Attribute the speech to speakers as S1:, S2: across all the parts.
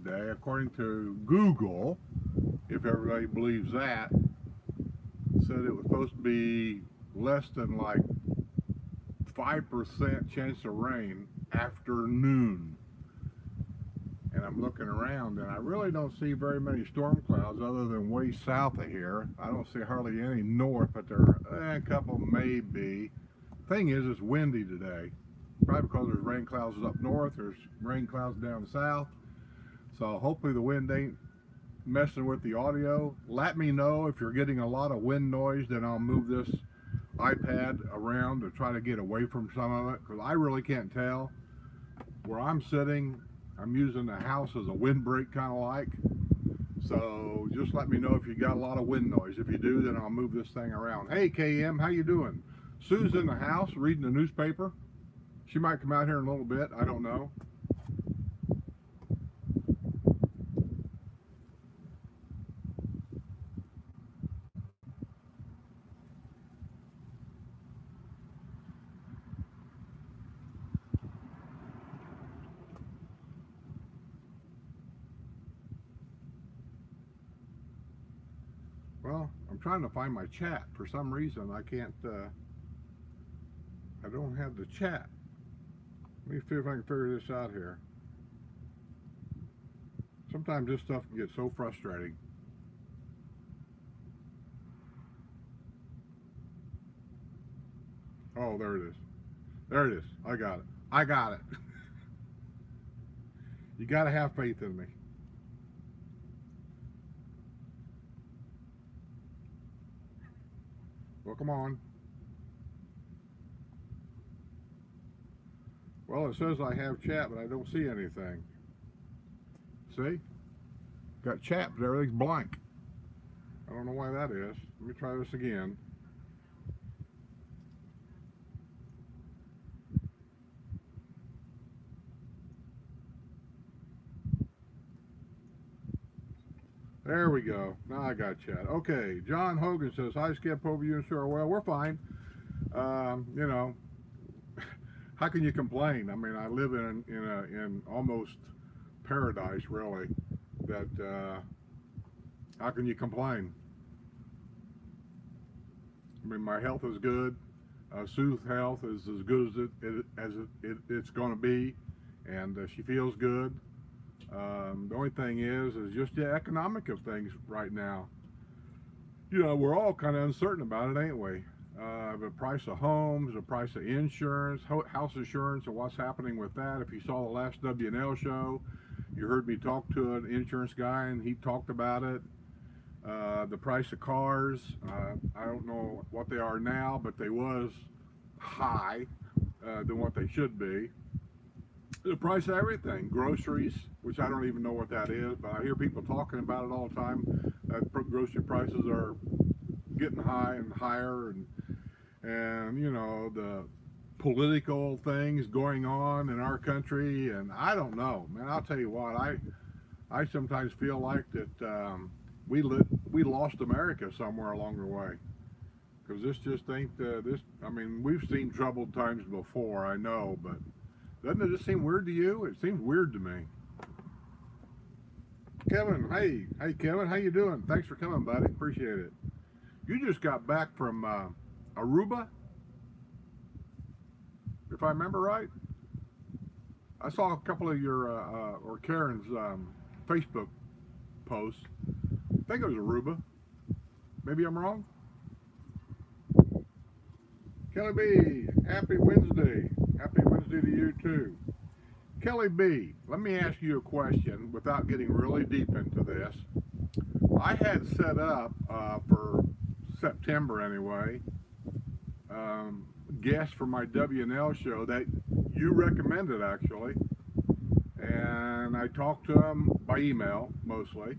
S1: today, according to Google, if everybody believes that, said it was supposed to be less than like 5% chance of rain after noon. And I'm looking around and I really don't see very many storm clouds other than way south of here. I don't see hardly any north, but there are a couple maybe. Thing is, it's windy today. Probably because there's rain clouds up north, there's rain clouds down south. So hopefully the wind ain't messing with the audio. Let me know if you're getting a lot of wind noise, then I'll move this iPad around to try to get away from some of it, because I really can't tell. Where I'm sitting, I'm using the house as a windbreak kind of like. So just let me know if you got a lot of wind noise. If you do, then I'll move this thing around. Hey KM, how you doing? Sue's in the house reading the newspaper. She might come out here in a little bit, I don't know. Well, I'm trying to find my chat. For some reason, I can't, I don't have the chat. Let me see if I can figure this out here. Sometimes this stuff can get so frustrating. Oh, there it is. There it is. I got it. I got it. You got to have faith in me. Well, come on. Well, it says I have chat, but I don't see anything. See? Got chat, but everything's blank. I don't know why that is. Let me try this again. There we go. Now I got chat. Okay, John Hogan says, hi Skip, hope you and Sure. Well, we're fine. You know, how can you complain? I mean, I live in almost paradise, really. That how can you complain? I mean, my health is good. Sue's health is as good as it's going to be, and she feels good. The only thing is just the economic of things right now. You know, we're all kind of uncertain about it, ain't we? The price of homes, the price of insurance, house insurance, and what's happening with that. If you saw the last W&L show, you heard me talk to an insurance guy, and he talked about it. The price of cars, I don't know what they are now, but they was high than what they should be. The price of everything, groceries, which I don't even know what that is, but I hear people talking about it all the time. Grocery prices are getting high and higher, and you know, the political things going on in our country, and I don't know, man. I'll tell you what, I sometimes feel like that we lost America somewhere along the way, because this just ain't this. I mean, we've seen troubled times before, I know, but doesn't it just seem weird to you? It seems weird to me. Kevin, hey Kevin, how you doing? Thanks for coming, buddy. Appreciate it. You just got back from Aruba, if I remember right. I saw a couple of your or Karen's Facebook posts. I think it was Aruba. Maybe I'm wrong. Kelly B, happy Wednesday. Happy Wednesday to you too. Kelly B, let me ask you a question without getting really deep into this. I had set up for September anyway, guests for my W&L show that you recommended actually, and I talked to them by email mostly,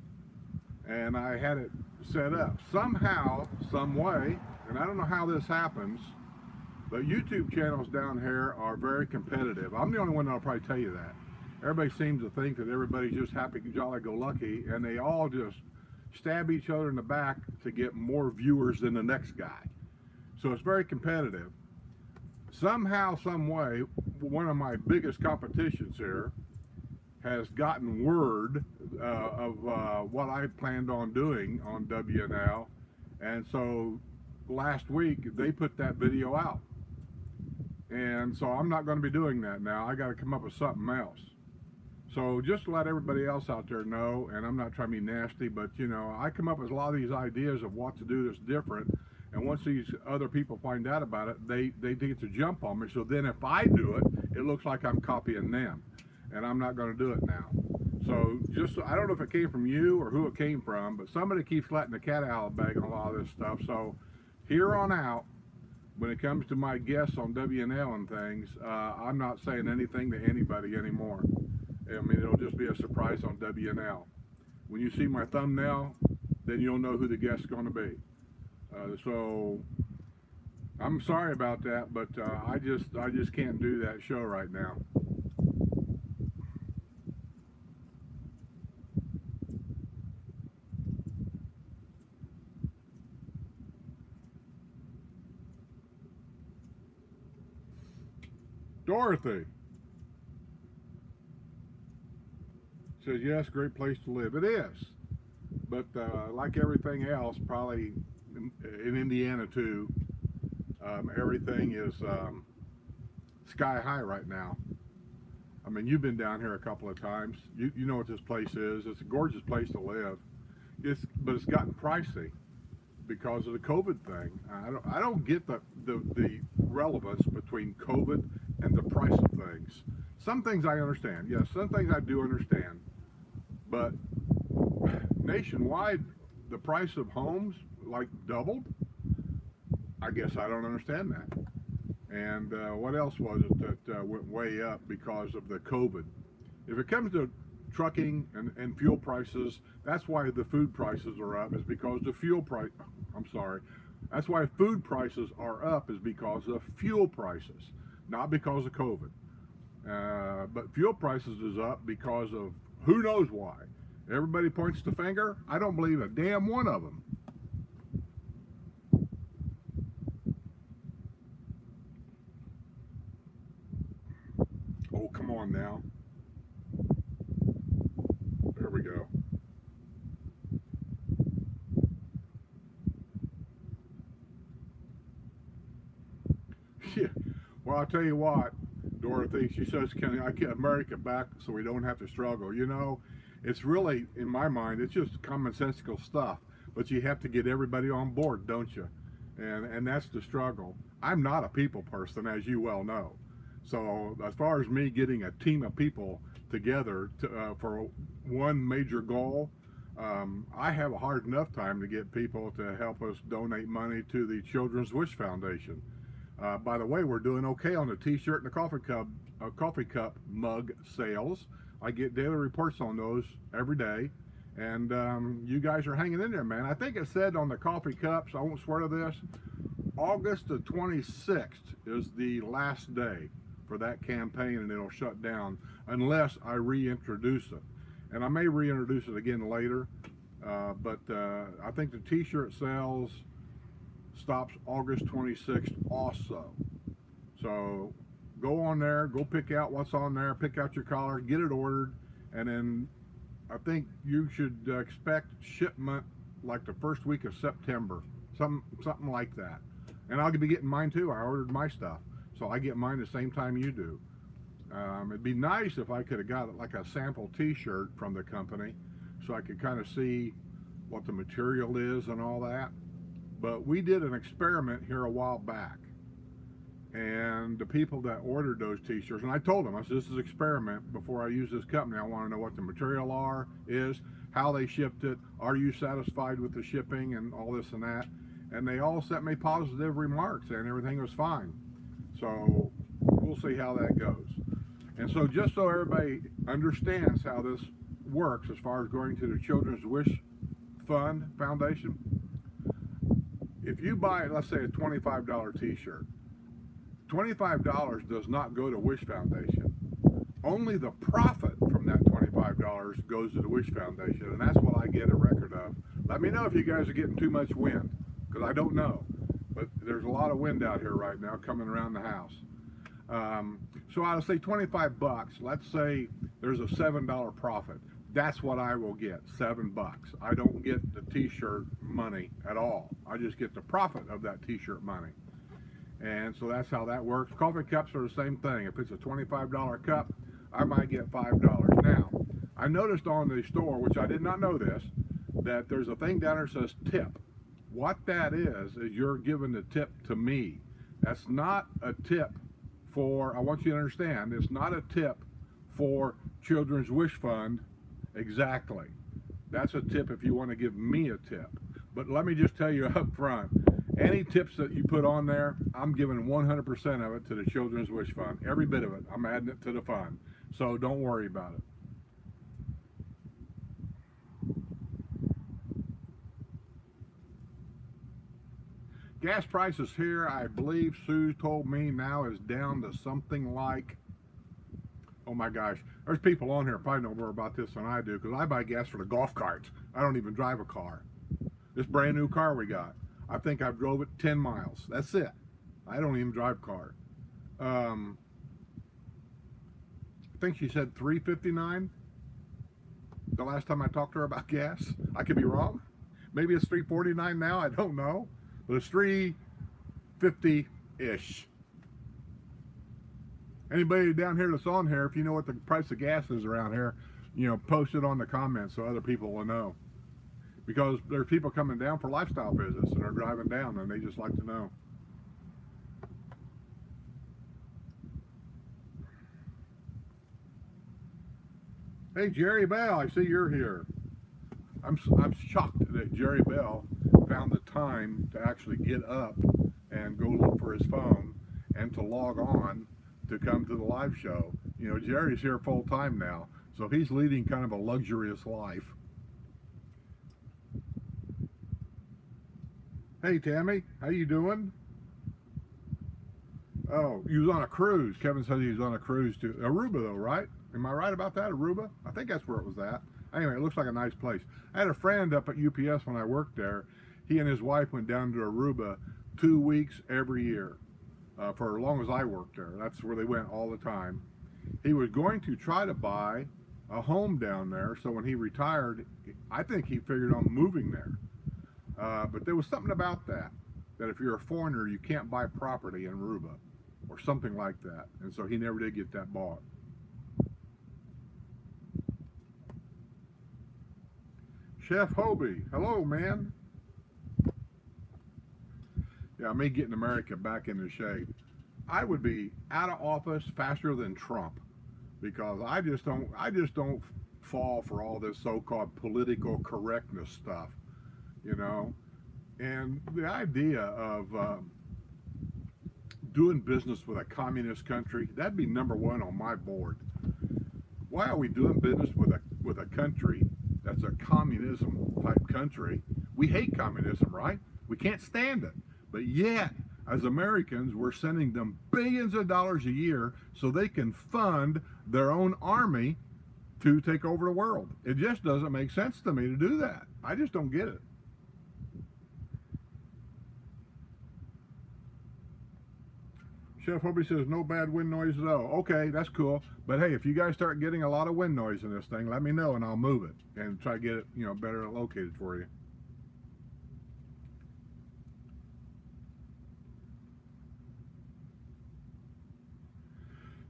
S1: and I had it set up somehow, some way, and I don't know how this happens. But YouTube channels down here are very competitive. I'm the only one that'll probably tell you that. Everybody seems to think that everybody's just happy, jolly, go lucky, and they all just stab each other in the back to get more viewers than the next guy. So it's very competitive. Somehow, some way, one of my biggest competitions here has gotten word of what I planned on doing on WNL, and so last week they put that video out, and so I'm not going to be doing that now. I got to come up with something else. So just to let everybody else out there know, and I'm not trying to be nasty, but you know, I come up with a lot of these ideas of what to do that's different, and once these other people find out about it, they get to jump on me. So then if I do it, it looks like I'm copying them, and I'm not going to do it now. So just, I don't know if it came from you or who it came from, but somebody keeps letting the cat out of the bag on a lot of this stuff. So here on out, when it comes to my guests on WNL and things, I'm not saying anything to anybody anymore. I mean, it'll just be a surprise on WNL. When you see my thumbnail, then you'll know who the guest's going to be. So I'm sorry about that, but I just can't do that show right now. Dorothy says, yes, great place to live. It is. But like everything else, probably in Indiana too, everything is sky high right now. I mean, you've been down here a couple of times. You know what this place is. It's a gorgeous place to live. But it's gotten pricey because of the COVID thing. I don't get the relevance between COVID and the price of things. Some things I understand. Yes, some things I do understand. But nationwide, the price of homes like doubled. I guess I don't understand that. And what else was it that went way up because of the COVID? If it comes to trucking and fuel prices, that's why the food prices are up, is because the fuel price, that's why food prices are up, is because of fuel prices, not because of COVID. But fuel prices is up because of who knows why. Everybody points the finger. I don't believe a damn one of them. Oh, come on now. There we go. Yeah. Well, I'll tell you what, Dorothy, she says, can I get America back so we don't have to struggle? You know, it's really, in my mind, it's just commonsensical stuff. But you have to get everybody on board, don't you? And that's the struggle. I'm not a people person, as you well know. So as far as me getting a team of people together for one major goal, I have a hard enough time to get people to help us donate money to the Children's Wish Foundation. By the way, we're doing okay on the T-shirt and the coffee cup mug sales. I get daily reports on those every day, and you guys are hanging in there, man. I think it said on the coffee cups, I won't swear to this, August the 26th is the last day for that campaign, and it'll shut down unless I reintroduce it. And I may reintroduce it again later, but I think the T-shirt sales stops August 26th also. So go on there, go pick out what's on there, pick out your collar, get it ordered, and then I think you should expect shipment like the first week of September, something like that. And I'll be getting mine too. I ordered my stuff, so I get mine the same time you do. It'd be nice if I could have got like a sample T-shirt from the company, so I could kind of see what the material is and all that. But we did an experiment here a while back, and the people that ordered those T-shirts, and I told them, I said, this is an experiment. Before I use this company, I want to know what the material is, how they shipped it, are you satisfied with the shipping, and all this and that. And they all sent me positive remarks, and everything was fine. So we'll see how that goes. And so just so everybody understands how this works as far as going to the Children's Wish Fund Foundation, if you buy, let's say, a $25 T-shirt, $25 does not go to Wish Foundation. Only the profit from that $25 goes to the Wish Foundation, and that's what I get a record of. Let me know if you guys are getting too much wind, because I don't know. But there's a lot of wind out here right now coming around the house. So I'll say 25 bucks. Let's say there's a $7 profit. That's what I will get, $7. I don't get the t-shirt money at all. I just get the profit of that t-shirt money. And so that's how that works. Coffee cups are the same thing. If it's a $25 cup, I might get $5. Now, I noticed on the store, which I did not know this, that there's a thing down there that says tip. What that is you're giving the tip to me. That's not a tip for, I want you to understand, it's not a tip for Children's Wish Fund exactly. That's a tip if you want to give me a tip. But let me just tell you up front, any tips that you put on there, I'm giving 100% of it to the Children's Wish Fund. Every bit of it, I'm adding it to the fund. So don't worry about it. Gas prices here, I believe Sue told me now is down to something like, oh my gosh, there's people on here probably know more about this than I do, because I buy gas for the golf carts. I don't even drive a car. This brand new car we got, I think I've drove it 10 miles. That's it. I don't even drive a car. I think she said $3.59 the last time I talked to her about gas. I could be wrong. Maybe it's $3.49 now. I don't know. But it's $3.50-ish. Anybody down here that's on here, if you know what the price of gas is around here, post it on the comments so other people will know. Because there's people coming down for lifestyle visits and are driving down and they just like to know. Hey, Jerry Bell, I see you're here. I'm shocked that Jerry Bell found the time to actually get up and go look for his phone and to log on to come to the live show. Jerry's here full time now, so he's leading kind of a luxurious life. Hey, Tammy, how you doing? Oh, he was on a cruise. Kevin says he was on a cruise to Aruba, though, right? Am I right about that? Aruba? I think that's where it was at. Anyway, it looks like a nice place. I had a friend up at UPS when I worked there. He and his wife went down to Aruba 2 weeks every year for as long as I worked there. That's where they went all the time. He was going to try to buy a home down there, so when he retired, I think he figured on moving there. But there was something about that if you're a foreigner, you can't buy property in Aruba or something like that. And so he never did get that bought. Chef Hobie, hello, man. Yeah, me getting America back into shape. I would be out of office faster than Trump, because I just don't fall for all this so-called political correctness stuff, And the idea of doing business with a communist country, that'd be number one on my board. Why are we doing business with a country that's a communism type country? We hate communism, right? We can't stand it. But yet, as Americans, we're sending them billions of dollars a year so they can fund their own army to take over the world. It just doesn't make sense to me to do that. I just don't get it. Chef Hobie says no bad wind noise though. Okay, that's cool. But hey, if you guys start getting a lot of wind noise in this thing, let me know and I'll move it and try to get it, better located for you.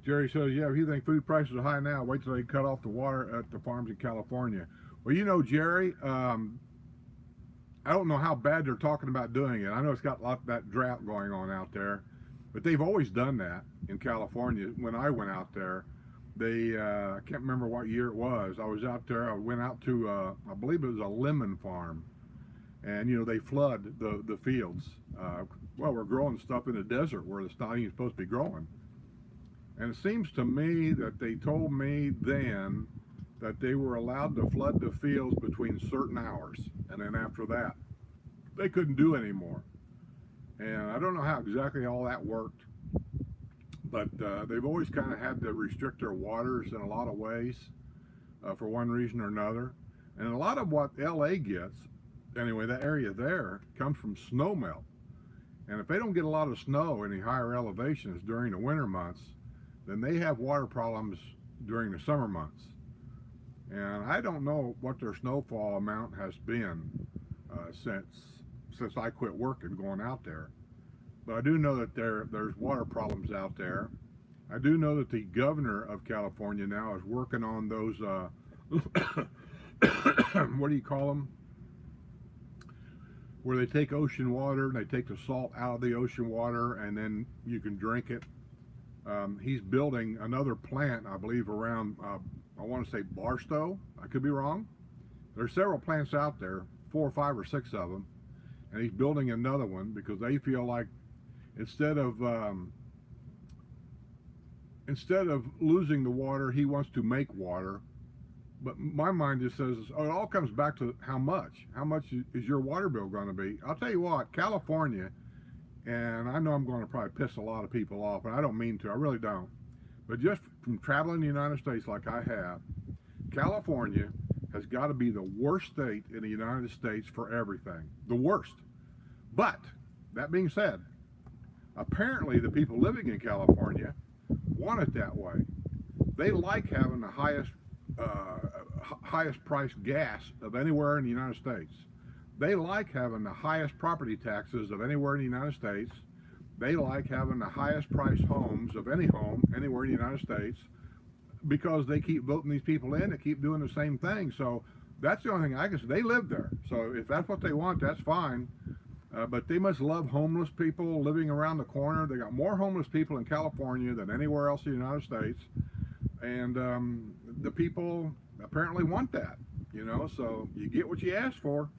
S1: Jerry says, yeah, if you think food prices are high now, wait till they cut off the water at the farms in California. Well, Jerry, I don't know how bad they're talking about doing it. I know it's got a lot of that drought going on out there. But they've always done that in California. When I went out there, I can't remember what year it was. I was out there, I went out to, I believe it was a lemon farm. And, they flood the fields. We're growing stuff in the desert where it's not even supposed to be growing. And it seems to me that they told me then that they were allowed to flood the fields between certain hours. And then after that, they couldn't do anymore. And I don't know how exactly all that worked, but they've always kind of had to restrict their waters in a lot of ways for one reason or another. And a lot of what LA gets, anyway, that area there, comes from snow melt. And if they don't get a lot of snow in the higher elevations during the winter months, then they have water problems during the summer months. And I don't know what their snowfall amount has been since I quit working going out there. But I do know that there's water problems out there. I do know that the governor of California now is working on those what do you call them? Where they take ocean water and they take the salt out of the ocean water and then you can drink it. He's building another plant, I believe, around, I want to say Barstow. I could be wrong. There's several plants out there, 4 or 5 or 6 of them, and he's building another one because they feel like instead of losing the water, he wants to make water. But my mind just says, oh, it all comes back to how much. How much is your water bill going to be? I'll tell you what, California, and I know I'm going to probably piss a lot of people off, and I don't mean to, I really don't. But just from traveling the United States like I have, California has got to be the worst state in the United States for everything. The worst. But, that being said, apparently the people living in California want it that way. They like having the highest priced gas of anywhere in the United States. They like having the highest property taxes of anywhere in the United States. They like having the highest priced homes of any home anywhere in the United States because they keep voting these people in and keep doing the same thing. So that's the only thing I can say. They live there. So if that's what they want, that's fine. But they must love homeless people living around the corner. They got more homeless people in California than anywhere else in the United States. And the people apparently want that, you know, so you get what you ask for.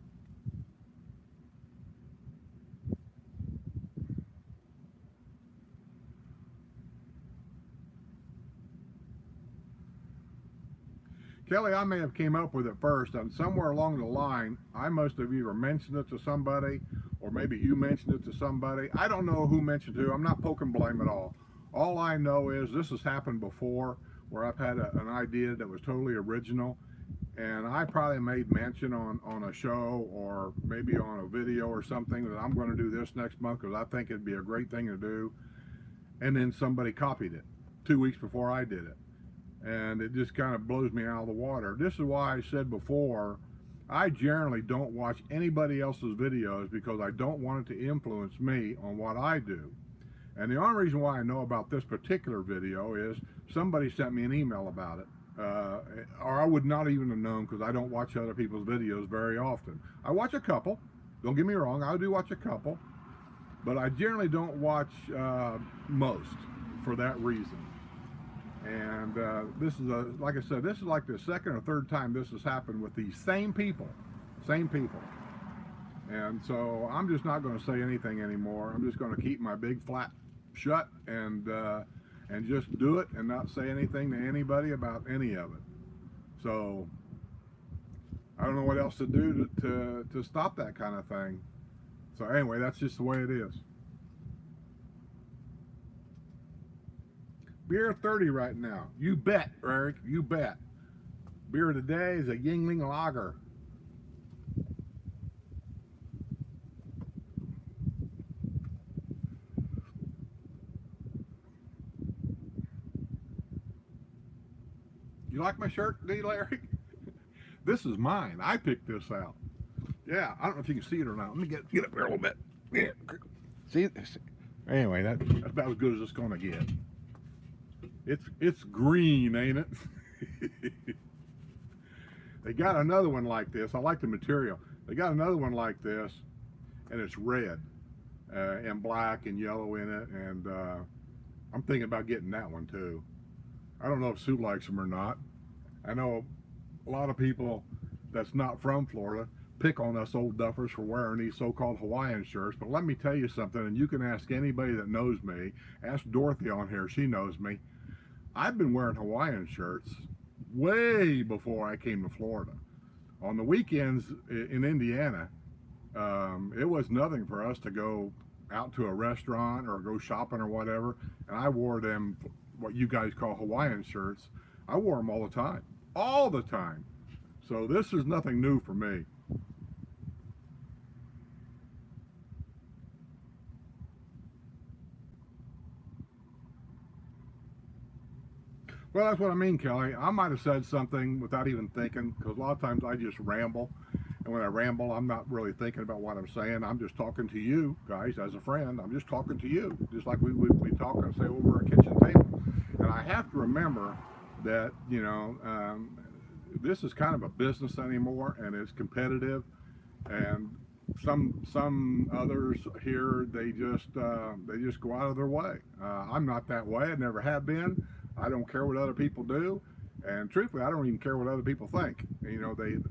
S1: Kelly, I may have came up with it first, and somewhere along the line, I must have either mentioned it to somebody, or maybe you mentioned it to somebody. I don't know who mentioned who. I'm not poking blame at all. All I know is this has happened before, where I've had an idea that was totally original, and I probably made mention on a show or maybe on a video or something that I'm going to do this next month because I think it'd be a great thing to do, and then somebody copied it 2 weeks before I did it. And it just kind of blows me out of the water. This is why I said before, I generally don't watch anybody else's videos because I don't want it to influence me on what I do. And the only reason why I know about this particular video is somebody sent me an email about it. Or I would not even have known because I don't watch other people's videos very often. I watch a couple. Don't get me wrong, I do watch a couple. But I generally don't watch most for that reason. And this is, like I said, this is like the second or third time this has happened with these same people. Same people. And so I'm just not going to say anything anymore. I'm just going to keep my big flat shut and just do it and not say anything to anybody about any of it. So I don't know what else to do to stop that kind of thing. So anyway, that's just the way it is. Beer 30 right now. You bet, Eric. You bet. Beer today is a Yingling Lager. You like my shirt, D. Larry? This is mine. I picked this out. Yeah, I don't know if you can see it or not. Let me get up here a little bit. Yeah. See? Anyway, that's about as good as it's going to get. It's green, ain't it? They got another one like this. I like the material. They got another one like this, and it's red and black and yellow in it. And I'm thinking about getting that one too. I don't know if Sue likes them or not. I know a lot of people that's not from Florida pick on us old duffers for wearing these so-called Hawaiian shirts. But let me tell you something, and you can ask anybody that knows me. Ask Dorothy on here. She knows me. I've been wearing Hawaiian shirts way before I came to Florida. On the weekends in Indiana, it was nothing for us to go out to a restaurant or go shopping or whatever, and I wore them, what you guys call Hawaiian shirts. I wore them all the time. All the time. So this is nothing new for me. Well, that's what I mean, Kelly. I might have said something without even thinking, because a lot of times I just ramble. And when I ramble, I'm not really thinking about what I'm saying. I'm just talking to you guys as a friend. I'm just talking to you, just like we talk and say over a kitchen table. And I have to remember that, this is kind of a business anymore, and it's competitive. And some others here, they just go out of their way. I'm not that way. I never have been. I don't care what other people do, and truthfully, I don't even care what other people think.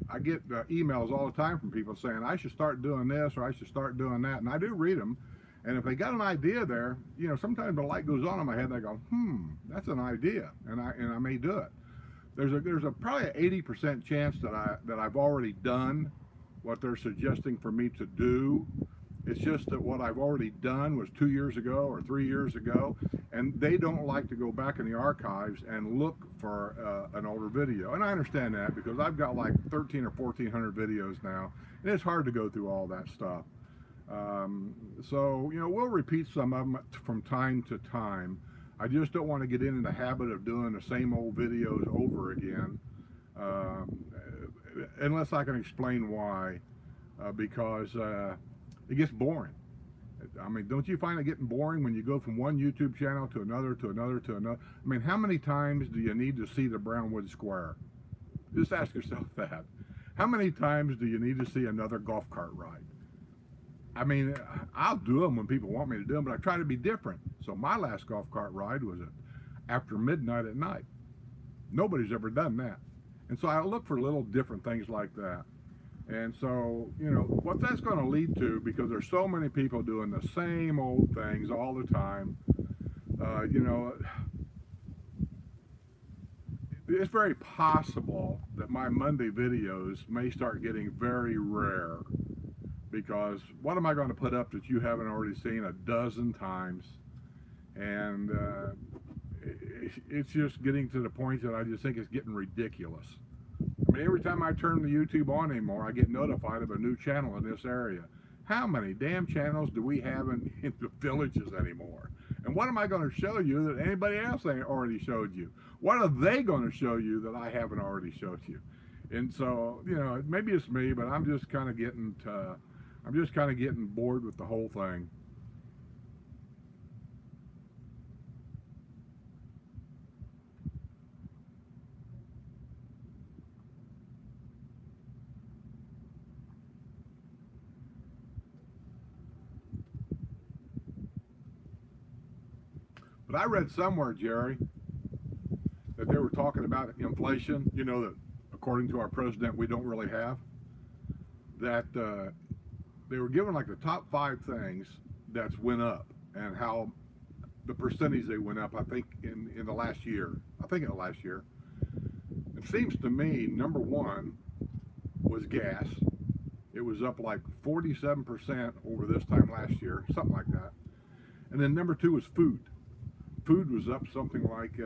S1: I get emails all the time from people saying I should start doing this or I should start doing that, and I do read them. And if they got an idea there, sometimes the light goes on in my head, and I go, that's an idea, and I may do it. There's a probably an 80% chance that I've already done what they're suggesting for me to do. It's just that what I've already done was 2 years ago or 3 years ago, and they don't like to go back in the archives and look for an older video. And I understand that because I've got like 13 or 1400 videos now, and it's hard to go through all that stuff. So we'll repeat some of them from time to time. I just don't want to get into the habit of doing the same old videos over again, unless I can explain why. Because it gets boring. I mean, don't you find it getting boring when you go from one YouTube channel to another, to another, to another? I mean, how many times do you need to see the Brownwood Square? Just ask yourself that. How many times do you need to see another golf cart ride? I mean, I'll do them when people want me to do them, but I try to be different. So my last golf cart ride was after midnight at night. Nobody's ever done that. And so I look for little different things like that. And so, what that's going to lead to, because there's so many people doing the same old things all the time, it's very possible that my Monday videos may start getting very rare, because what am I going to put up that you haven't already seen a dozen times? And it's just getting to the point that I just think it's getting ridiculous. I mean, every time I turn the YouTube on anymore, I get notified of a new channel in this area. How many damn channels do we have in the villages anymore? And what am I going to show you that anybody else ain't already showed you? What are they going to show you that I haven't already showed you? And so, maybe it's me, but I'm just kind of getting bored with the whole thing. But I read somewhere, Jerry, that they were talking about inflation, that according to our president, we don't really have. That they were given like the top 5 things that's went up and how the percentage they went up, I think, in the last year. I think in the last year. It seems to me, number 1 was gas. It was up like 47% over this time last year, something like that. And then number 2 was food. Food was up something like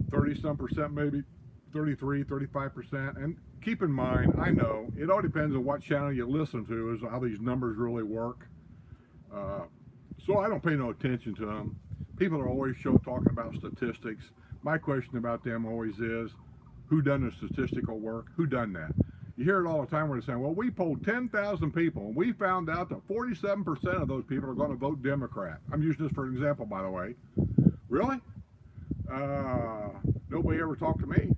S1: 30-some percent, maybe 33, 35%. And keep in mind, I know it all depends on what channel you listen to, is how these numbers really work. So I don't pay no attention to them. People are always talking about statistics. My question about them always is, who done the statistical work? Who done that? You hear it all the time where they're saying, well, we polled 10,000 people, and we found out that 47% of those people are going to vote Democrat. I'm using this for an example, by the way. Really? Nobody ever talked to me.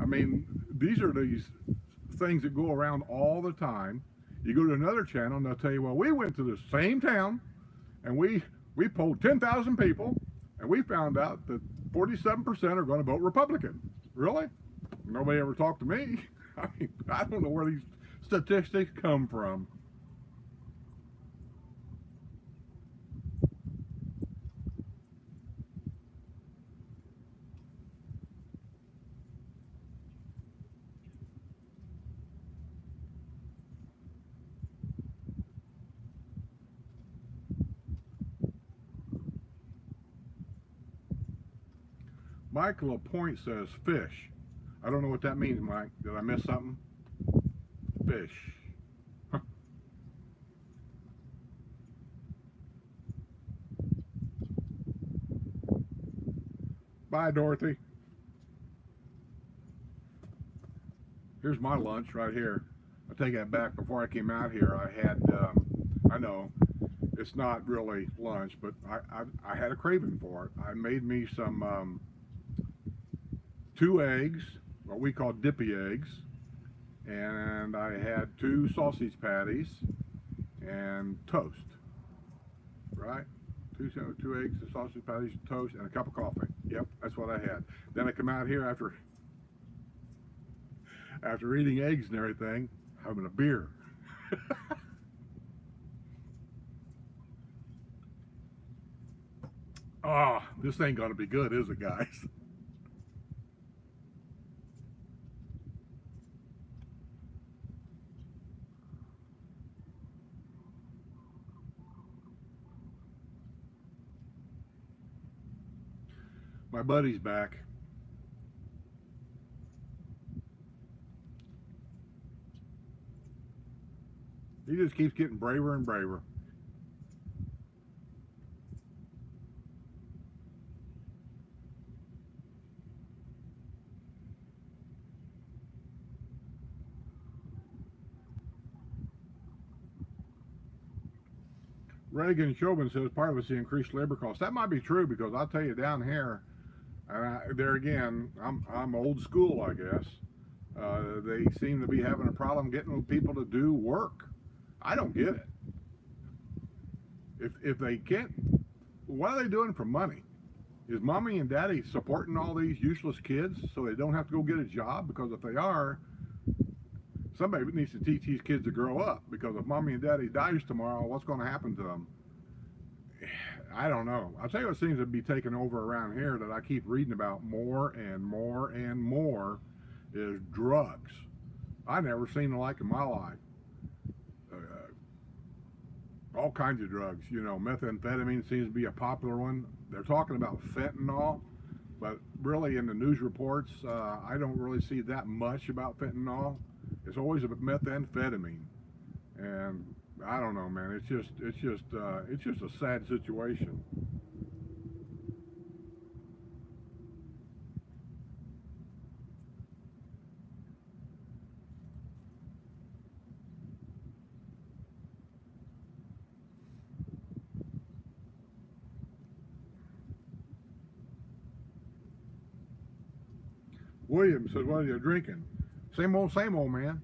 S1: I mean, these are these things that go around all the time. You go to another channel, and they'll tell you, well, we went to the same town, and we polled 10,000 people, and we found out that 47% are going to vote Republican. Really? Nobody ever talked to me. I mean, I don't know where these statistics come from. Michael LaPointe says fish. I don't know what that means, Mike. Did I miss something? Fish. Huh. Bye, Dorothy. Here's my lunch right here. I take that back. Before I came out here, I had, I know it's not really lunch, but I had a craving for it. I made me some 2 eggs, what we call dippy eggs, and I had 2 sausage patties and toast, right? Two eggs, the sausage patties, toast, and a cup of coffee. Yep, that's what I had. Then I come out here after eating eggs and everything, having a beer. Oh, this ain't gonna be good, is it, guys? My buddy's back. He just keeps getting braver and braver. Reagan Chauvin says part of it's the increased labor costs. That might be true because I'll tell you down here, there again, I'm old school, I guess. They seem to be having a problem getting people to do work. I don't get it. If they can't, what are they doing for money? Is mommy and daddy supporting all these useless kids so they don't have to go get a job? Because if they are, somebody needs to teach these kids to grow up. Because if mommy and daddy dies tomorrow, what's going to happen to them? I don't know. I'll tell you what seems to be taking over around here that I keep reading about more and more and more is drugs. I never seen the like in my life. All kinds of drugs. You know, methamphetamine seems to be a popular one. They're talking about fentanyl, but really in the news reports, I don't really see that much about fentanyl. It's always about methamphetamine, and I don't know, man. It's just a sad situation. William says, "What are you drinking?" Same old, man.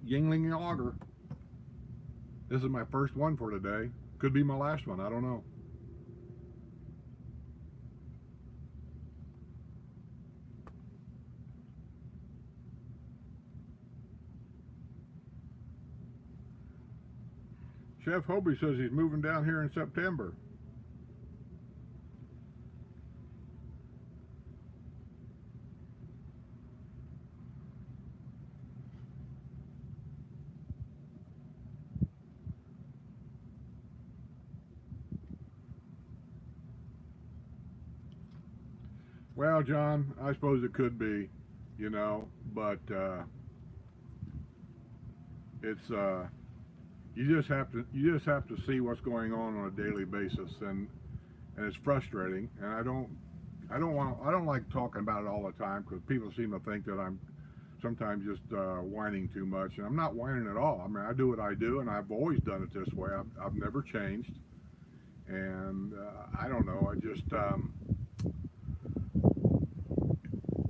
S1: Yingling Lager. This is my first one for today. Could be my last one. I don't know. Chef Hobie says he's moving down here in September. Well, John, I suppose it could be, but it's you just have to see what's going on a daily basis, and it's frustrating. And I don't like talking about it all the time because people seem to think that I'm sometimes just whining too much, and I'm not whining at all. I mean, I do what I do, and I've always done it this way. I've never changed, and I don't know.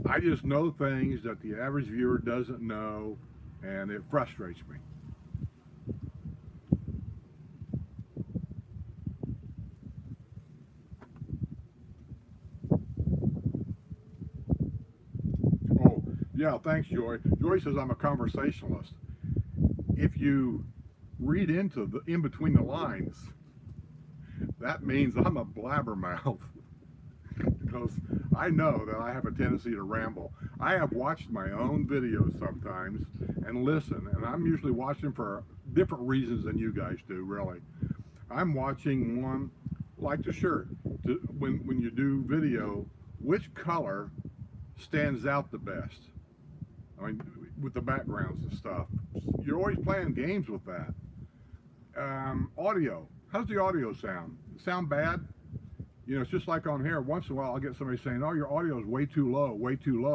S1: I just know things that the average viewer doesn't know, and it frustrates me. Oh, yeah, thanks, Joy. Joy says I'm a conversationalist. If you read into the in between the lines, that means I'm a blabbermouth because I know that I have a tendency to ramble. I have watched my own videos sometimes and listen, and I'm usually watching for different reasons than you guys do, really. I'm watching one like the shirt. When you do video, which color stands out the best? I mean, with the backgrounds and stuff. You're always playing games with that. Audio. How's the audio sound? Sound bad? You know, it's just like on here. Once in a while, I'll get somebody saying, "Oh, your audio is way too low,"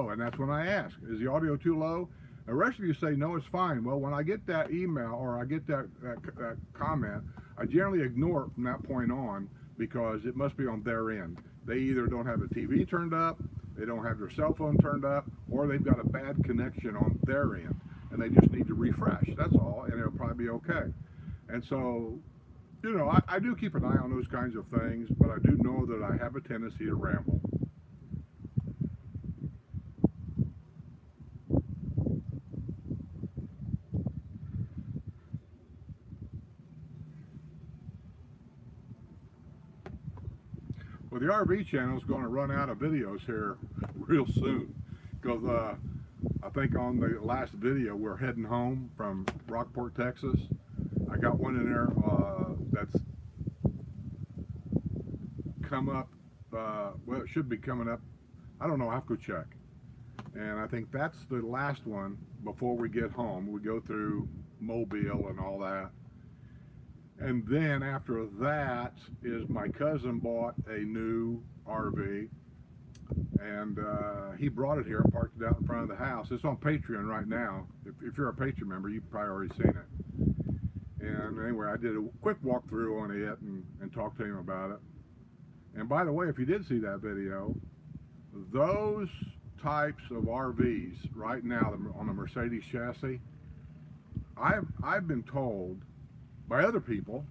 S1: and that's when I ask, "Is the audio too low?" The rest of you say, "No, it's fine." Well, when I get that email or I get that comment, I generally ignore it from that point on because it must be on their end. They either don't have the TV turned up, they don't have their cell phone turned up, or they've got a bad connection on their end, and they just need to refresh. That's all, and it'll probably be okay. And so, you know, I do keep an eye on those kinds of things, but I do know that I have a tendency to ramble. Well, the RV channel is going to run out of videos here real soon because I think on the last video we're heading home from Rockport, Texas. I got one in there that's come up. Well, it should be coming up. I don't know. I have to go check. And I think that's the last one before we get home. We go through Mobile and all that. And then after that is my cousin bought a new RV, and he brought it here and parked it out in front of the house. It's on Patreon right now. If you're a Patreon member, you've probably already seen it. And anyway, I did a quick walkthrough on it and talked to him about it. And by the way, if you did see that video, those types of RVs right now on a Mercedes chassis, I've been told by other people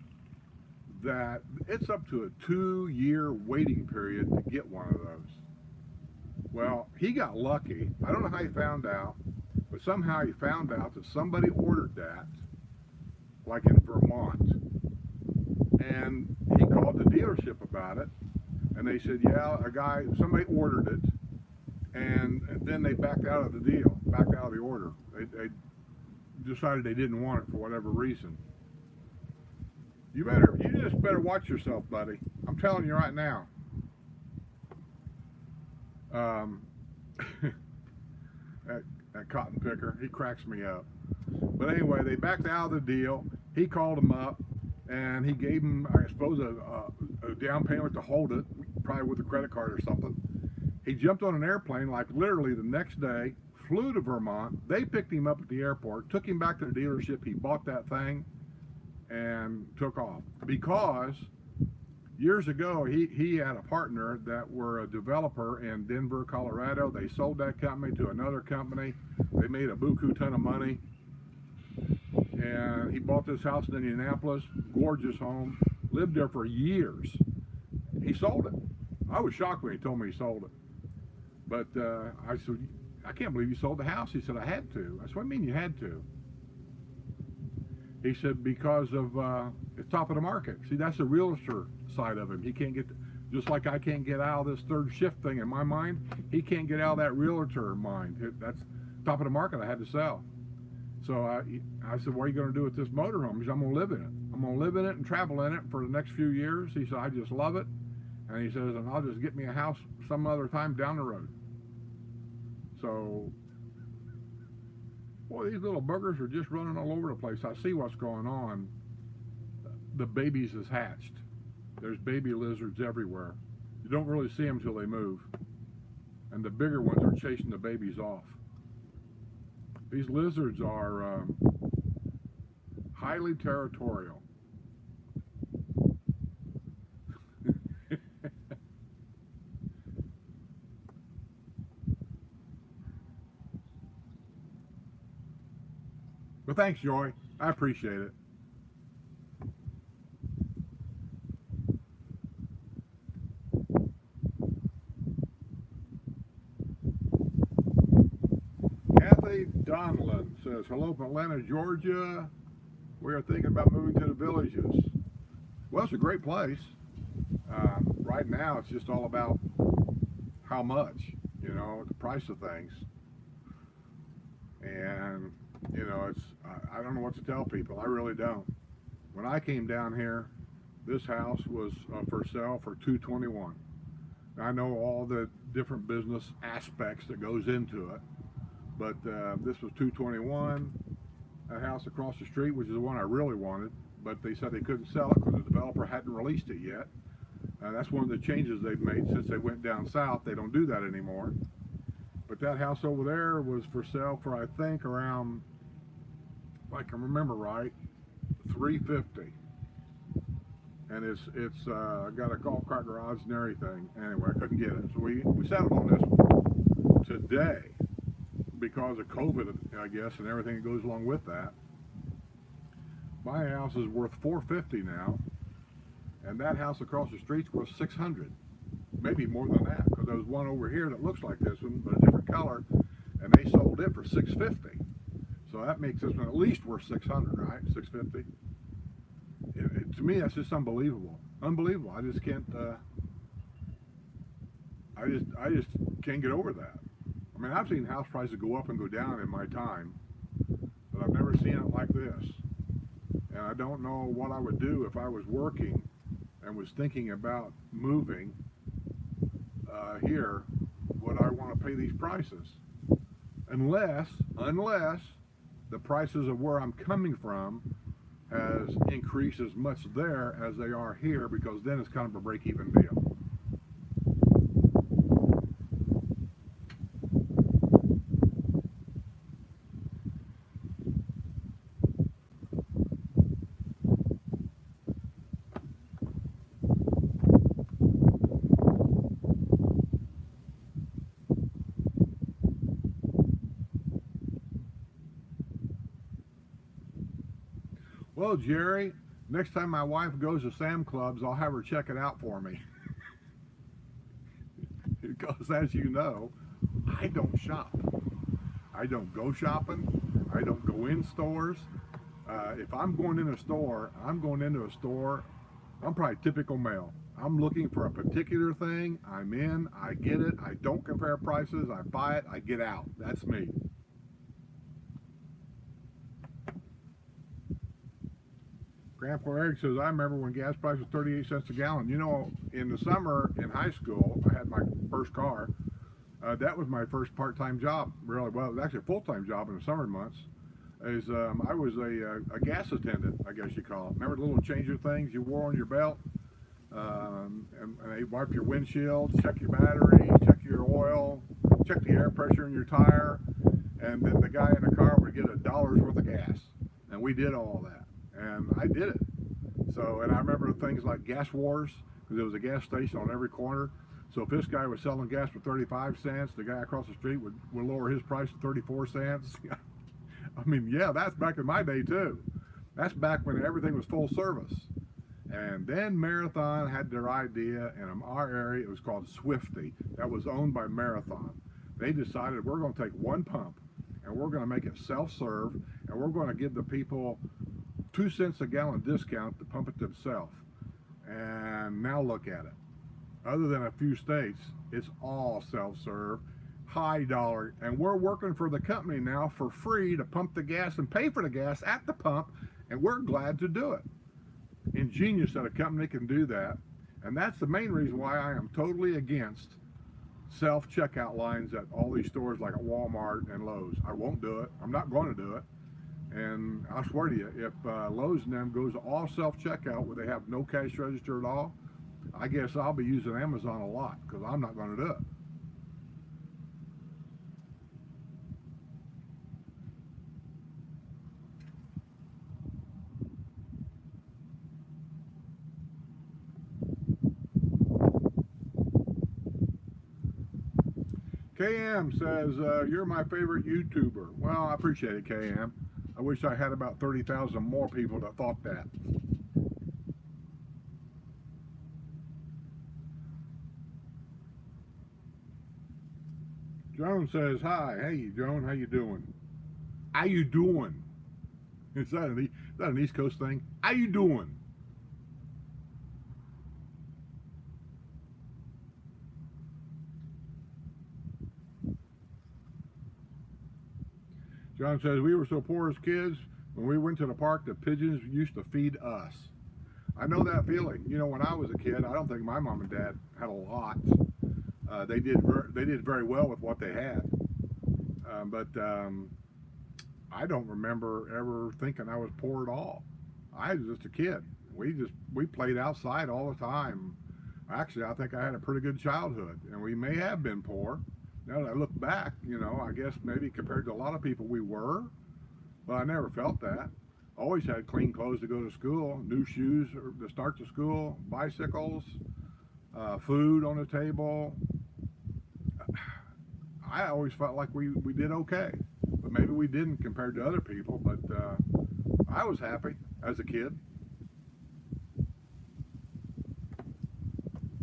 S1: that it's up to a 2-year waiting period to get one of those. Well, he got lucky. I don't know how he found out, but somehow he found out that somebody ordered that, like in Vermont, and he called the dealership about it, and they said, yeah, somebody ordered it, and then they backed out of the deal, backed out of the order. They decided they didn't want it for whatever reason. You just better watch yourself, buddy. I'm telling you right now. Um, that cotton picker, he cracks me up. But anyway, they backed out of the deal. He called him up, and he gave him, I suppose, a down payment to hold it, probably with a credit card or something. He jumped on an airplane like literally the next day, flew to Vermont. They picked him up at the airport, took him back to the dealership. He bought that thing and took off because years ago he had a partner that were a developer in Denver, Colorado. They sold that company to another company. They made a buku ton of money, and he bought this house in Indianapolis, gorgeous home, lived there for years. He sold it. I was shocked when he told me he sold it, but I said, I can't believe you sold the house. He said, I had to. I said, what do you mean you had to? He said, because of it's top of the market. See, that's the realtor side of him. He can't get, just like I can't get out of this third shift thing in my mind, he can't get out of that realtor mind. That's top of the market. I had to sell. So I said, what are you going to do with this motorhome? He said, I'm going to live in it. I'm going to live in it and travel in it for the next few years. He said, I just love it. And he says, and I'll just get me a house some other time down the road. So, boy, these little buggers are just running all over the place. I see what's going on. The babies is hatched. There's baby lizards everywhere. You don't really see them till they move. And the bigger ones are chasing the babies off. These lizards are highly territorial. But thanks, Joy. I appreciate it. Kathy Donlin says, hello from Atlanta, Georgia. We are thinking about moving to the Villages. Well, it's a great place. Right now, it's just all about how much, the price of things. And, I don't know what to tell people. I really don't. When I came down here, this house was for sale for $221. I know all the different business aspects that goes into it, but this was $221. A house across the street, which is the one I really wanted, but they said they couldn't sell it because the developer hadn't released it yet. That's one of the changes they've made since they went down south. They don't do that anymore. But that house over there was for sale for, I think, around, if I can remember right, 350. And it's got a golf cart garage and everything. Anyway, I couldn't get it, so we settled on this one. Today, because of COVID, I guess, and everything that goes along with that, my house is worth 450 now, and that house across the street's worth 600, maybe more than that, because there's one over here that looks like this one, but a different color, and they sold it for 650. So that makes this one at least worth 600, right? 650. To me, that's just unbelievable. Unbelievable. I just can't. I just can't get over that. I mean, I've seen house prices go up and go down in my time, but I've never seen it like this. And I don't know what I would do if I was working and was thinking about moving here. Would I want to pay these prices? Unless the prices of where I'm coming from has increased as much there as they are here, because then it's kind of a break-even deal. Well, Jerry, next time my wife goes to Sam Clubs, I'll have her check it out for me. Because as you know, I don't shop. I don't go shopping. I don't go in stores. If I'm going in a store, I'm going into a store. I'm probably typical male. I'm looking for a particular thing. I'm in. I get it. I don't compare prices. I buy it. I get out. That's me. Grandpa Eric says, I remember when gas price was 38 cents a gallon. You know, in the summer in high school, I had my first car. That was my first part-time job. Really, well, it was actually a full-time job in the summer months. I was a gas attendant, I guess you call it. Remember the little changer things you wore on your belt? And they wipe your windshield, check your battery, check your oil, check the air pressure in your tire, and then the guy in the car would get $1 worth of gas. And we did all that. And I did it. So, and I remember things like gas wars, because there was a gas station on every corner. So if this guy was selling gas for 35 cents, the guy across the street would lower his price to 34 cents. I mean, yeah, that's back in my day too. That's back when everything was full service. And then Marathon had their idea, and in our area it was called Swifty. That was owned by Marathon. They decided we're going to take one pump and we're going to make it self-serve, and we're going to give the people 2 cents a gallon discount to pump it themselves. And now look at it. Other than a few states, it's all self-serve, high dollar, and we're working for the company now for free to pump the gas and pay for the gas at the pump, and we're glad to do it. Ingenious that a company can do that, and that's the main reason why I am totally against self-checkout lines at all these stores like at Walmart and Lowe's. I won't do it. I'm not going to do it. And I swear to you, if Lowe's and them goes to all self-checkout where they have no cash register at all, I guess I'll be using Amazon a lot, because I'm not going to do it. KM says, you're my favorite YouTuber. Well, I appreciate it, KM. I wish I had about 30,000 more people that thought that. Joan says, hi. Hey, Joan, how you doing? How you doing? Is that an East Coast thing? How you doing? John says, we were so poor as kids, when we went to the park, the pigeons used to feed us. I know that feeling. You know, when I was a kid, I don't think my mom and dad had a lot. They did very well with what they had. But I don't remember ever thinking I was poor at all. I was just a kid. We played outside all the time. Actually, I think I had a pretty good childhood, and we may have been poor. Now that I look back, I guess maybe compared to a lot of people we were, but I never felt that. Always had clean clothes to go to school, new shoes to start to school, bicycles, food on the table. I always felt like we did okay, but maybe we didn't compared to other people. But I was happy as a kid.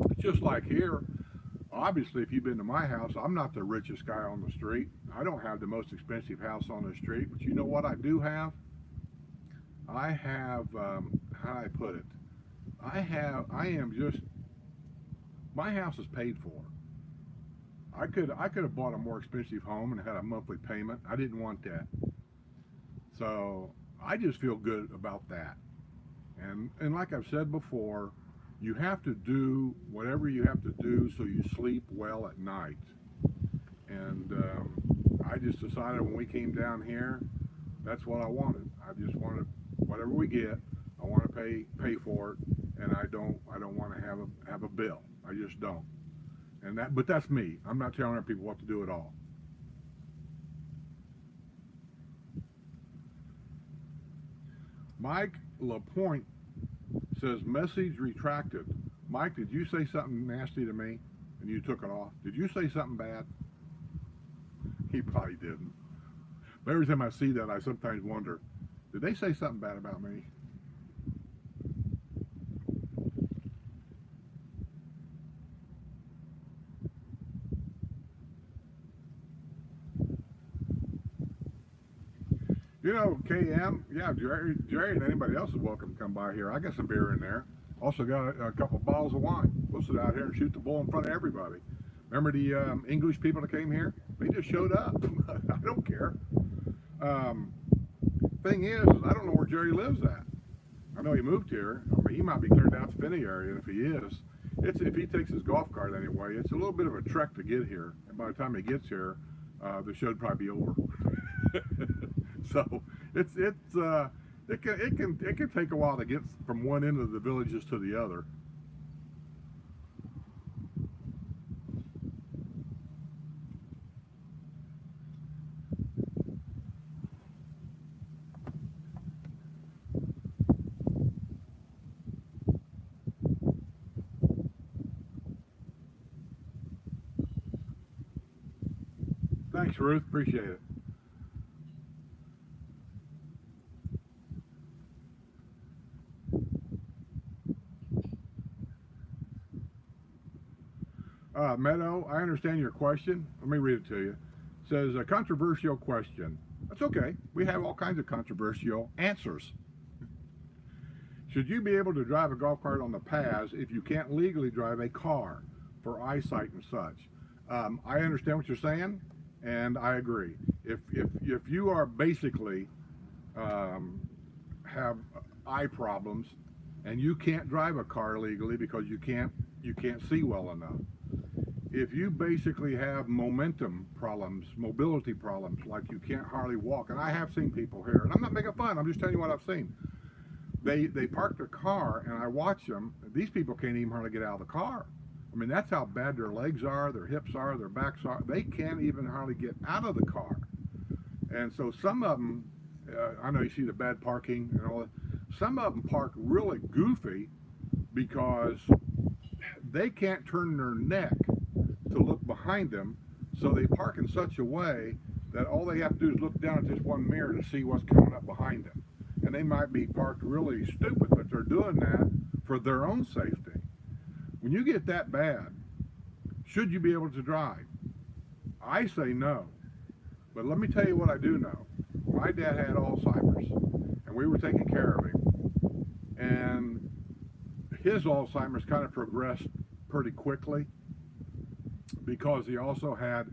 S1: It's just like here. Obviously, if you've been to my house, I'm not the richest guy on the street. I don't have the most expensive house on the street, but you know what I do have? I have, how do I put it? I am just, my house is paid for. I could have bought a more expensive home and had a monthly payment. I didn't want that. So I just feel good about that. And like I've said before, you have to do whatever you have to do so you sleep well at night. And I just decided when we came down here, that's what I wanted. I just wanted whatever we get, I want to pay for it, and I don't want to have a bill. I just don't. But that's me. I'm not telling other people what to do at all. Mike LaPointe says message retracted. Mike, did you say something nasty to me and you took it off? Did you say something bad? He probably didn't. But every time I see that, I sometimes wonder, did they say something bad about me? KM, yeah, Jerry and anybody else is welcome to come by here. I got some beer in there. Also got a couple bottles of wine. We'll sit out here and shoot the bull in front of everybody. Remember the English people that came here? They just showed up. I don't care. Thing is, I don't know where Jerry lives at. I know he moved here. I mean, he might be clear down to Finney area, and if he is, if he takes his golf cart anyway, it's a little bit of a trek to get here. And by the time he gets here, the show'd probably be over. So it can take a while to get from one end of the villages to the other. Thanks, Ruth. Appreciate it. Meadow, I understand your question. Let me read it to you. It says, a controversial question. That's okay. We have all kinds of controversial answers. Should you be able to drive a golf cart on the paths if you can't legally drive a car for eyesight and such? I understand what you're saying, and I agree. If you are basically have eye problems and you can't drive a car legally because you can't see well enough, if you basically have momentum problems, mobility problems, like you can't hardly walk, and I have seen people here, and I'm not making fun, I'm just telling you what I've seen. They park their car, and I watch them. These people can't even hardly get out of the car. I mean, that's how bad their legs are, their hips are, their backs are. They can't even hardly get out of the car. And so some of them, I know you see the bad parking and all that. Some of them park really goofy because they can't turn their neck to look behind them, so they park in such a way that all they have to do is look down at this one mirror to see what's coming up behind them. And they might be parked really stupid, but they're doing that for their own safety. When you get that bad, should you be able to drive? I say no. But let me tell you what I do know. My dad had Alzheimer's, and we were taking care of him. And his Alzheimer's kind of progressed pretty quickly because he also had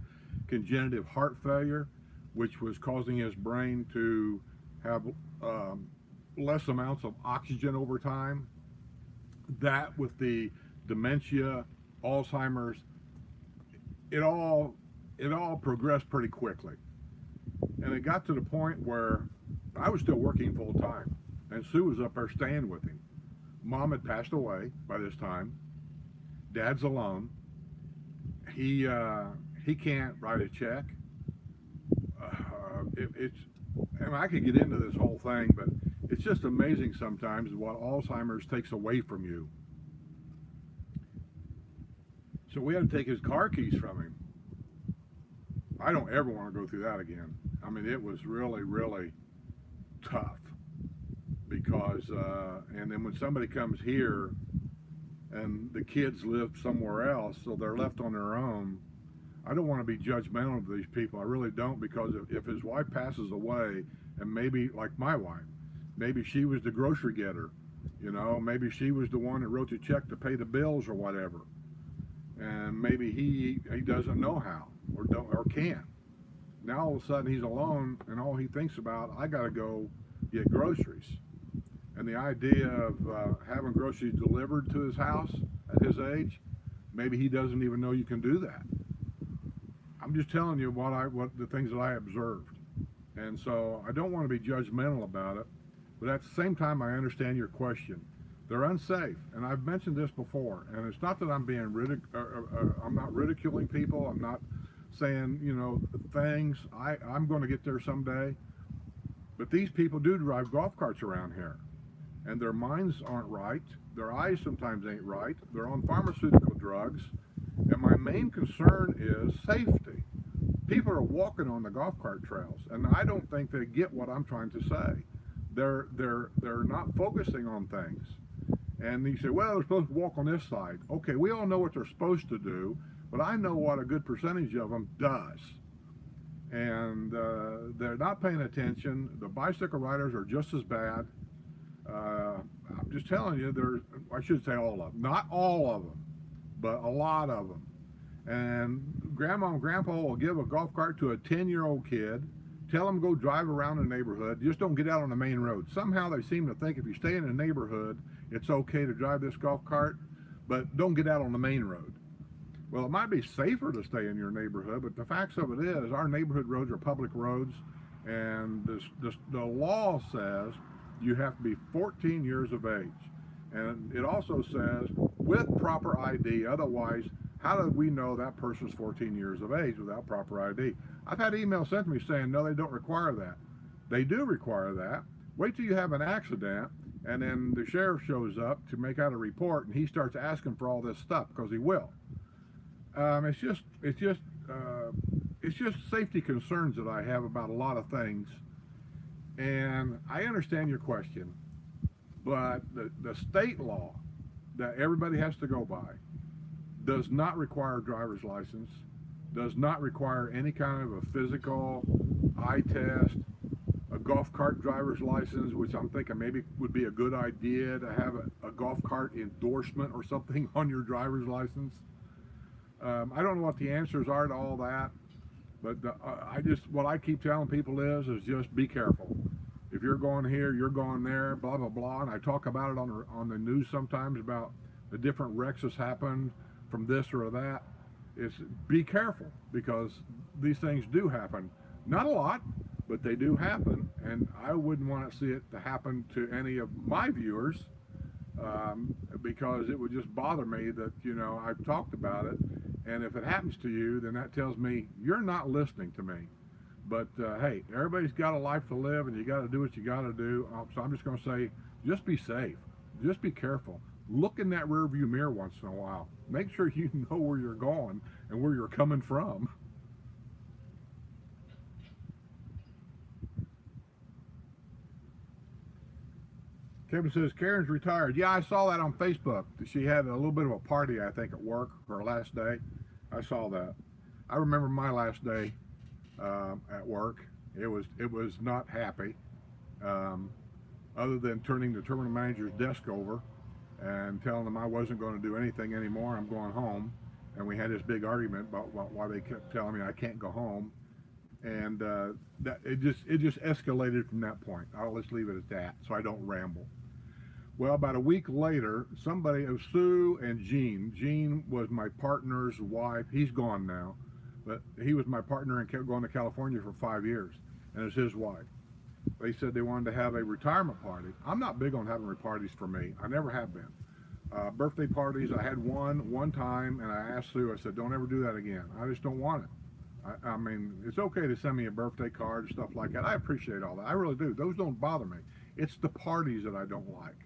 S1: congenital heart failure, which was causing his brain to have less amounts of oxygen over time. That with the dementia, Alzheimer's, it all progressed pretty quickly. And it got to the point where I was still working full time, and Sue was up there staying with him. Mom had passed away by this time, Dad's alone. He can't write a check. It's, and I could get into this whole thing, but it's just amazing sometimes what Alzheimer's takes away from you. So we had to take his car keys from him. I don't ever want to go through that again. I mean, it was really, really tough because, and then when somebody comes here and the kids live somewhere else, so they're left on their own, I don't want to be judgmental of these people. I really don't, because if his wife passes away, and maybe like my wife, maybe she was the grocery getter, you know, maybe she was the one that wrote the check to pay the bills or whatever, and maybe he doesn't know how or can't. Now all of a sudden he's alone, and all he thinks about, I got to go get groceries. And the idea of having groceries delivered to his house at his age, maybe he doesn't even know you can do that. I'm just telling you what the things that I observed. And so I don't want to be judgmental about it, but at the same time I understand your question. They're unsafe, and I've mentioned this before, and it's not that I'm being I'm not ridiculing people. I'm not saying, you know, things. I'm going to get there someday. But these people do drive golf carts around here, and their minds aren't right. Their eyes sometimes ain't right. They're on pharmaceutical drugs, and my main concern is safety. People are walking on the golf cart trails, and I don't think they get what I'm trying to say. They're not focusing on things. And you say, well, they're supposed to walk on this side. Okay, we all know what they're supposed to do, but I know what a good percentage of them does. And they're not paying attention. The bicycle riders are just as bad. I'm just telling you, I should say all of them. Not all of them, but a lot of them. And grandma and grandpa will give a golf cart to a 10-year-old kid, tell them to go drive around the neighborhood, just don't get out on the main road. Somehow they seem to think if you stay in the neighborhood, it's okay to drive this golf cart, but don't get out on the main road. Well, it might be safer to stay in your neighborhood, but the facts of it is our neighborhood roads are public roads, and the law says you have to be 14 years of age. And it also says with proper ID, otherwise, how do we know that person's 14 years of age without proper ID? I've had emails sent to me saying, no, they don't require that. They do require that. Wait till you have an accident, and then the sheriff shows up to make out a report, and he starts asking for all this stuff, because he will. It's just safety concerns that I have about a lot of things. And I understand your question, but the state law that everybody has to go by does not require a driver's license, does not require any kind of a physical eye test, a golf cart driver's license, which I'm thinking maybe would be a good idea to have a golf cart endorsement or something on your driver's license. I don't know what the answers are to all that, but what I keep telling people is just be careful. If you're going here, you're going there, blah, blah, blah. And I talk about it on the news sometimes about the different wrecks that's happened from this or that. Is be careful, because these things do happen. Not a lot, but they do happen. And I wouldn't want to see it to happen to any of my viewers, because it would just bother me that, you know, I've talked about it. And if it happens to you, then that tells me you're not listening to me. But hey, everybody's got a life to live, and you got to do what you got to do. So I'm just going to say, just be safe. Just be careful. Look in that rear view mirror once in a while. Make sure you know where you're going and where you're coming from. Kevin says, Karen's retired. Yeah, I saw that on Facebook. She had a little bit of a party, I think, at work, her last day. I saw that. I remember my last day at work. It was not happy, other than turning the terminal manager's desk over and telling them I wasn't going to do anything anymore. I'm going home. And we had this big argument about why they kept telling me I can't go home. And that it just escalated from that point. I'll just leave it at that so I don't ramble. Well, about a week later, somebody, it was Sue and Gene. Gene was my partner's wife. He's gone now, but he was my partner and kept going to California for 5 years, and it's his wife. They said they wanted to have a retirement party. I'm not big on having parties for me. I never have been. Birthday parties, I had one time, and I asked Sue, I said, don't ever do that again. I just don't want it. I mean, it's okay to send me a birthday card and stuff like that. I appreciate all that. I really do. Those don't bother me. It's the parties that I don't like.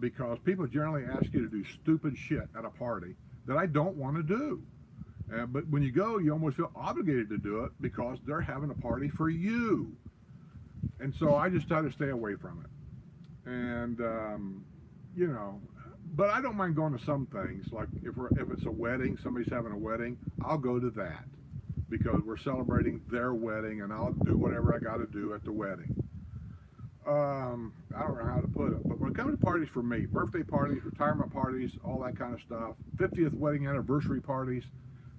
S1: Because people generally ask you to do stupid shit at a party that I don't want to do. But when you go, you almost feel obligated to do it because they're having a party for you. And so I just try to stay away from it. And, you know, but I don't mind going to some things. Like if it's a wedding, somebody's having a wedding, I'll go to that because we're celebrating their wedding, and I'll do whatever I got to do at the wedding. I don't know how to put it, but when it comes to parties for me, birthday parties, retirement parties, all that kind of stuff, 50th wedding anniversary parties,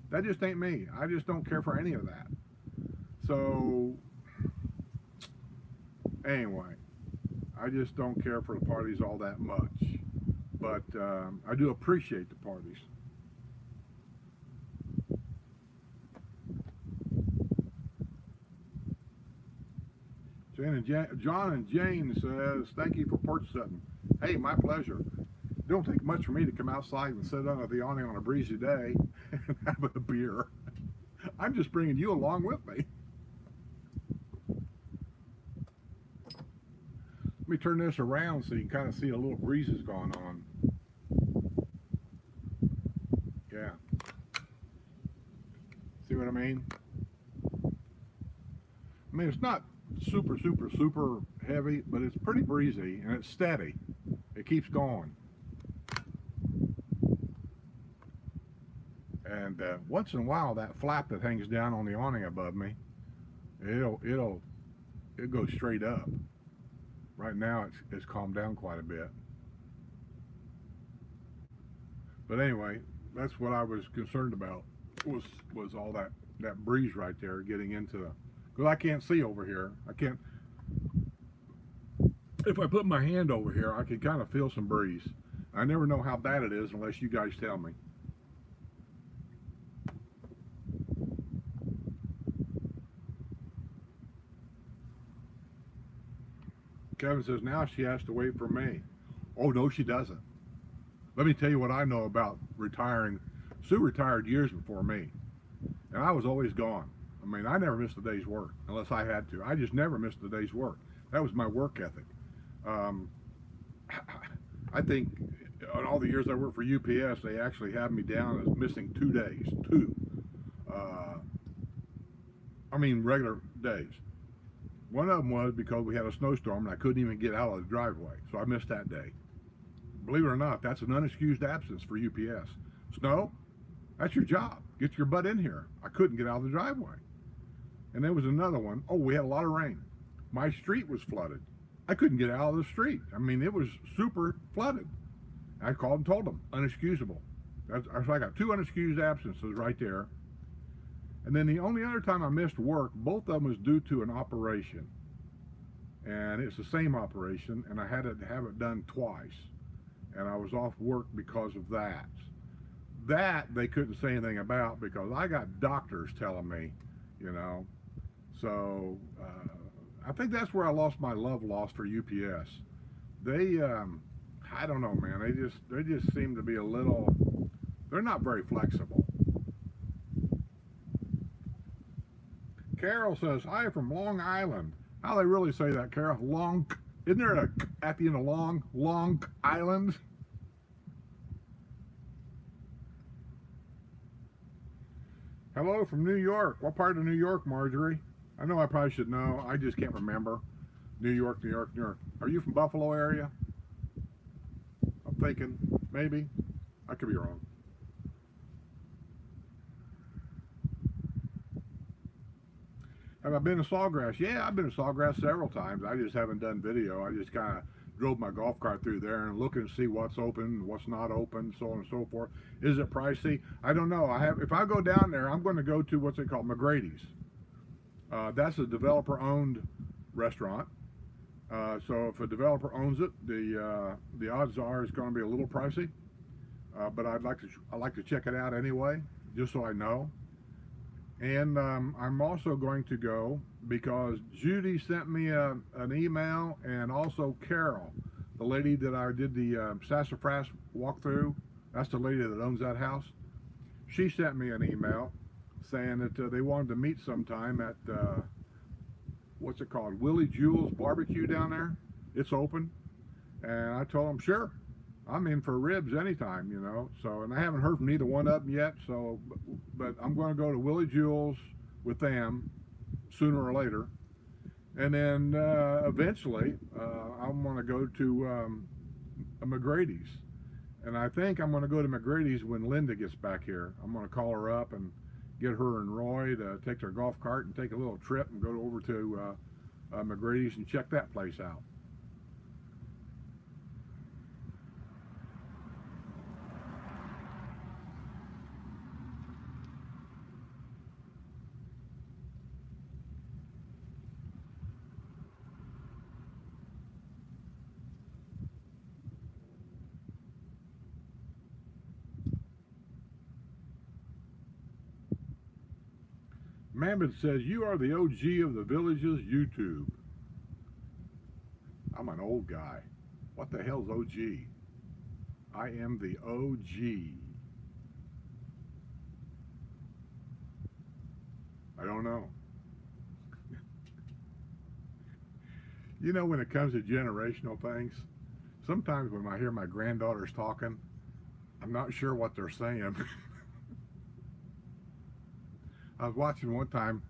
S1: that just ain't me. I just don't care for any of that. So, anyway, I just don't care for the parties all that much. But I do appreciate the parties. John and Jane says, thank you for porch setting. Hey, my pleasure. It don't take much for me to come outside and sit under the awning on a breezy day and have a beer. I'm just bringing you along with me. Let me turn this around so you can kind of see a little breezes going on. Yeah. See what I mean? I mean, it's not super heavy, but it's pretty breezy and it's steady. It keeps going. And once in a while, that flap that hangs down on the awning above me, it goes straight up. Right now, it's calmed down quite a bit. But anyway, that's what I was concerned about was all that breeze right there getting into the, because I can't see over here. I can't. If I put my hand over here, I can kind of feel some breeze. I never know how bad it is unless you guys tell me. Kevin says, now she has to wait for me. Oh, no, she doesn't. Let me tell you what I know about retiring. Sue retired years before me, and I was always gone. I mean, I never missed a day's work unless I had to. I just never missed a day's work. That was my work ethic. I think in all the years I worked for UPS, they actually had me down as missing 2 days. I mean, regular days. One of them was because we had a snowstorm and I couldn't even get out of the driveway, so I missed that day. Believe it or not, that's an unexcused absence for UPS. Snow, that's your job. Get your butt in here. I couldn't get out of the driveway. And there was another one. Oh, we had a lot of rain. My street was flooded. I couldn't get out of the street. I mean, it was super flooded. I called and told them, unexcusable. So I got 2 unexcused absences right there. And then the only other time I missed work, both of them was due to an operation. And it's the same operation, and I had to have it done twice. And I was off work because of that. That they couldn't say anything about because I got doctors telling me, you know. So I think that's where I lost my love lost for UPS. They, I don't know, man. They just seem to be a little. They're not very flexible. Carol says, hi from Long Island. How they really say that, Carol? Long, isn't there a at the end of Long Island? Hello from New York. What part of New York, Marjorie? I know I probably should know. I just can't remember. New York. Are you from Buffalo area? I'm thinking, maybe. I could be wrong. Have I been to Sawgrass? Yeah, I've been to Sawgrass several times. I just haven't done video. I just kind of drove my golf cart through there and looking to see what's open, what's not open, so on and so forth. Is it pricey? I don't know. If I go down there, I'm going to go to what's it called, McGrady's. That's a developer-owned restaurant. So if a developer owns it, the odds are it's going to be a little pricey. But I'd like to check it out anyway, just so I know. And I'm also going to go because Judy sent me an email, and also Carol the lady that I did the sassafras walkthrough, that's the lady that owns that house. She sent me an email saying that they wanted to meet sometime at what's it called, Willie Jewell's barbecue down there. It's open, and I told them sure, I'm in for ribs anytime, you know. So, and I haven't heard from neither one of them yet. So, but I'm going to go to Willie Jewell's with them sooner or later, and then eventually I'm going to go to McGrady's. And I think I'm going to go to McGrady's when Linda gets back here. I'm going to call her up and get her and Roy to take their golf cart and take a little trip and go over to McGrady's and check that place out. Mammoth says, you are the OG of the village's YouTube. I'm an old guy. What the hell's OG? I am the OG. I don't know. You know, when it comes to generational things, sometimes when I hear my granddaughters talking, I'm not sure what they're saying. I was watching one time,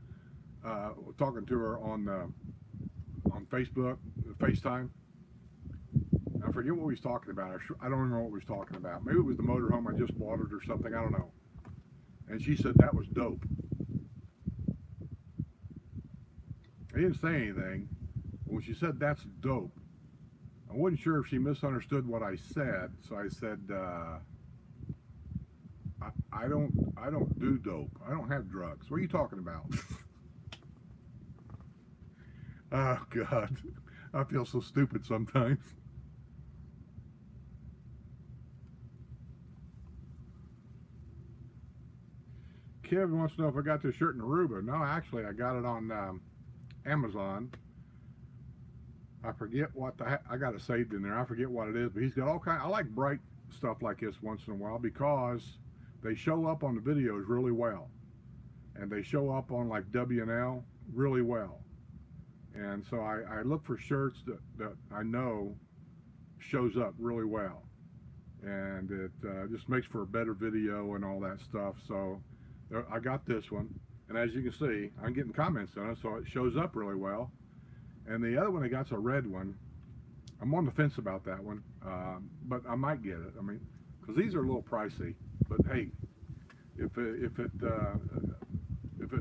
S1: talking to her on Facebook, FaceTime. I forget what we was talking about. I don't remember what we was talking about. Maybe it was the motorhome I just bought it or something. I don't know. And she said that was dope. I didn't say anything. When she said that's dope, I wasn't sure if she misunderstood what I said. So I said, I don't do dope. I don't have drugs. What are you talking about? Oh God, I feel so stupid sometimes. Kevin wants to know if I got this shirt in Aruba. No, actually, I got it on Amazon. I forget what I got it saved in there. I forget what it is, but he's got all kind. I like bright stuff like this once in a while because they show up on the videos really well, and they show up on like W&L really well. And so I look for shirts that I know shows up really well, and it just makes for a better video and all that stuff. So I got this one, and as you can see, I'm getting comments on it, so it shows up really well. And the other one I got's a red one. I'm on the fence about that one, but I might get it. I mean, because these are a little pricey. But hey, if it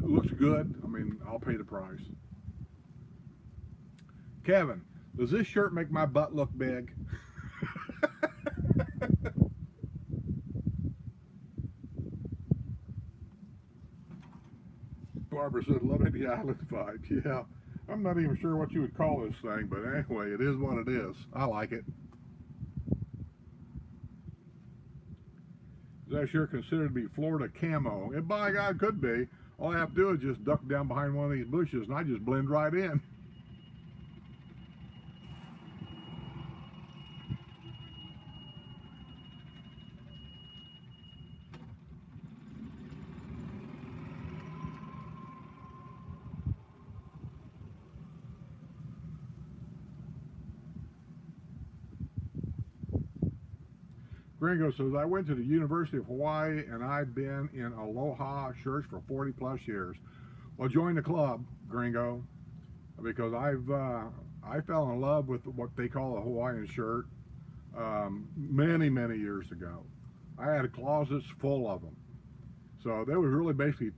S1: looks good, I mean, I'll pay the price. Kevin, does this shirt make my butt look big? Barbara said, loving the island vibe. Yeah, I'm not even sure what you would call this thing, but anyway, it is what it is. I like it. Is that shirt considered to be Florida camo? And by God, could be. All I have to do is just duck down behind one of these bushes and I just blend right in. Gringo says, I went to the University of Hawaii and I've been in Aloha shirts for 40 plus years. Well, join the club, Gringo, because I fell in love with what they call a Hawaiian shirt many years ago. I had closets full of them. So there was really basically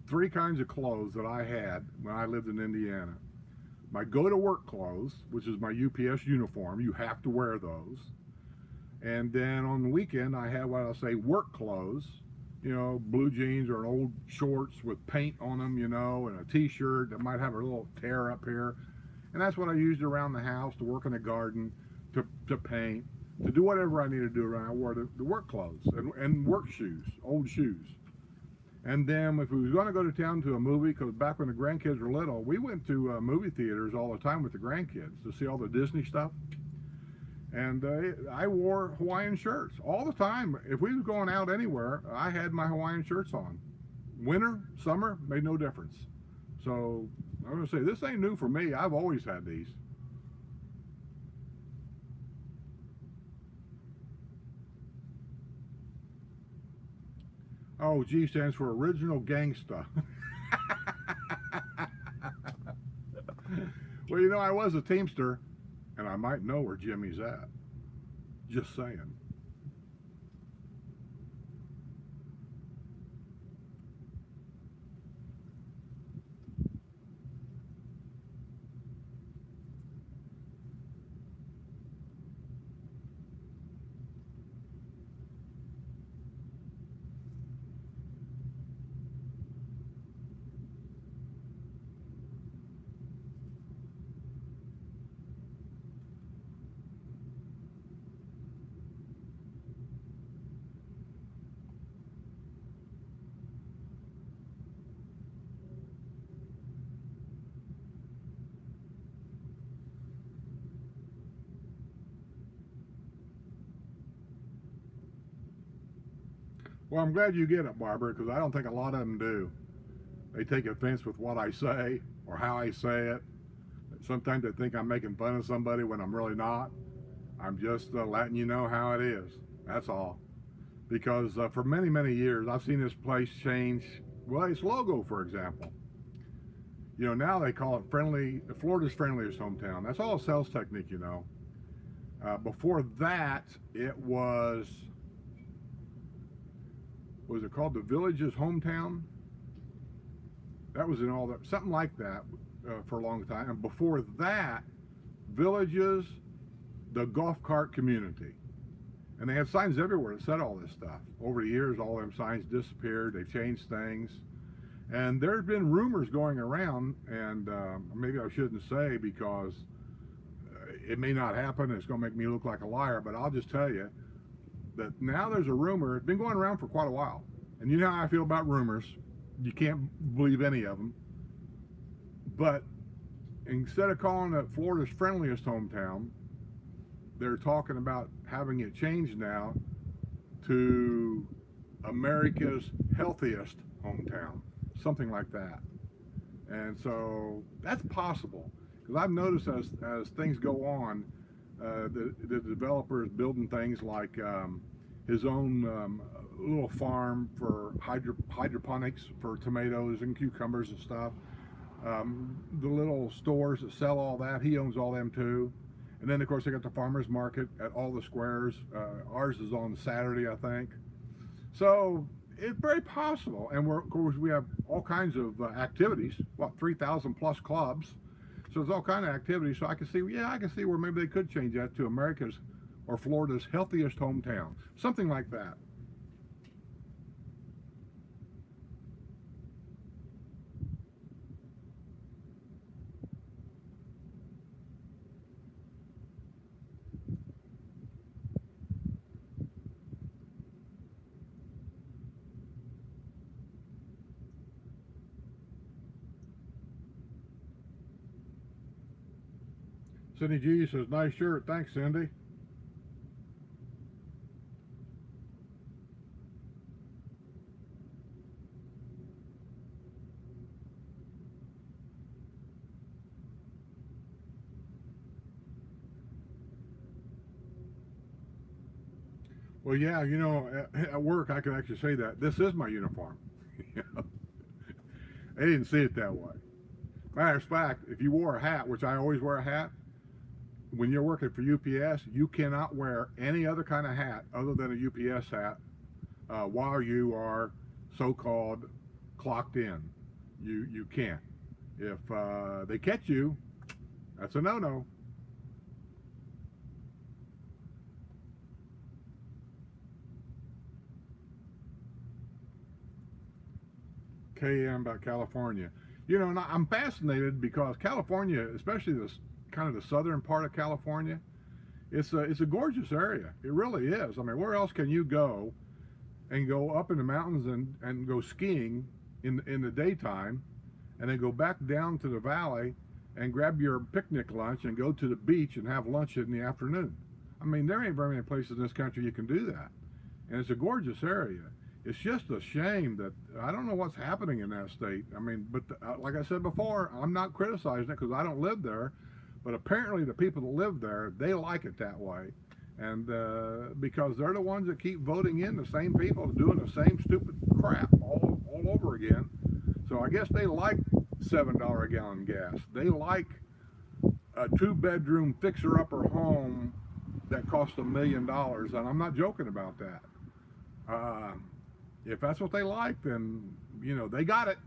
S1: three kinds of clothes that I had when I lived in Indiana. My go-to-work clothes, which is my UPS uniform, you have to wear those. And then on the weekend, I had what I'll say work clothes, you know, blue jeans or old shorts with paint on them, you know, and a t-shirt that might have a little tear up here. And that's what I used around the house to work in the garden, to paint, to do whatever I needed to do around. I wore the work clothes and work shoes, old shoes. And then if we was going to go to town to a movie, because back when the grandkids were little, we went to movie theaters all the time with the grandkids to see all the Disney stuff. And I wore Hawaiian shirts all the time. If we was going out anywhere, I had my Hawaiian shirts on. Winter, summer, made no difference. So I'm going to say this ain't new for me. I've always had these. Oh, G stands for Original Gangsta. Well, I was a Teamster, and I might know where Jimmy's at. Just saying. Well, I'm glad you get it, Barbara, because I don't think a lot of them do. They take offense with what I say or how I say it. Sometimes they think I'm making fun of somebody when I'm really not. I'm just letting you know how it is. That's all. Because for many, many years, I've seen this place change. Well, its logo, for example. Now they call it Florida's friendliest hometown. That's all a sales technique. Before that, it was it called the Village's hometown? That was in all that, something like that for a long time. And before that, Villages, the golf cart community. And they had signs everywhere that said all this stuff. Over the years, all them signs disappeared. They've changed things. And there's been rumors going around, and maybe I shouldn't say because it may not happen. It's going to make me look like a liar, but I'll just tell you that now there's a rumor. It's been going around for quite a while. And you know how I feel about rumors. You can't believe any of them. But instead of calling it Florida's friendliest hometown, they're talking about having it changed now to America's healthiest hometown, something like that. And so that's possible, because I've noticed as things go on, the developer is building things like his own little farm for hydroponics for tomatoes and cucumbers and stuff. The little stores that sell all that, he owns all them too. And then, of course, they got the farmers market at all the squares. Ours is on Saturday, I think. So it's very possible. And of course, we have all kinds of activities. 3,000 plus clubs. So there's all kind of activities. So I can see where maybe they could change that to America's or Florida's healthiest hometown. Something like that. Cindy G says, nice shirt. Thanks, Cindy. Well, yeah, at work I can actually say that. This is my uniform. They didn't see it that way. Matter of fact, if you wore a hat, which I always wear a hat, when you're working for UPS, you cannot wear any other kind of hat other than a UPS hat while you are so-called clocked in. You can't. If they catch you, that's a no-no. KM about California. And I'm fascinated because California, especially this kind of the southern part of California, it's a gorgeous area. It really is. I mean, where else can you go and go up in the mountains and go skiing in the daytime, and then go back down to the valley and grab your picnic lunch and go to the beach and have lunch in the afternoon? I mean, there ain't very many places in this country you can do that. And it's a gorgeous area. It's just a shame that I don't know what's happening in that state. I mean, but like I said before, I'm not criticizing it because I don't live there. But apparently the people that live there, they like it that way. And because they're the ones that keep voting in the same people doing the same stupid crap all over again. So I guess they like $7 a gallon gas. They like a 2-bedroom fixer-upper home that costs $1 million, and I'm not joking about that. If that's what they like, then, you know, they got it.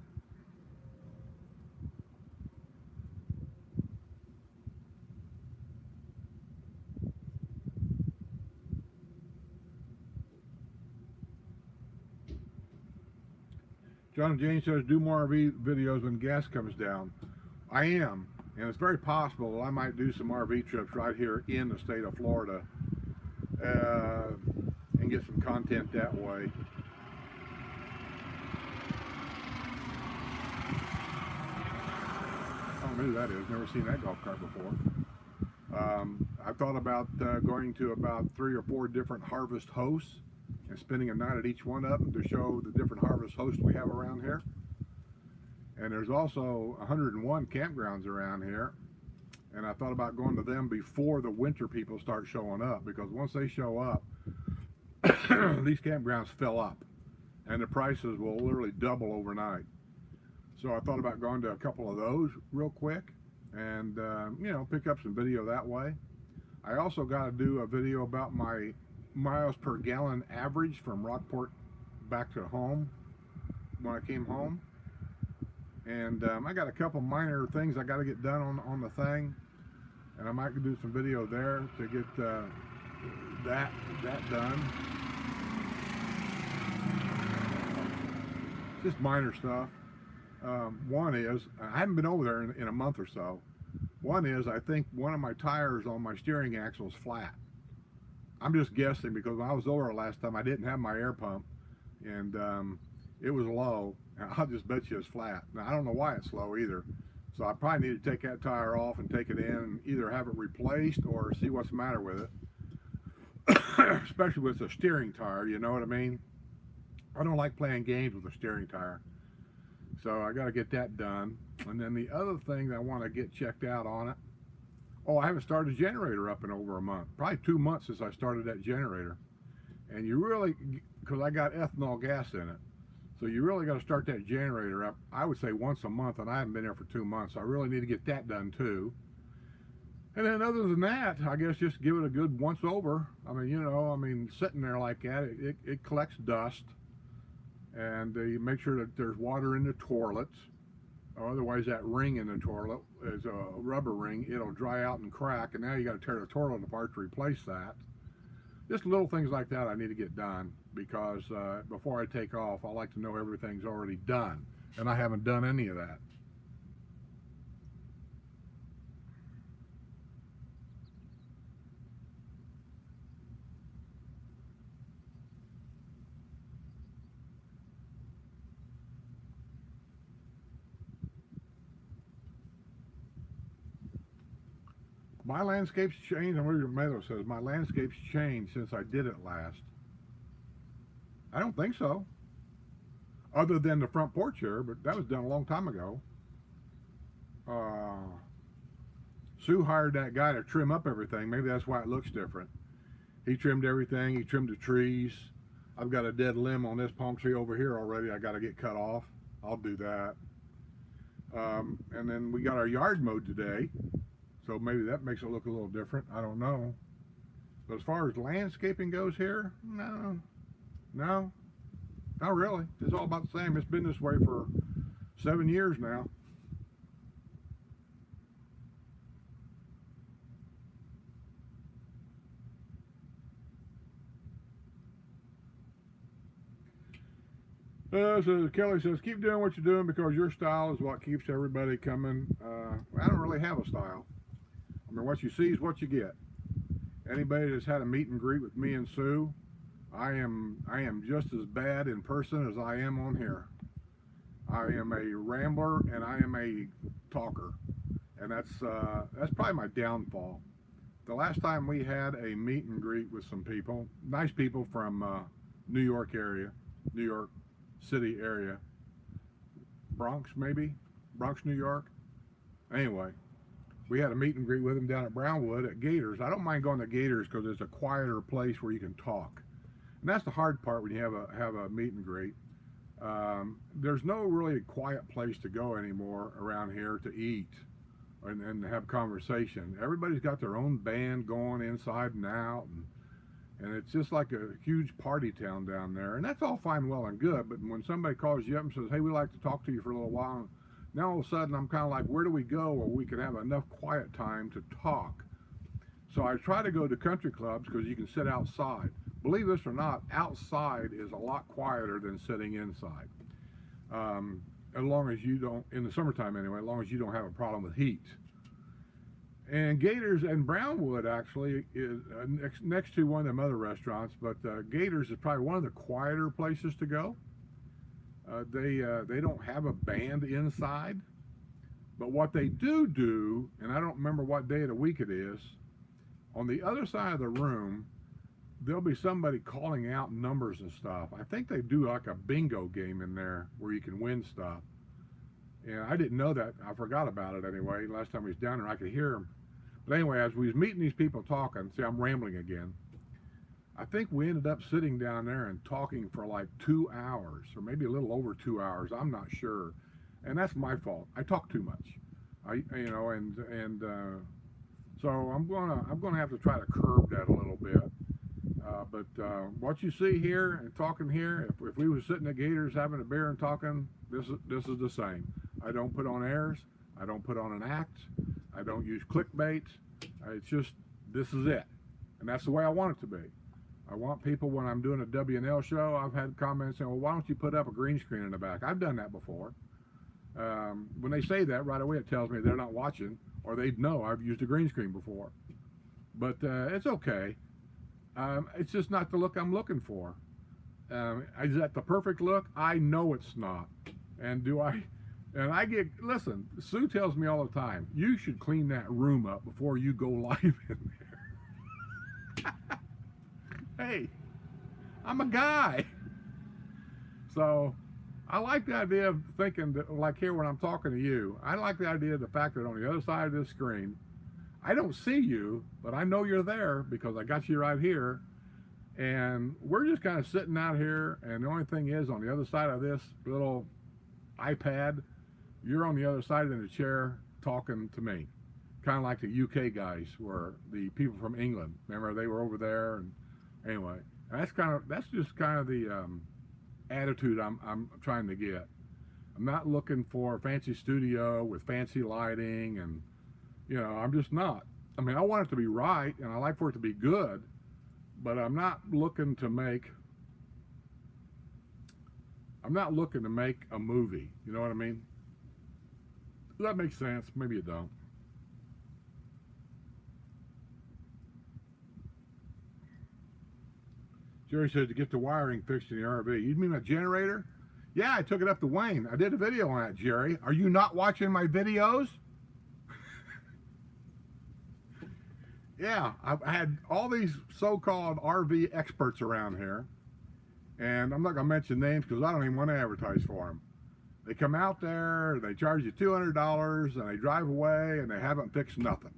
S1: John Jane says, do more RV videos when gas comes down. I am, and it's very possible that I might do some RV trips right here in the state of Florida and get some content that way. I don't know who that is. Never seen that golf cart before. I thought about going to about 3 or 4 different harvest hosts and spending a night at each one of them to show the different harvest hosts we have around here. And there's also 101 campgrounds around here. And I thought about going to them before the winter people start showing up, because once they show up, these campgrounds fill up and the prices will literally double overnight. So I thought about going to a couple of those real quick and, you know, pick up some video that way. I also got to do a video about my miles per gallon average from Rockport back to home when I came home. And I got a couple minor things I got to get done on the thing, and I might do some video there to get that done. Just minor stuff. One is, I haven't been over there in a month or so. One is, I think one of my tires on my steering axle is flat. I'm just guessing because when I was over last time, I didn't have my air pump, and it was low. I'll just bet you it's flat. Now, I don't know why it's low either. So I probably need to take that tire off and take it in and either have it replaced or see what's the matter with it. Especially with a steering tire, you know what I mean? I don't like playing games with a steering tire. So I got to get that done. And then the other thing that I want to get checked out on it, oh, I haven't started a generator up in over a month. Probably 2 months since I started that generator. And you really, because I got ethanol gas in it, so you really got to start that generator up, I would say once a month, and I haven't been there for 2 months. So I really need to get that done too. And then other than that, I guess just give it a good once over. I mean, you know, sitting there like that, it collects dust. And you make sure that there's water in the toilets. Or otherwise that ring in the toilet is a rubber ring. It'll dry out and crack, and now you got to tear the toilet apart to replace that. Just little things like that I need to get done, because before I take off, I like to know everything's already done, and I haven't done any of that. My landscape's changed, and William Meadow says, my landscape's changed since I did it last. I don't think so. Other than the front porch here, but that was done a long time ago. Sue hired that guy to trim up everything. Maybe that's why it looks different. He trimmed everything. He trimmed the trees. I've got a dead limb on this palm tree over here already. I got to get cut off. I'll do that. And then we got our yard mowed today. So maybe that makes it look a little different. I don't know. But as far as landscaping goes here, no, not really. It's all about the same. It's been this way for 7 years now. So Kelly says, keep doing what you're doing because your style is what keeps everybody coming. I don't really have a style. I mean, what you see is what you get. Anybody that's had a meet and greet with me and Sue, I am just as bad in person as I am on here. I am a rambler and I am a talker, and that's probably my downfall. the last time we had a meet and greet with some people, nice people from New York area, New York City area, Bronx maybe, Bronx, New York. Anyway, we had a meet and greet with them down at Brownwood at Gators. I don't mind going to Gators because it's a quieter place where you can talk, and that's the hard part when you have a meet and greet. There's no really quiet place to go anymore around here to eat and have conversation. Everybody's got their own band going inside and out, and it's just like a huge party town down there. And that's all fine, well, and good. But when somebody calls you up and says, "Hey, we'd like to talk to you for a little while," now all of a sudden I'm kind of like, where do we go where we can have enough quiet time to talk? So I try to go to country clubs because you can sit outside. Believe this or not, outside is a lot quieter than sitting inside. As long as you don't, in the summertime anyway, as long as you don't have a problem with heat. And Gators and Brownwood actually is next to one of them other restaurants, but Gators is probably one of the quieter places to go. They don't have a band inside, but what they do, and I don't remember what day of the week it is, on the other side of the room, there'll be somebody calling out numbers and stuff. I think they do like a bingo game in there where you can win stuff. And I didn't know that. I forgot about it anyway. Last time we was down there, I could hear them. But anyway, as we was meeting these people talking, see, I'm rambling again. I think we ended up sitting down there and talking for like 2 hours, or maybe a little over 2 hours. I'm not sure, and that's my fault. I talk too much. So I'm gonna have to try to curb that a little bit. But what you see here and talking here, if we was sitting at Gators having a beer and talking, this is the same. I don't put on airs. I don't put on an act. I don't use clickbait. It's just, this is it. And that's the way I want it to be. I want people, when I'm doing a W&L show, I've had comments saying, well, why don't you put up a green screen in the back? I've done that before. When they say that, right away it tells me they're not watching, or they know I've used a green screen before. But it's okay. It's just not the look I'm looking for. Is that the perfect look? I know it's not. And listen, Sue tells me all the time, you should clean that room up before you go live in there. Hey, I'm a guy. So I like the idea of thinking that, like here when I'm talking to you, I like the idea of the fact that on the other side of this screen, I don't see you, but I know you're there because I got you right here. And we're just kind of sitting out here, and the only thing is, on the other side of this little iPad, you're on the other side of the chair talking to me. Kind of like the UK guys were, the people from England. Remember, they were over there, and anyway, that's just kind of the attitude I'm trying to get. I'm not looking for a fancy studio with fancy lighting, and I'm just not. I mean, I want it to be right, and I like for it to be good, but I'm not looking to make a movie. You know what I mean? Does that make sense? Maybe it don't. Jerry said to get the wiring fixed in the RV. You mean a generator? Yeah, I took it up to Wayne. I did a video on that, Jerry. Are you not watching my videos? Yeah, I've had all these so-called RV experts around here, and I'm not going to mention names because I don't even want to advertise for them. They come out there, they charge you $200, and they drive away, and they haven't fixed nothing.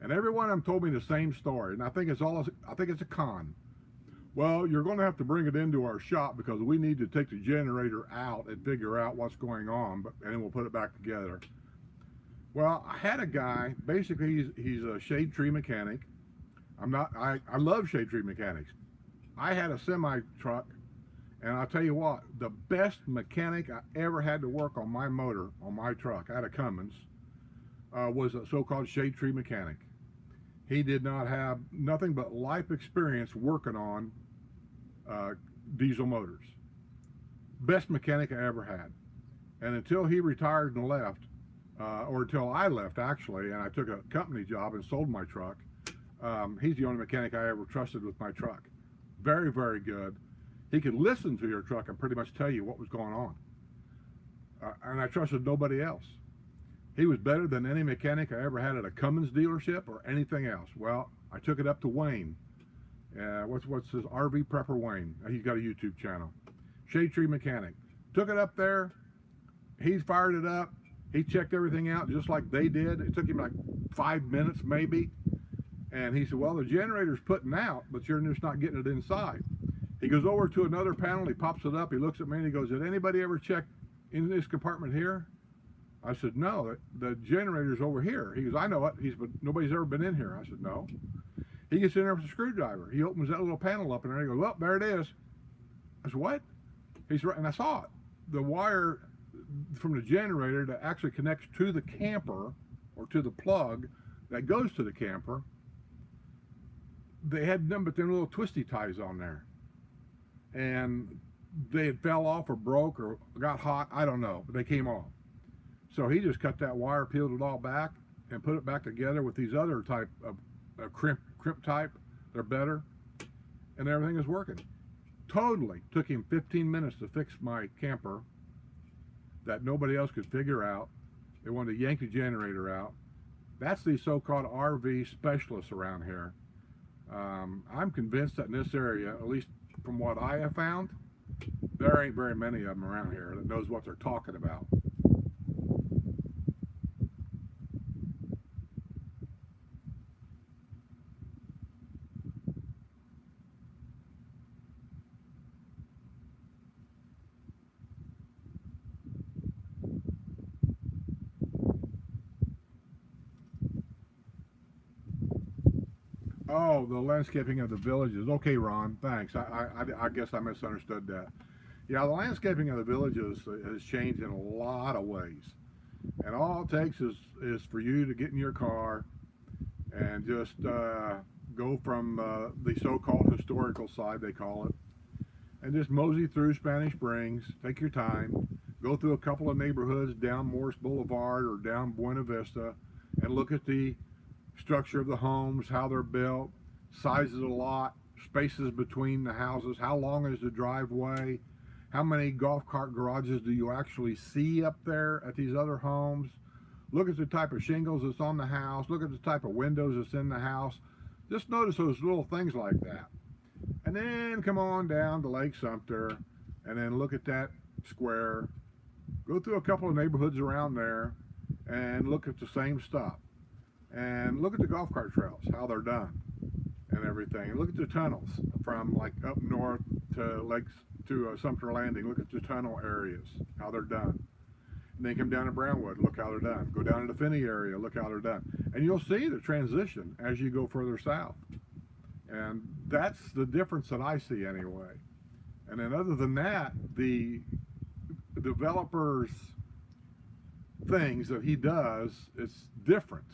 S1: And every one of them told me the same story, and I think it's a con. Well, you're going to have to bring it into our shop because we need to take the generator out and figure out what's going on, and then we'll put it back together. Well, I had a guy, basically he's a shade tree mechanic. I love shade tree mechanics. I had a semi truck, and I'll tell you what, the best mechanic I ever had to work on my motor, on my truck, I had a Cummins, was a so-called shade tree mechanic. He did not have nothing but life experience working on diesel motors. Best mechanic I ever had. And until he retired and left, or until I left actually, and I took a company job and sold my truck, he's the only mechanic I ever trusted with my truck. Very, very good. He could listen to your truck and pretty much tell you what was going on. And I trusted nobody else. He was better than any mechanic I ever had at a Cummins dealership or anything else. Well, I took it up to Wayne. What's his RV Prepper Wayne? He's got a YouTube channel. Shade Tree Mechanic. Took it up there. He fired it up. He checked everything out just like they did. It took him like 5 minutes maybe. And he said, well, the generator's putting out, but you're just not getting it inside. He goes over to another panel. He pops it up. He looks at me and he goes, did anybody ever check in this compartment here? I said, no, the generator's over here. He goes, I know it. But nobody's ever been in here. I said, no. He gets in there with a screwdriver. He opens that little panel up and there he goes, well, there it is. I said, what? He's right, and I saw it. The wire from the generator that actually connects to the camper or to the plug that goes to the camper, they had them but them little twisty ties on there. And they had fell off or broke or got hot, I don't know, but they came off. So he just cut that wire, peeled it all back, and put it back together with these other type of crimp type. They're better, and everything is working. Totally took him 15 minutes to fix my camper that nobody else could figure out. They wanted to yank the generator out. That's the so-called RV specialists around here. I'm convinced that in this area, at least from what I have found, there ain't very many of them around here that knows what they're talking about. Oh, the landscaping of the villages. Okay, Ron, thanks. I guess I misunderstood that. Yeah, the landscaping of the villages has changed in a lot of ways. And all it takes is for you to get in your car and just go from the so-called historical side, they call it, and just mosey through Spanish Springs, take your time, go through a couple of neighborhoods down Morris Boulevard or down Buena Vista, and look at the structure of the homes, how they're built, sizes of the lot, spaces between the houses, how long is the driveway, how many golf cart garages do you actually see up there at these other homes. Look at the type of shingles that's on the house, look at the type of windows that's in the house. Just notice those little things like that. And then come on down to Lake Sumter and then look at that square, go through a couple of neighborhoods around there and look at the same stuff. And look at the golf cart trails, how they're done and everything. And look at the tunnels from like up north to Lakes to Sumter Landing. Look at the tunnel areas, how they're done. And then come down to Brownwood, look how they're done. Go down to the Finney area, look how they're done. And you'll see the transition as you go further south. And that's the difference that I see anyway. And then other than that, the developer's things that he does, it's different.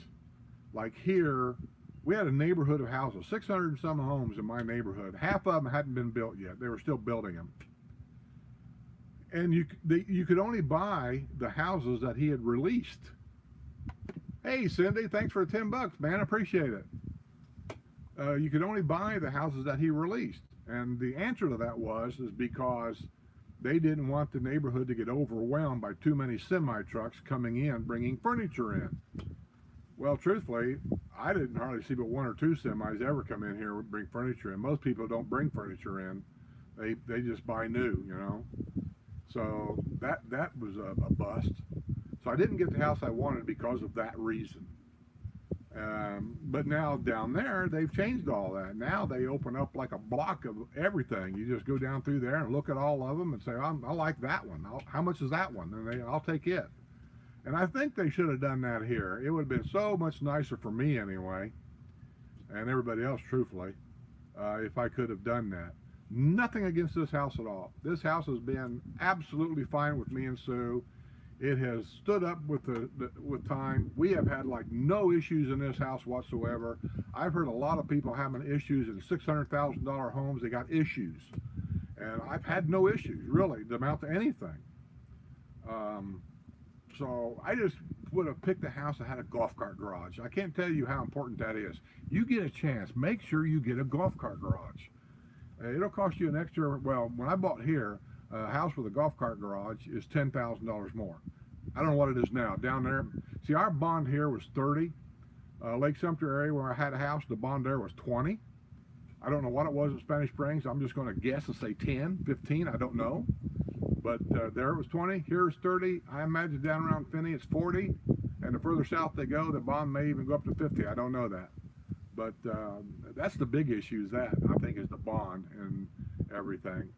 S1: Like here, we had a neighborhood of houses, 600 and some homes in my neighborhood. Half of them hadn't been built yet. They were still building them. And you could only buy the houses that he had released. Hey, Cindy, thanks for the $10, man. I appreciate it. You could only buy the houses that he released. And the answer to that is because they didn't want the neighborhood to get overwhelmed by too many semi-trucks coming in, bringing furniture in. Well, truthfully, I didn't hardly see but one or two semis ever come in here and bring furniture in. Most people don't bring furniture in. They just buy new, you know. So that was a bust. So I didn't get the house I wanted because of that reason. But now down there, they've changed all that. Now they open up like a block of everything. You just go down through there and look at all of them and say, I like that one. How much is that one? And I'll take it. And I think they should have done that here. It would have been so much nicer for me anyway, and everybody else, truthfully, if I could have done that. Nothing against this house at all. This house has been absolutely fine with me and Sue. It has stood up with with time. We have had like no issues in this house whatsoever. I've heard a lot of people having issues in $600,000 homes. They got issues, and I've had no issues really to amount to anything. So I just would have picked a house that had a golf cart garage. I can't tell you how important that is. You get a chance, make sure you get a golf cart garage. It'll cost you an extra, well, when I bought here, a house with a golf cart garage is $10,000 more. I don't know what it is now. Down there, see, our bond here was 30. Lake Sumter area where I had a house, the bond there was 20. I don't know what it was in Spanish Springs. I'm just going to guess and say 10, 15. I don't know. But there it was 20. Here's 30. I imagine down around Finney it's 40. And the further south they go, the bond may even go up to 50. I don't know that. But that's the big issue, is that, I think, is the bond and everything.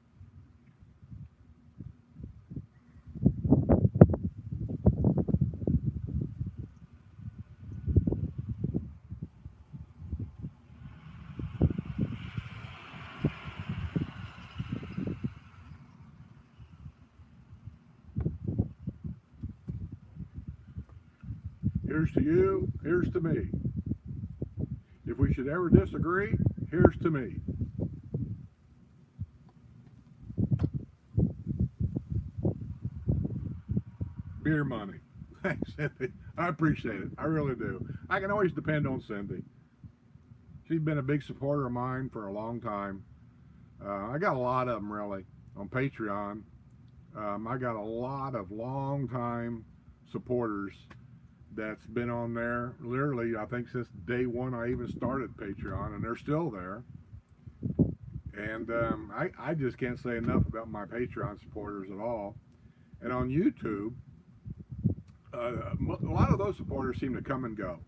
S1: Here's to you, here's to me. If we should ever disagree, here's to me. Beer money. Thanks, Cindy. I appreciate it. I really do. I can always depend on Cindy. She's been a big supporter of mine for a long time. I got a lot of them, really, on Patreon. I got a lot of long-time supporters that's been on there, literally, I think since day one I even started Patreon, and they're still there. And I just can't say enough about my Patreon supporters at all. And on YouTube, a lot of those supporters seem to come and go.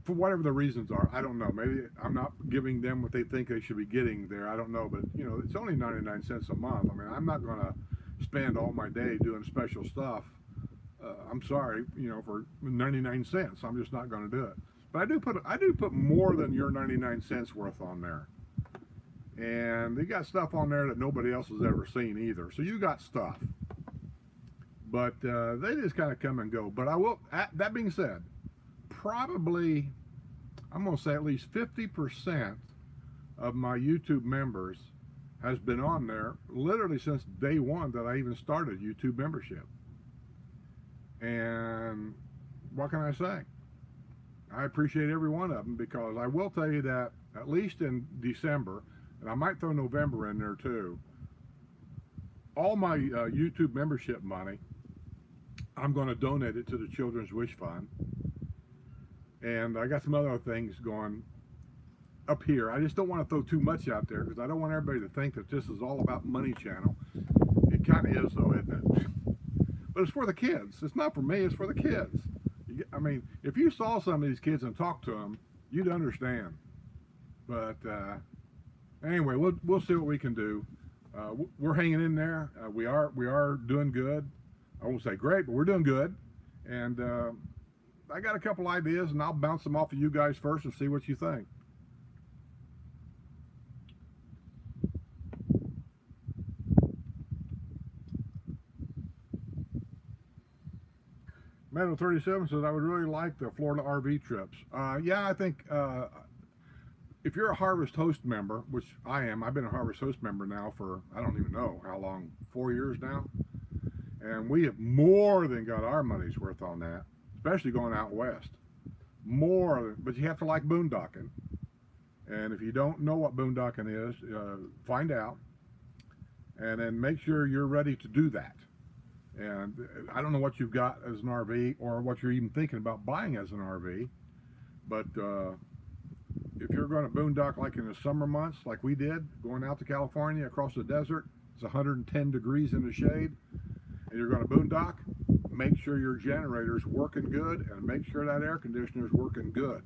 S1: For whatever the reasons are, I don't know. Maybe I'm not giving them what they think they should be getting there. I don't know, but you know, it's only 99 cents a month. I mean, I'm not going to spend all my day doing special stuff. I'm sorry, you know, for 99 cents. I'm just not going to do it. But I do put more than your 99 cents worth on there. And they got stuff on there that nobody else has ever seen either. So you got stuff. But they just kind of come and go. But I will, that being said, probably, I'm going to say at least 50% of my YouTube members has been on there literally since day one that I even started YouTube membership. And what can I say? I appreciate every one of them, because I will tell you that at least in December, and I might throw November in there too, all my YouTube membership money, I'm going to donate it to the Children's Wish Fund. And I got some other things going up here. I just don't want to throw too much out there, because I don't want everybody to think that this is all about Money Channel. It kind of is, though, isn't it? But it's for the kids. It's not for me, it's for the kids. I mean, if you saw some of these kids and talked to them, you'd understand. But anyway, we'll see what we can do. We're hanging in there. We are doing good. I won't say great, but we're doing good. And I got a couple ideas, and I'll bounce them off of you guys first and see what you think. Meadow 37 says, I would really like the Florida RV trips. Yeah, I think if you're a Harvest Host member, which I am, I've been a Harvest Host member now for, I don't even know how long, 4 years now. And we have more than got our money's worth on that, especially going out west. More, but you have to like boondocking. And if you don't know what boondocking is, find out. And then make sure you're ready to do that. And I don't know what you've got as an RV, or what you're even thinking about buying as an RV, but if you're going to boondock like in the summer months, like we did, going out to California across the desert, it's 110 degrees in the shade, and you're going to boondock, make sure your generator's working good, and make sure that air conditioner's working good.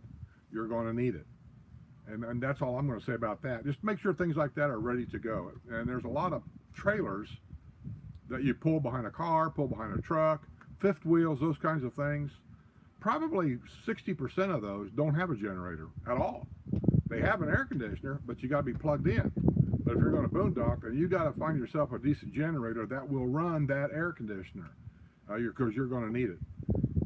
S1: You're going to need it. And that's all I'm going to say about that. Just make sure things like that are ready to go. And there's a lot of trailers that you pull behind a car, pull behind a truck, fifth wheels, those kinds of things. Probably 60% of those don't have a generator at all. They have an air conditioner, but you got to be plugged in. But if you're going to boondock, then you got to find yourself a decent generator that will run that air conditioner, because you're going to need it.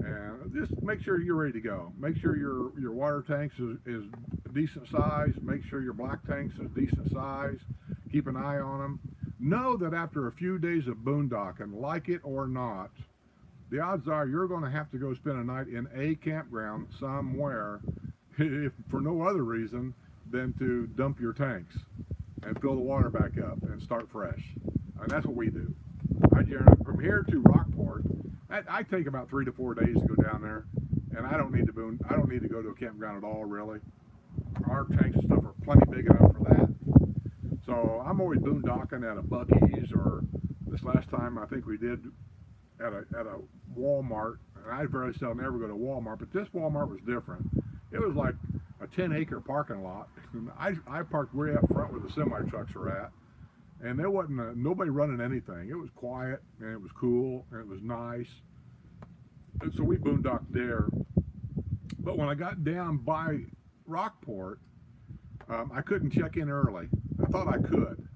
S1: And just make sure you're ready to go. Make sure your water tanks is a decent size. Make sure your black tanks is decent size. Keep an eye on them. Know that after a few days of boondocking, like it or not, the odds are you're going to have to go spend a night in a campground somewhere, if for no other reason than to dump your tanks and fill the water back up and start fresh. and that's what we do. From here to Rockport, I take about 3 to 4 days to go down there, and I don't need to I don't need to go to a campground at all, really. Our tanks and stuff are plenty big enough for that. So I'm always boondocking at a Buc-ee's, or this last time I think we did at a Walmart. And I very seldom ever go to Walmart, but this Walmart was different. It was like a 10-acre parking lot. I parked way up front where the semi trucks are at, and there wasn't nobody running anything. It was quiet, and it was cool, and it was nice. And so we boondocked there. But when I got down by Rockport, I couldn't check in early. I thought I could.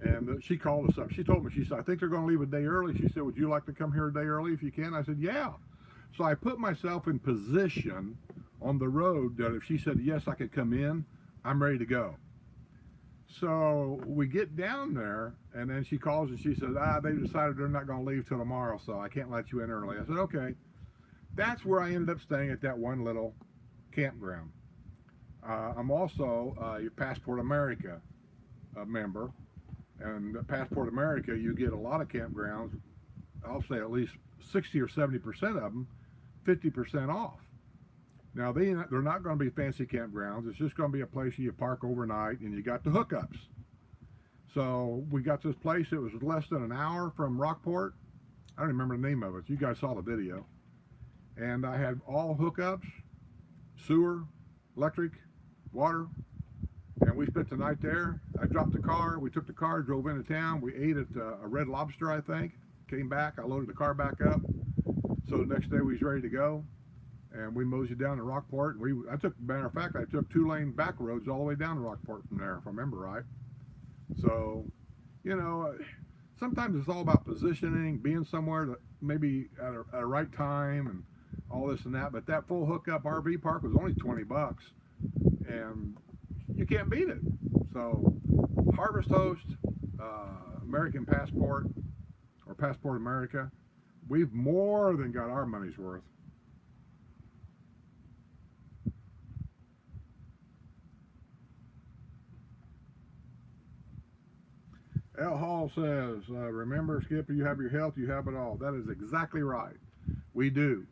S1: And she called us up. She told me, she said, I think they're going to leave a day early. She said, would you like to come here a day early if you can? I said, yeah. So I put myself in position on the road that if she said, yes, I could come in, I'm ready to go. So we get down there, and then she calls and she says, they decided they're not going to leave till tomorrow, so I can't let you in early. I said, okay. That's where I ended up staying at that one little campground. I'm also a Passport America member. And at Passport America, you get a lot of campgrounds, I'll say at least 60 or 70% of them, 50% off. Now, they're not going to be fancy campgrounds. It's just going to be a place you park overnight, and you got the hookups. So we got this place. It was less than an hour from Rockport. I don't remember the name of it. You guys saw the video. And I had all hookups, sewer, electric, water. And we spent the night there. I dropped the car. We took the car, drove into town. We ate at a Red Lobster, I think. Came back. I loaded the car back up. So the next day we was ready to go. And we moseyed down to Rockport. Matter of fact, I took 2-lane back roads all the way down to Rockport from there, if I remember right. So, sometimes it's all about positioning, being somewhere that maybe at a right time and all this and that. But that full hookup RV park was only $20. And you can't beat it. So Harvest Host, American Passport, or Passport America, we've more than got our money's worth. Al Hall says, remember, Skip, you have your health, you have it all. That is exactly right. We do.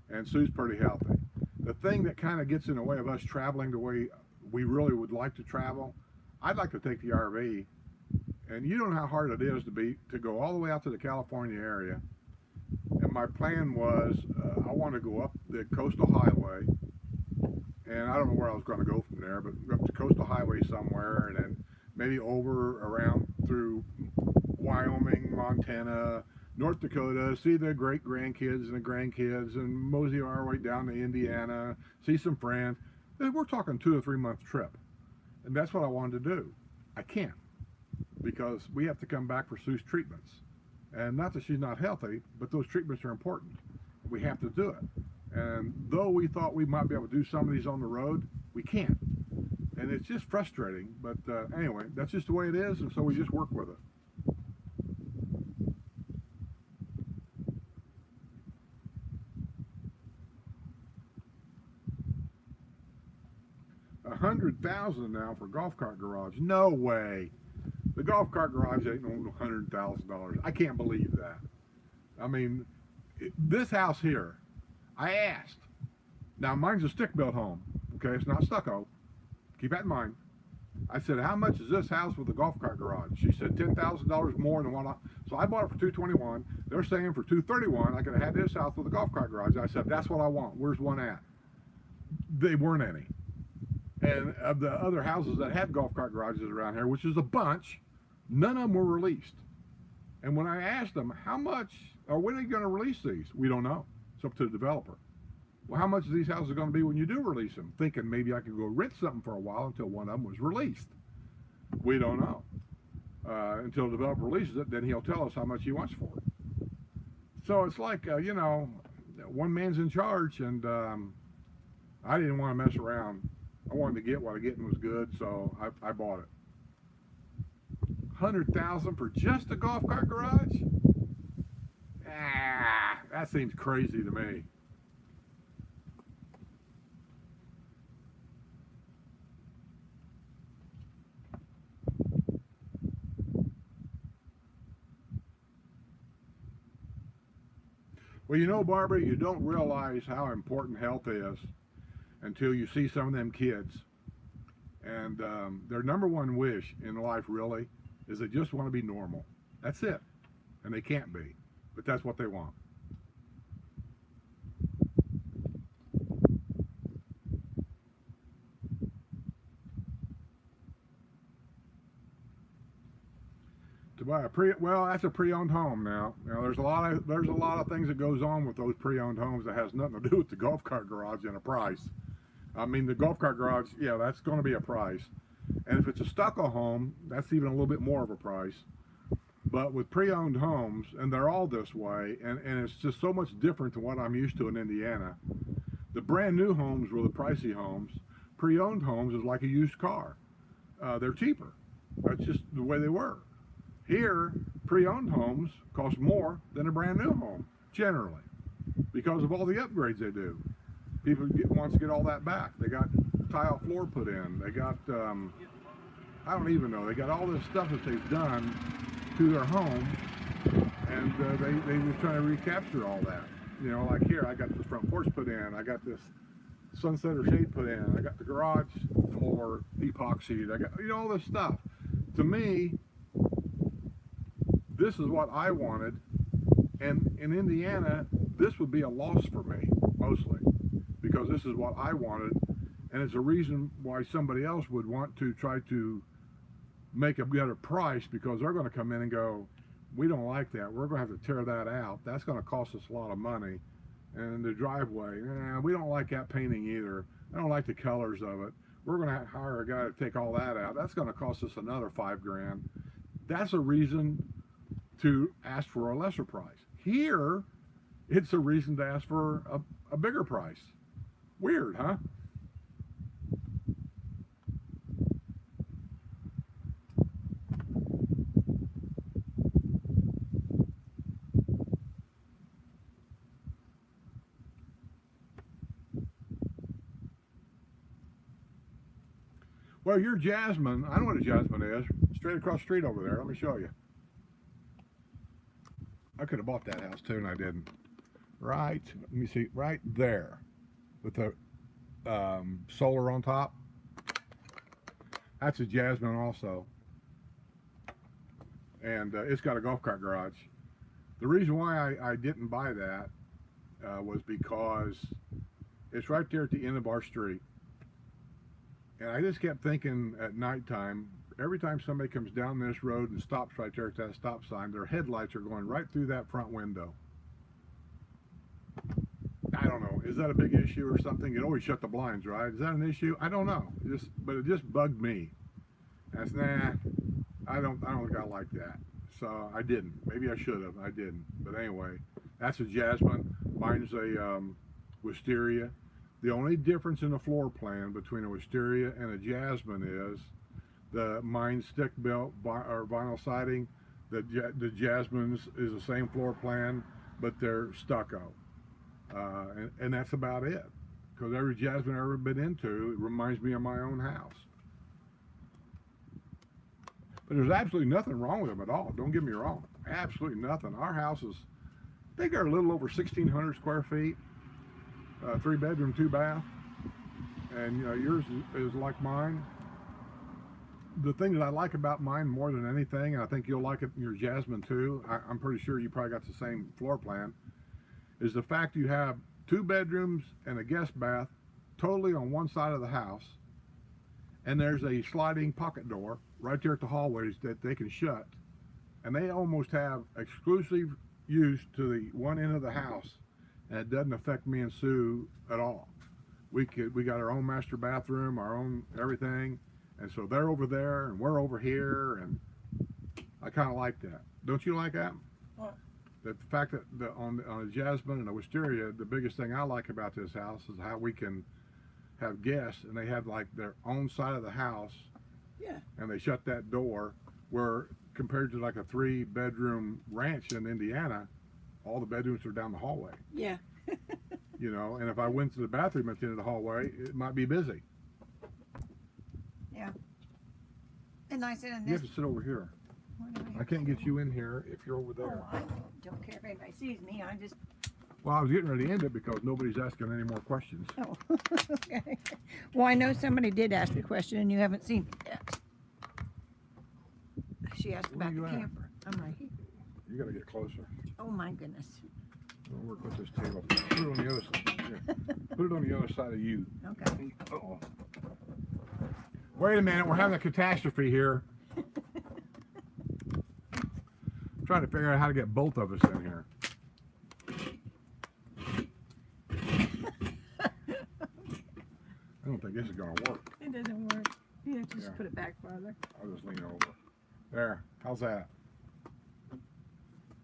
S1: And Sue's pretty healthy. The thing that kind of gets in the way of us traveling the way we really would like to travel, I'd like to take the RV, and you don't know how hard it is to go all the way out to the California area. And my plan was, I want to go up the coastal highway, and I don't know where I was going to go from there, but up the coastal highway somewhere, and then maybe over around through Wyoming, Montana, North Dakota, see the great grandkids and the grandkids, and mosey our way down to Indiana, see some friends. We're talking 2 or 3 month trip, and that's what I wanted to do. I can't, because we have to come back for Sue's treatments, and not that she's not healthy, but those treatments are important. We have to do it, and though we thought we might be able to do some of these on the road, we can't, and it's just frustrating. But anyway, that's just the way it is, and so we just work with it. $100,000 now for golf cart garage. No way. The golf cart garage ain't no $100,000. I can't believe that. I mean, this house here, I asked. Now mine's a stick built home. Okay, it's not stucco. Keep that in mind. I said, how much is this house with a golf cart garage? She said $10,000 more than what so I bought it for $221. They're saying for $231 I could have had this house with a golf cart garage. I said, that's what I want. Where's one at? They weren't any. And of the other houses that had golf cart garages around here, which is a bunch, none of them were released. And when I asked them, how much, or when are you going to release these? We don't know. It's up to the developer. Well, how much are these houses going to be when you do release them? Thinking maybe I could go rent something for a while until one of them was released. We don't know. Until the developer releases it, then he'll tell us how much he wants for it. So it's like, one man's in charge, and I didn't want to mess around. I wanted to get what I get, and was good, so I bought it. $100,000 for just a golf cart garage? That seems crazy to me. Well, you know, Barbara, you don't realize how important health is until you see some of them kids. And their number one wish in life, really, is they just want to be normal. That's it. And they can't be. But that's what they want. To buy a well, that's a pre-owned home now. Now there's a lot of things that goes on with those pre-owned homes that has nothing to do with the golf cart garage and a price. I mean, the golf cart garage, yeah, that's going to be a price. And if it's a stucco home, that's even a little bit more of a price. But with pre-owned homes, and they're all this way, and it's just so much different than what I'm used to in Indiana. The brand new homes were the pricey homes. Pre-owned homes is like a used car. They're cheaper. That's just the way they were. Here, pre-owned homes cost more than a brand new home, generally, because of all the upgrades they do. People wants to get all that back. They got tile floor put in. They got, I don't even know, they got all this stuff that they've done to their home, and they just trying to recapture all that. You know, like here, I got this front porch put in. I got this sunsetter shade put in. I got the garage floor epoxied. I got, you know, all this stuff. To me, this is what I wanted, and in Indiana, this would be a loss for me, mostly, because this is what I wanted, and it's a reason why somebody else would want to try to make a better price, because they're going to come in and go, we don't like that, we're going to have to tear that out, that's going to cost us a lot of money, and the driveway, we don't like that painting either, I don't like the colors of it, we're going to hire a guy to take all that out, that's going to cost us another $5,000. That's a reason to ask for a lesser price. Here, it's a reason to ask for a bigger price. Weird, huh? Well, your Jasmine, I know what a Jasmine is. Straight across the street over there. Let me show you. I could have bought that house too, and I didn't. Right, let me see, right there, with the solar on top. That's a Jasmine also, and it's got a golf cart garage. The reason why I didn't buy that was because it's right there at the end of our street, and I just kept thinking at nighttime, every time somebody comes down this road and stops right there at that stop sign, their headlights are going right through that front window. I don't know. Is that a big issue or something? You always shut the blinds, right? Is that an issue? I don't know. But it just bugged me. And I said, nah, I don't think I like that. So I didn't. Maybe I should have. I didn't. But anyway, that's a Jasmine. Mine's a wisteria. The only difference in the floor plan between a wisteria and a Jasmine is mine's stick built or vinyl siding. The Jasmine's is the same floor plan, but they're stucco. And that's about it. Because every Jasmine I've ever been into, it reminds me of my own house. But there's absolutely nothing wrong with them at all. Don't get me wrong. Absolutely nothing. Our house is, I think, they're a little over 1,600 square feet. 3-bedroom, 2-bath. And, you know, yours is like mine. The thing that I like about mine more than anything, and I think you'll like it in your Jasmine too, I'm pretty sure you probably got the same floor plan, is the fact you have 2 bedrooms and a guest bath totally on one side of the house, and there's a sliding pocket door right there at the hallways that they can shut, and they almost have exclusive use to the one end of the house, and it doesn't affect me and Sue at all. We got our own master bathroom, our own everything, and so they're over there and we're over here, and I kind of like that. Don't you like that?
S2: What?
S1: That the fact that on a Jasmine and a wisteria, the biggest thing I like about this house is how we can have guests and they have like their own side of the house.
S2: Yeah.
S1: And they shut that door, where compared to like a 3-bedroom ranch in Indiana, all the bedrooms are down the hallway.
S2: Yeah.
S1: You know, and if I went to the bathroom at the end of the hallway, it might be busy.
S2: Yeah. And I said,
S1: You have to sit over here. I can't get you in here if you're over there.
S2: Oh, I don't care if anybody sees me. I just
S1: Well, I was getting ready to end it because nobody's asking any more questions.
S2: Oh, okay. Well, I know somebody did ask a question and you haven't seen it yet. She asked
S1: Where
S2: about
S1: you
S2: the
S1: at?
S2: camper. I'm right here.
S1: You gotta get closer.
S2: Oh my goodness.
S1: We'll work with this table. Put it on the other side. Here. Put it on the other side of you.
S2: Okay.
S1: Uh-oh. Wait a minute, we're having a catastrophe here. I'm trying to figure out how to get both of us in here. I don't think this is gonna work.
S2: It doesn't work. You have to just
S1: Yeah.
S2: put it back farther.
S1: I'll just lean over. There. How's that?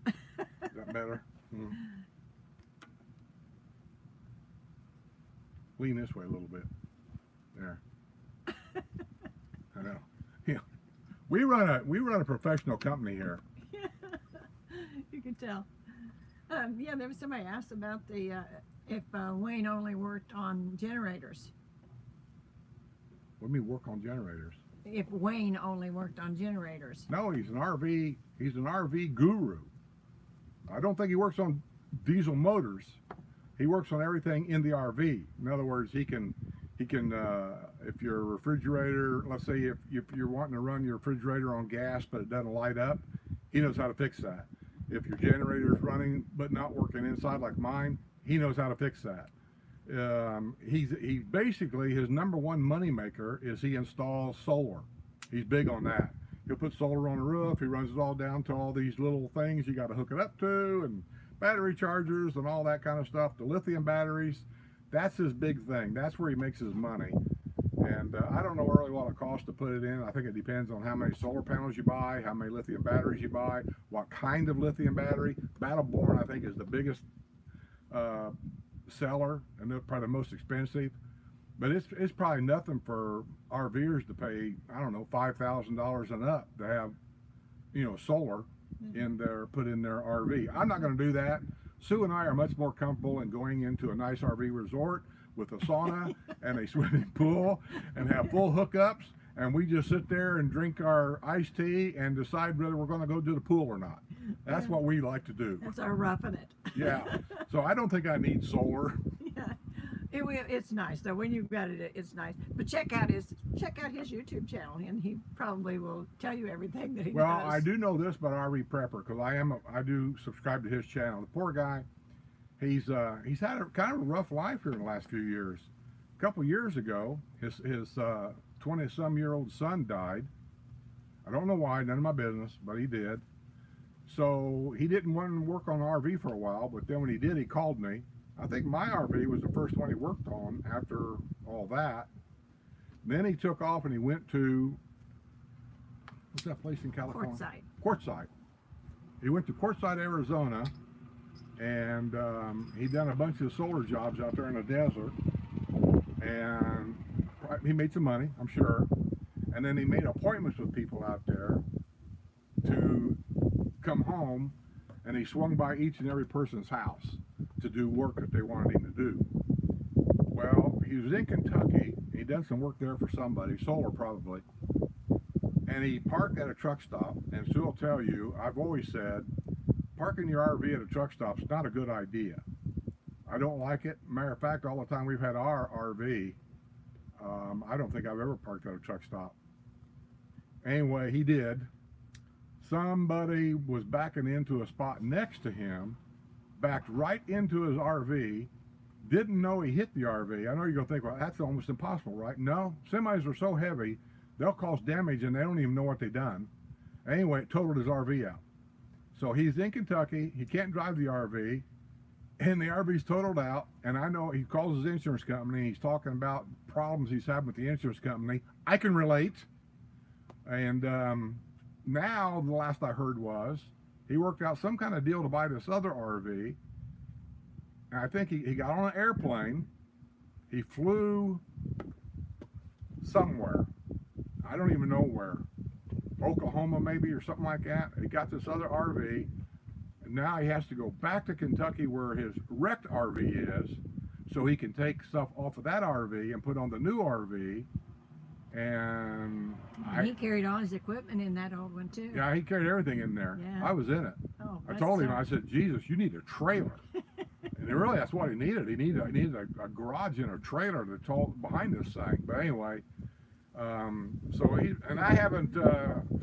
S1: Is that better? Lean this way a little bit. There. I know. Yeah. We run a professional company here.
S2: You can tell. Yeah, there was somebody asked about the if Wayne only worked on generators.
S1: What do you mean work on generators?
S2: If Wayne only worked on generators.
S1: No, he's an RV guru. I don't think he works on diesel motors. He works on everything in the RV. In other words, he can if your refrigerator, let's say if you're wanting to run your refrigerator on gas but it doesn't light up, he knows how to fix that. If your generator is running but not working inside like mine, he knows how to fix that. He basically, his number one money maker is he installs solar. He's big on that. He'll put solar on the roof. He runs it all down to all these little things you got to hook it up to, and battery chargers and all that kind of stuff. The lithium batteries, that's his big thing. That's where he makes his money. And I don't know really what it costs to put it in. I think it depends on how many solar panels you buy, how many lithium batteries you buy, what kind of lithium battery. Battleborn, I think, is the biggest seller, and they're probably the most expensive. But it's probably nothing for RVers to pay, I don't know, $5,000 and up to have, solar in their put in their RV. I'm not going to do that. Sue and I are much more comfortable in going into a nice RV resort with a sauna and a swimming pool and have full hookups, and we just sit there and drink our iced tea and decide whether we're going to go to the pool or not. That's what we like to do.
S2: That's our roughing it.
S1: Yeah. So I don't think I need solar.
S2: Yeah. It's nice though. When you've got it, it's nice. But check out his YouTube channel, and he probably will tell you everything that he does.
S1: Well, I do know this about RV Prepper because I do subscribe to his channel. The poor guy, he's had a kind of a rough life here in the last few years. A couple years ago, his 20-some-year-old son died. I don't know why, none of my business, but he did. So he didn't want to work on an RV for a while, but then when he did, he called me. I think my RV was the first one he worked on after all that. Then he took off and he went to, what's that place in California? Quartzsite. He went to Quartzsite, Arizona, and he done a bunch of solar jobs out there in the desert. And he made some money, I'm sure. And then he made appointments with people out there to come home, and he swung by each and every person's house to do work that they wanted him to do. Well, he was in Kentucky. He done some work there for somebody, solar probably. And he parked at a truck stop, and Sue will tell you, I've always said, parking your RV at a truck stop is not a good idea. I don't like it. Matter of fact, all the time we've had our RV, I don't think I've ever parked at a truck stop. Anyway, he did. Somebody was backing into a spot next to him, backed right into his RV, didn't know he hit the RV. I know you're going to think, well, that's almost impossible, right? No, semis are so heavy, they'll cause damage and they don't even know what they done. Anyway, it totaled his RV out. So he's in Kentucky, he can't drive the RV, and the RV's totaled out, and I know he calls his insurance company, and he's talking about problems he's having with the insurance company. I can relate. And now, the last I heard was, he worked out some kind of deal to buy this other RV, and I think he got on an airplane, he flew somewhere, I don't even know where, Oklahoma maybe or something like that. He got this other RV, and now he has to go back to Kentucky where his wrecked RV is, so he can take stuff off of that RV and put on the new RV. And
S2: he carried all his equipment in that old one too.
S1: Yeah, he carried everything in there.
S2: Yeah.
S1: I was in it.
S2: Oh,
S1: I told him, I said, Jesus, you need a trailer. And And really, that's what he needed. He needed a garage and a trailer to tow behind this thing. But anyway, so I haven't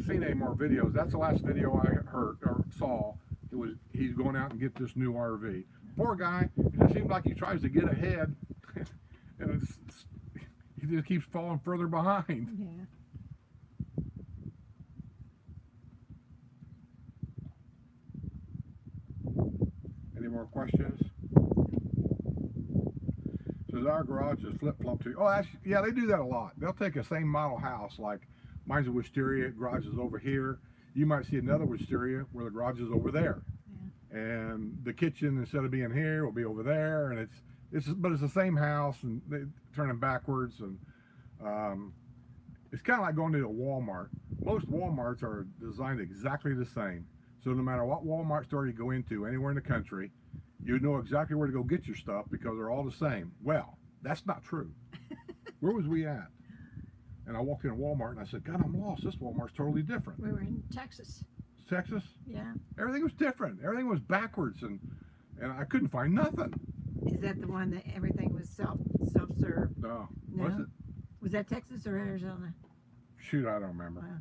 S1: seen any more videos. That's the last video I heard or saw. He's going out and get this new RV. Poor guy. It just seems like he tries to get ahead, and he just keeps falling further behind.
S2: Yeah.
S1: Any more questions? So our garage is flip-flop too. Oh, yeah, they do that a lot. They'll take a same model house, like mine's a wisteria, garage is over here. You might see another wisteria where the garage is over there. Yeah. And the kitchen, instead of being here, will be over there. And but it's the same house, and they turn them backwards. And it's kind of like going to a Walmart. Most Walmarts are designed exactly the same. So no matter what Walmart store you go into, anywhere in the country, you know exactly where to go get your stuff because they're all the same. Well, that's not true. Where was we at? And I walked in a Walmart and I said, God, I'm lost. This Walmart's totally different.
S2: We were in Texas.
S1: Texas?
S2: Yeah.
S1: Everything was different. Everything was backwards, and I couldn't find nothing.
S2: Is that the one that everything was self-serve?
S1: No.
S2: No?
S1: Was it?
S2: Was that Texas or Arizona?
S1: Shoot, I don't remember.
S2: Wow.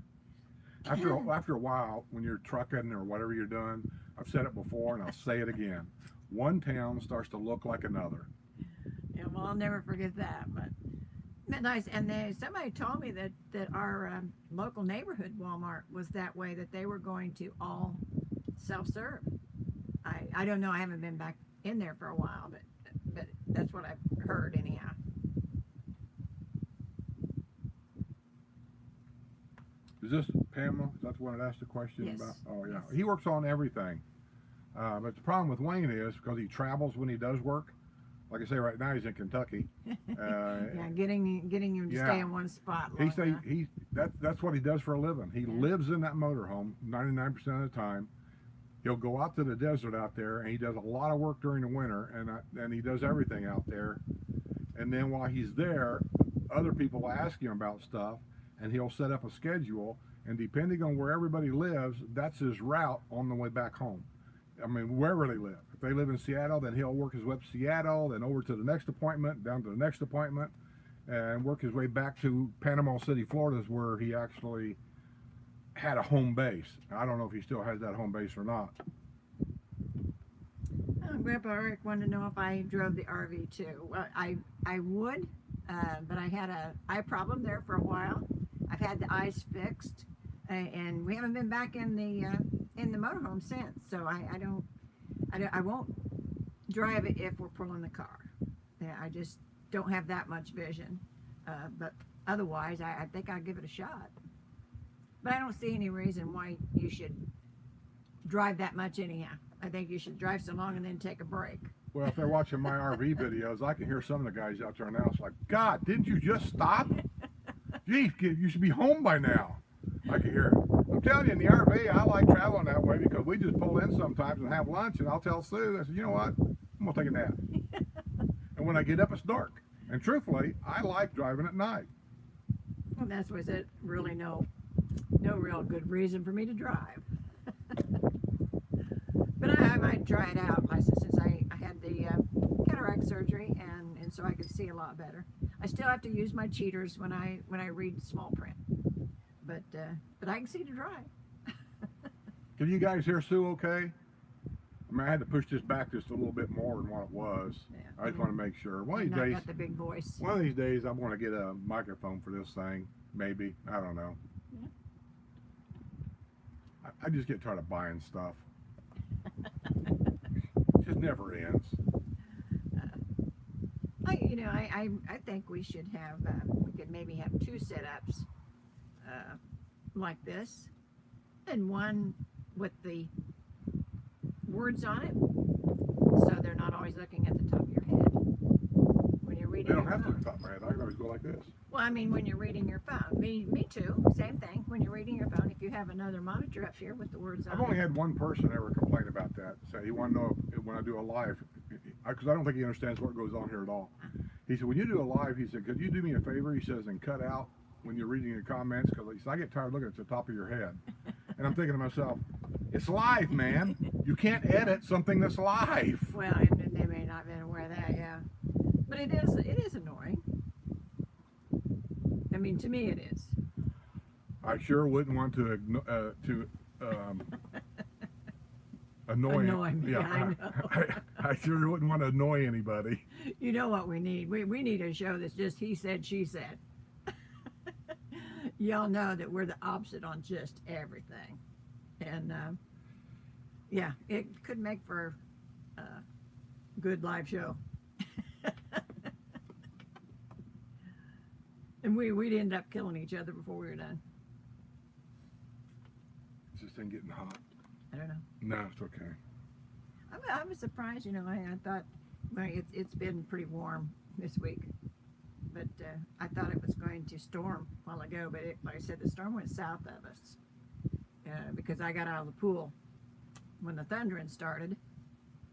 S1: After a while, when you're trucking or whatever you're doing, I've said it before and I'll say it again. One town starts to look like another.
S2: Yeah, well, I'll never forget that. But nice. And somebody told me that our local neighborhood Walmart was that way, that they were going to all self-serve. I don't know. I haven't been back in there for a while, but that's what I've heard anyhow.
S1: Is this Pamela? Is that the one that asked the question
S2: Yes.
S1: about? Oh, yeah.
S2: Yes.
S1: He works on everything. But the problem with Wayne is because he travels when he does work. Like I say, right now he's in Kentucky.
S2: Yeah, getting him to stay in one spot.
S1: That's what he does for a living. He lives in that motorhome 99% of the time. He'll go out to the desert out there, and he does a lot of work during the winter, and he does everything out there. And then while he's there, other people ask him about stuff, and he'll set up a schedule, and depending on where everybody lives, that's his route on the way back home. I mean, wherever they live. If they live in Seattle, then he'll work his way up to Seattle, then over to the next appointment, down to the next appointment, and work his way back to Panama City, Florida, is where he actually had a home base. I don't know if he still has that home base or not.
S2: Grandpa Eric wanted to know if I drove the RV too. Well, I would, but I had a eye problem there for a while. I've had the eyes fixed, and we haven't been back in the motorhome since. So I won't drive it if we're pulling the car. Yeah, I just don't have that much vision. But otherwise, I think I'll give it a shot. But I don't see any reason why you should drive that much anyhow. I think you should drive so long and then take a break.
S1: Well, if they're watching my RV videos, I can hear some of the guys out there now. It's like, God, didn't you just stop? Gee, you should be home by now. I can hear it. I'm telling you, in the RV, I like traveling that way because we just pull in sometimes and have lunch, and I'll tell Sue, I said, you know what? I'm going to take a nap. And when I get up, it's dark. And truthfully, I like driving at night.
S2: Well, that's why I said really no real good reason for me to drive. But I might try it out, since I had the cataract surgery, and so I could see a lot better. I still have to use my cheaters when I read small print, but I can see to drive.
S1: Can you guys hear Sue okay? I mean, I had to push this back just a little bit more than what it was. Yeah, I just want to make sure. One of these days,
S2: got the big voice.
S1: One of these days, I'm going to get a microphone for this thing. Maybe. I don't know.
S2: Yeah.
S1: I just get tired of buying stuff. It just never ends.
S2: I think we should have, we could maybe have two setups like this, and one with the words on it, so they're not always looking at the top of your head when you're reading.
S1: They don't
S2: your
S1: have to
S2: phone.
S1: look at the top of my head. I can always go like this.
S2: Well, I mean, when you're reading your phone. Me too. Same thing. When you're reading your phone, if you have another monitor up here with the words on
S1: I've only
S2: it.
S1: had one person ever complain about that. Say he wanted to know if, when I do a live, because I don't think he understands what goes on here at all. He said, when you do a live, he said, could you do me a favor? He says, and cut out when you're reading your comments, because I get tired looking at the top of your head. And I'm thinking to myself, it's live, man. You can't edit something that's live.
S2: Well, and they may not But it is annoying. I mean, to me it is.
S1: I sure wouldn't want to annoy.
S2: Annoy me,
S1: Yeah,
S2: I know.
S1: I sure wouldn't want to annoy anybody.
S2: You know what we need? We need a show that's just he said, she said. Y'all know that we're the opposite on just everything. And yeah, it could make for a good live show. And we'd end up killing each other before we were done.
S1: Is this thing getting hot?
S2: I don't know.
S1: No, it's okay.
S2: I was surprised, I thought, well, it's been pretty warm this week, but I thought it was going to storm a while ago, but like I said, the storm went south of us because I got out of the pool when the thundering started,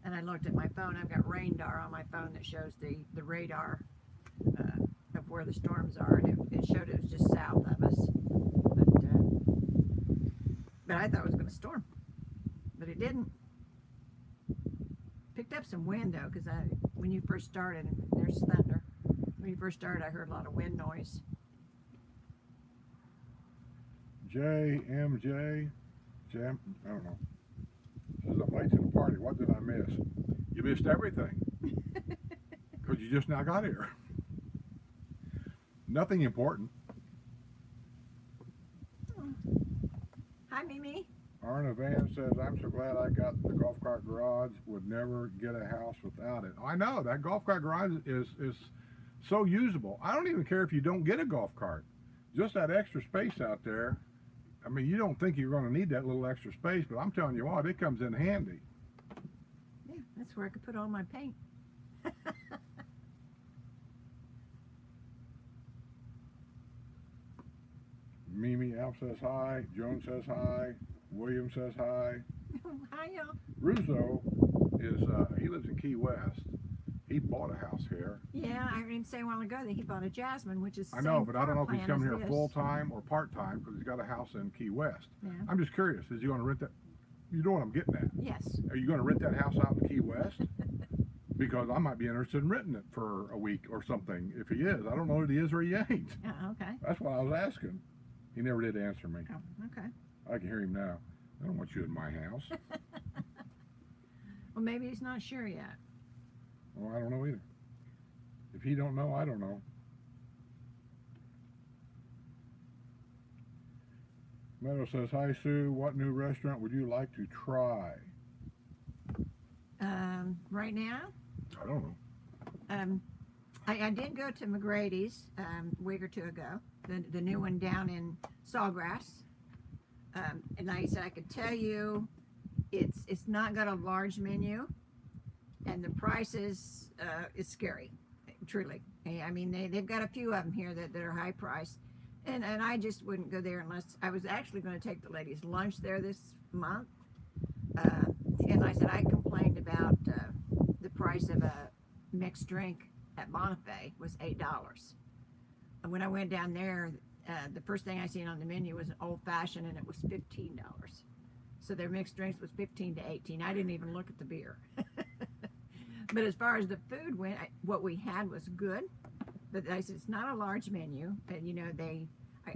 S2: and I looked at my phone. I've got radar on my phone that shows the radar of where the storms are, and it showed it was just south of us, but I thought it was going to storm, but it didn't. Picked up some wind though, because when you first started, there's thunder. When you first started, I heard a lot of wind noise.
S1: JMJ, Jam, I don't know. Says I'm late to the party. What did I miss? You missed everything. Because you just now got here. Nothing important.
S2: Hi, Mimi.
S1: Arna Van says, I'm so glad I got the golf cart garage. Would never get a house without it. I know, that golf cart garage is so usable. I don't even care if you don't get a golf cart. Just that extra space out there. I mean, you don't think you're going to need that little extra space, but I'm telling you what, it comes in handy.
S2: Yeah, that's where I could put all my paint.
S1: Mimi Al says hi. Joan says hi. William says hi.
S2: Hi, y'all.
S1: Russo is, he lives in Key West. He bought a house here.
S2: Yeah, I didn't say a while ago that he bought a Jasmine, which is
S1: I know, but I don't know if he's
S2: floor plan
S1: coming
S2: as
S1: here
S2: this.
S1: full-time or part-time because he's got a house in Key West.
S2: Yeah.
S1: I'm just curious, is he going to rent that? You know what I'm getting at.
S2: Yes.
S1: Are you going to rent that house out in Key West? Because I might be interested in renting it for a week or something. If he is, I don't know if he is or he ain't.
S2: Oh, okay.
S1: That's why I was asking. He never did answer me.
S2: Oh, okay.
S1: I can hear him now. I don't want you in my house.
S2: Well, maybe he's not sure yet.
S1: Well, I don't know either. If he don't know, I don't know. Meadow says, hi Sue, what new restaurant would you like to try?
S2: Right now,
S1: I don't know.
S2: I did go to McGrady's a week or two ago, the new one down in Sawgrass. And like I said, I could tell you, it's not got a large menu, and the prices is scary, truly. I mean, they've got a few of them here that are high priced, and I just wouldn't go there unless I was actually going to take the ladies lunch there this month. And like I said, I complained about the price of a mixed drink at Bonifay was $8. And when I went down there, the first thing I seen on the menu was an old fashioned, and it was $15. So their mixed drinks was 15 to 18. I didn't even look at the beer. But as far as the food went, what we had was good. But I said it's not a large menu, and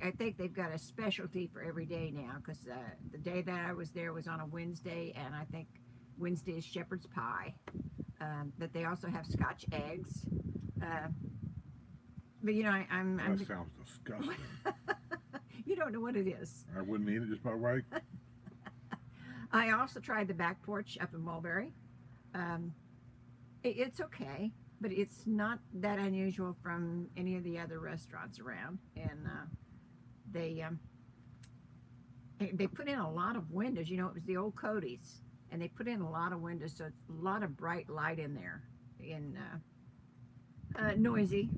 S2: I think they've got a specialty for every day now, because the day that I was there was on a Wednesday, and I think Wednesday is shepherd's pie. But they also have Scotch eggs. But I'm
S1: That sounds disgusting.
S2: You don't know what it is.
S1: I wouldn't eat it just by way.
S2: I also tried the back porch up in Mulberry. It's okay, but it's not that unusual from any of the other restaurants around. And they put in a lot of windows. It was the old Cody's, and they put in a lot of windows, so it's a lot of bright light in there, and noisy.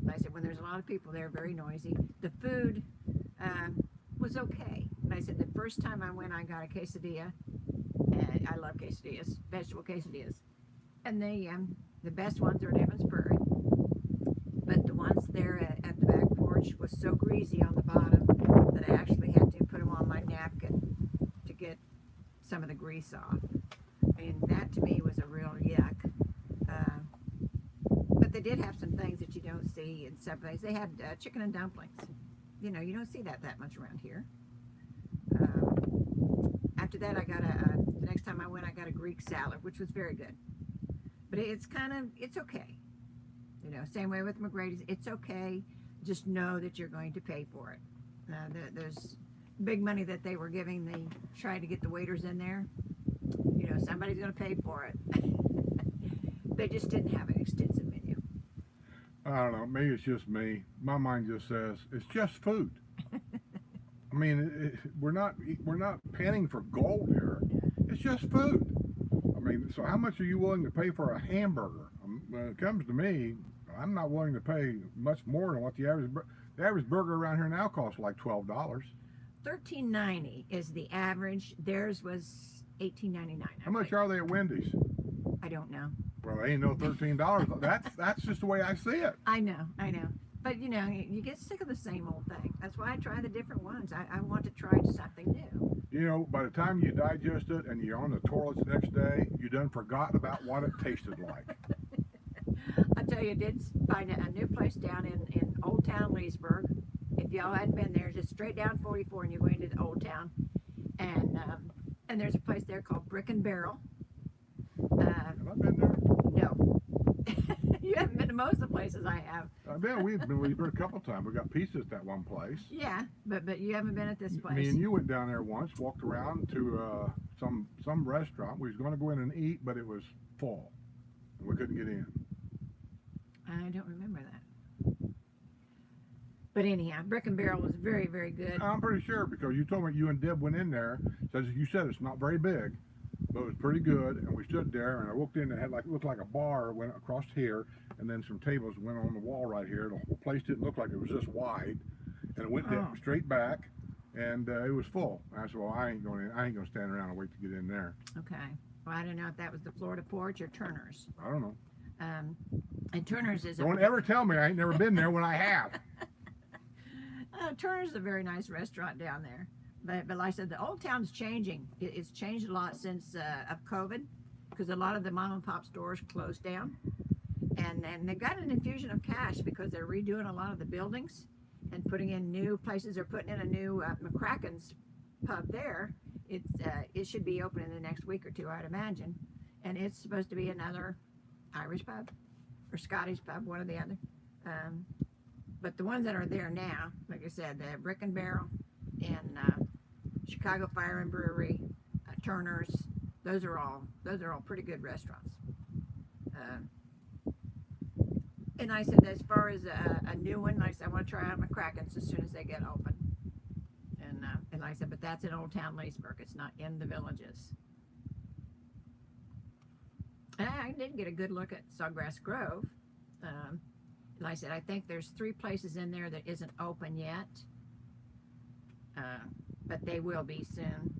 S2: Like I said, when there's a lot of people there, very noisy. The food was okay. Like I said, the first time I went, I got a quesadilla, and I love quesadillas, vegetable quesadillas. And the best ones are at Evans Prairie. But the ones there at the back porch was so greasy on the bottom that I actually had to put them on my napkin to get some of the grease off. And that to me was a real yuck. But they did have some things that you don't see in Subways. They had chicken and dumplings. You know, you don't see that much around here. After that, I got the next time I went, I got a Greek salad, which was very good. But it's okay. You know, same way with McGrady's. It's okay. Just know that you're going to pay for it. There's big money that they were giving. They tried to get the waiters in there. You know, somebody's going to pay for it. They just didn't have an extensive menu.
S1: I don't know. Maybe it's just me. My mind just says it's just food. I mean, we're not panning for gold here. It's just food. I mean, so how much are you willing to pay for a hamburger? When it comes to me, I'm not willing to pay much more than what the average burger around here now costs like $12.
S2: $13.90 is the average. Theirs was $18.99.
S1: How much are they at Wendy's?
S2: I don't know.
S1: Well, they ain't no $13. That's just the way I see it.
S2: I know. But you know, you get sick of the same old thing. That's why I try the different ones. I want to try something new.
S1: You know, by the time you digest it and you're on the toilets the next day, you done forgot about what it tasted like.
S2: I tell you, I did find a new place down in Old Town Leesburg. If y'all hadn't been there, just straight down 44 and you go into the Old Town. And there's a place there called Brick and Barrel.
S1: Have I been there?
S2: No. You haven't been to most of the places I have.
S1: We've been to Leesburg a couple times. We got pizza at that one place.
S2: Yeah, but you haven't been at this place.
S1: Me and you went down there once, walked around to some restaurant. We was going to go in and eat, but it was full. We couldn't get in.
S2: I don't remember that. But anyhow, Brick and Barrel was very, very good.
S1: I'm pretty sure because you told me you and Deb went in there. Says you said it's not very big, but it was pretty good. And we stood there, and I walked in. And it had looked like a bar went across here, and then some tables went on the wall right here. The whole place didn't look like it was this wide, and it went down straight back, and it was full. I said, "Well, I ain't going in. I ain't going to stand around and wait to get in there."
S2: Okay. Well, I don't know if that was the Florida Porch or Turner's.
S1: I don't know.
S2: And Turner's is.
S1: Don't ever tell me I ain't never been there when I have.
S2: Turner's is a very nice restaurant down there. But like I said, the Old Town's changing. It's changed a lot since of COVID, because a lot of the mom and pop stores closed down, and they've got an infusion of cash because they're redoing a lot of the buildings and putting in new places. They're putting in a new McCracken's pub there. It should be open in the next week or two, I'd imagine, and it's supposed to be another Irish pub or Scottish pub, one or the other. But the ones that are there now, like I said, the Brick and Barrel and Chicago Fire and Brewery, Turner's, those are all pretty good restaurants. And I said, as far as a new one, like I said, I want to try out McCracken's as soon as they get open. And like I said, but that's in Old Town Leesburg. It's not in the villages. And I did get a good look at Sawgrass Grove. Like I said, I think there's 3 places in there that isn't open yet. But they will be soon.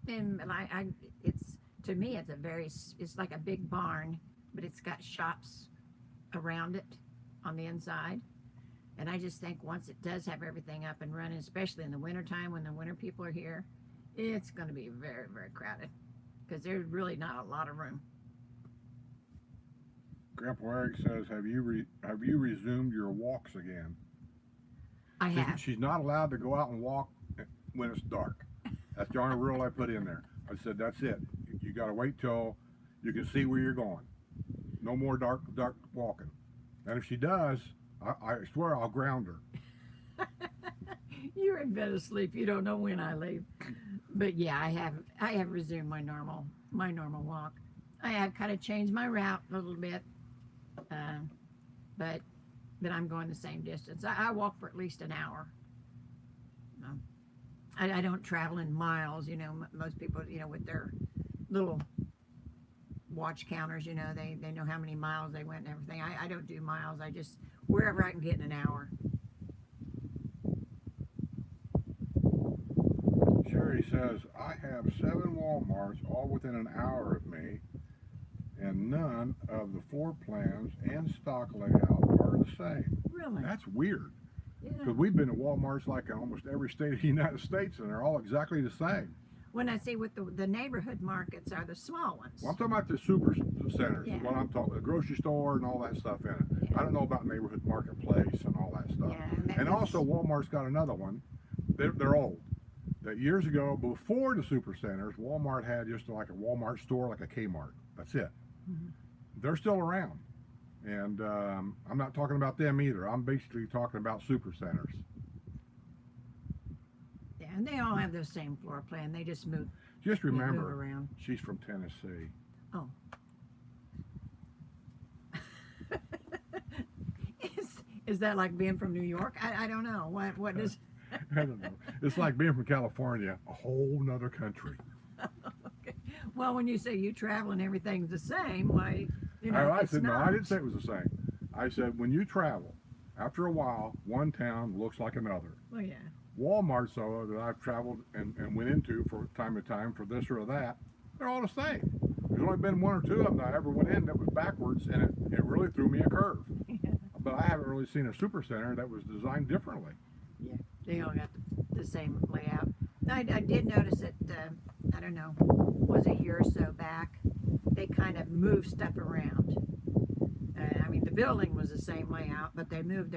S2: And to me, it's like a big barn, but it's got shops around it on the inside. And I just think once it does have everything up and running, especially in the wintertime when the winter people are here, it's going to be very, very crowded because there's really not a lot of room.
S1: Grandpa Eric says, have you resumed your walks again?
S2: I have.
S1: She's not allowed to go out and walk when it's dark. That's the only rule I put in there. I said, that's it. You got to wait till you can see where you're going. No more dark walking. And if she does, I swear I'll ground her.
S2: You're in bed asleep. You don't know when I leave. But yeah, I have resumed my normal walk. I have kind of changed my route a little bit, but I'm going the same distance. I walk for at least an hour. I don't travel in miles. You know, most people, you know, with their little watch counters, you know, they know how many miles they went and everything. I don't do miles. I just, wherever I can get in an hour.
S1: Sherry says, I have 7 Walmarts all within an hour of me, and none of the floor plans and stock layout are the same.
S2: Really?
S1: That's weird.
S2: Yeah.
S1: Because we've been to Walmarts like in almost every state of the United States, and they're all exactly the same.
S2: When I say with the neighborhood markets are the small ones.
S1: Well, I'm talking about the super centers,
S2: Yeah.
S1: is what I'm talking about, the grocery store and all that stuff in it. I don't know about neighborhood marketplace and all that stuff.
S2: Yeah,
S1: And also Walmart's got another one. They're old. That years ago, before the super centers, Walmart had just like a Walmart store, like a Kmart. That's it.
S2: Mhm.
S1: They're still around. And I'm not talking about them either. I'm basically talking about super centers.
S2: Yeah, and they all have the same floor plan. They just move.
S1: Just
S2: Move
S1: remember,
S2: around.
S1: she's from Tennessee.
S2: Oh. Is that like being from New York? I don't know. What is?
S1: I don't know. It's like being from California, a whole nother country.
S2: Okay. Well, when you say you travel and everything's the same, why,
S1: I
S2: it's
S1: said, no,
S2: not.
S1: I didn't say it was the same. I said, when you travel, after a while, one town looks like another.
S2: Well, yeah.
S1: Walmarts, though, that I've traveled and went into for time to time for this or that, they're all the same. There's only been one or two of them that I ever went in that was backwards, and it really threw me a curve.
S2: Yeah.
S1: But I haven't really seen a super center that was designed differently.
S2: Yeah. They all got the same layout. I did notice that, I don't know, was a year or so back, they kind of moved stuff around. I mean, the building was the same layout, but they moved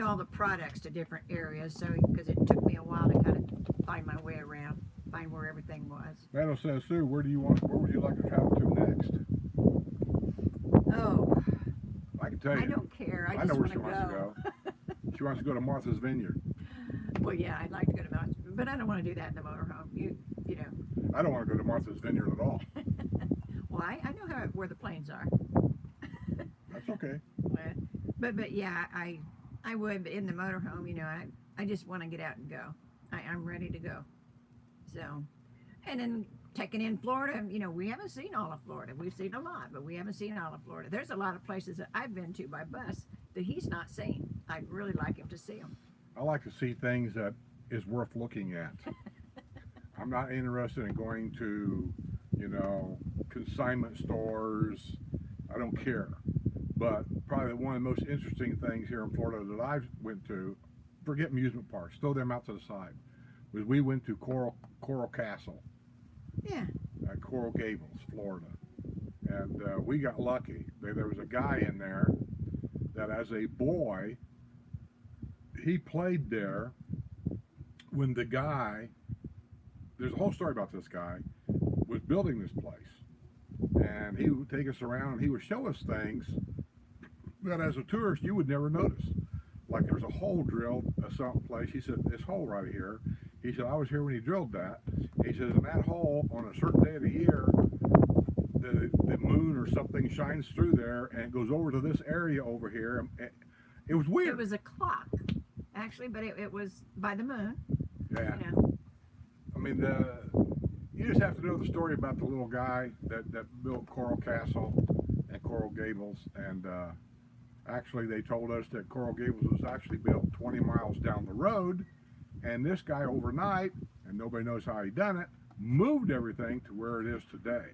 S2: all the products to different areas. So, because it took me a while to kind of find my way around, find where everything was.
S1: Meadow says, Sue, where would you like to travel to next?
S2: Oh,
S1: I can tell you.
S2: I don't care. I
S1: I
S2: just
S1: know where
S2: want
S1: she
S2: to
S1: wants to
S2: go.
S1: She wants to go to Martha's Vineyard.
S2: Well, yeah, I'd like to go to Mountain, but I don't want to do that in the motorhome. You know.
S1: I don't want to go to Martha's Vineyard at all.
S2: Well, I know where the planes are.
S1: That's okay.
S2: But yeah, I would, but in the motorhome, I just want to get out and go. I'm ready to go. So, and then taking in Florida, we haven't seen all of Florida. We've seen a lot, but we haven't seen all of Florida. There's a lot of places that I've been to by bus that he's not seen. I'd really like him to see them.
S1: I like to see things that is worth looking at. I'm not interested in going to, consignment stores. I don't care. But probably one of the most interesting things here in Florida that I went to, forget amusement parks, throw them out to the side, was we went to Coral Castle.
S2: Yeah.
S1: At Coral Gables, Florida. And we got lucky. There was a guy in there that as a boy, he played there when the guy, there's a whole story about this guy, was building this place. And he would take us around and he would show us things that as a tourist you would never notice. Like there's a hole drilled at some place. He said, this hole right here. He said, I was here when he drilled that. He says, in that hole, on a certain day of the year, the moon or something shines through there and it goes over to this area over here. It was weird.
S2: It was a clock, actually, but it was by the moon.
S1: Yeah. I mean, you just have to know the story about the little guy that built Coral Castle and Coral Gables. And actually, they told us that Coral Gables was actually built 20 miles down the road. And this guy overnight, and nobody knows how he done it, moved everything to where it is today.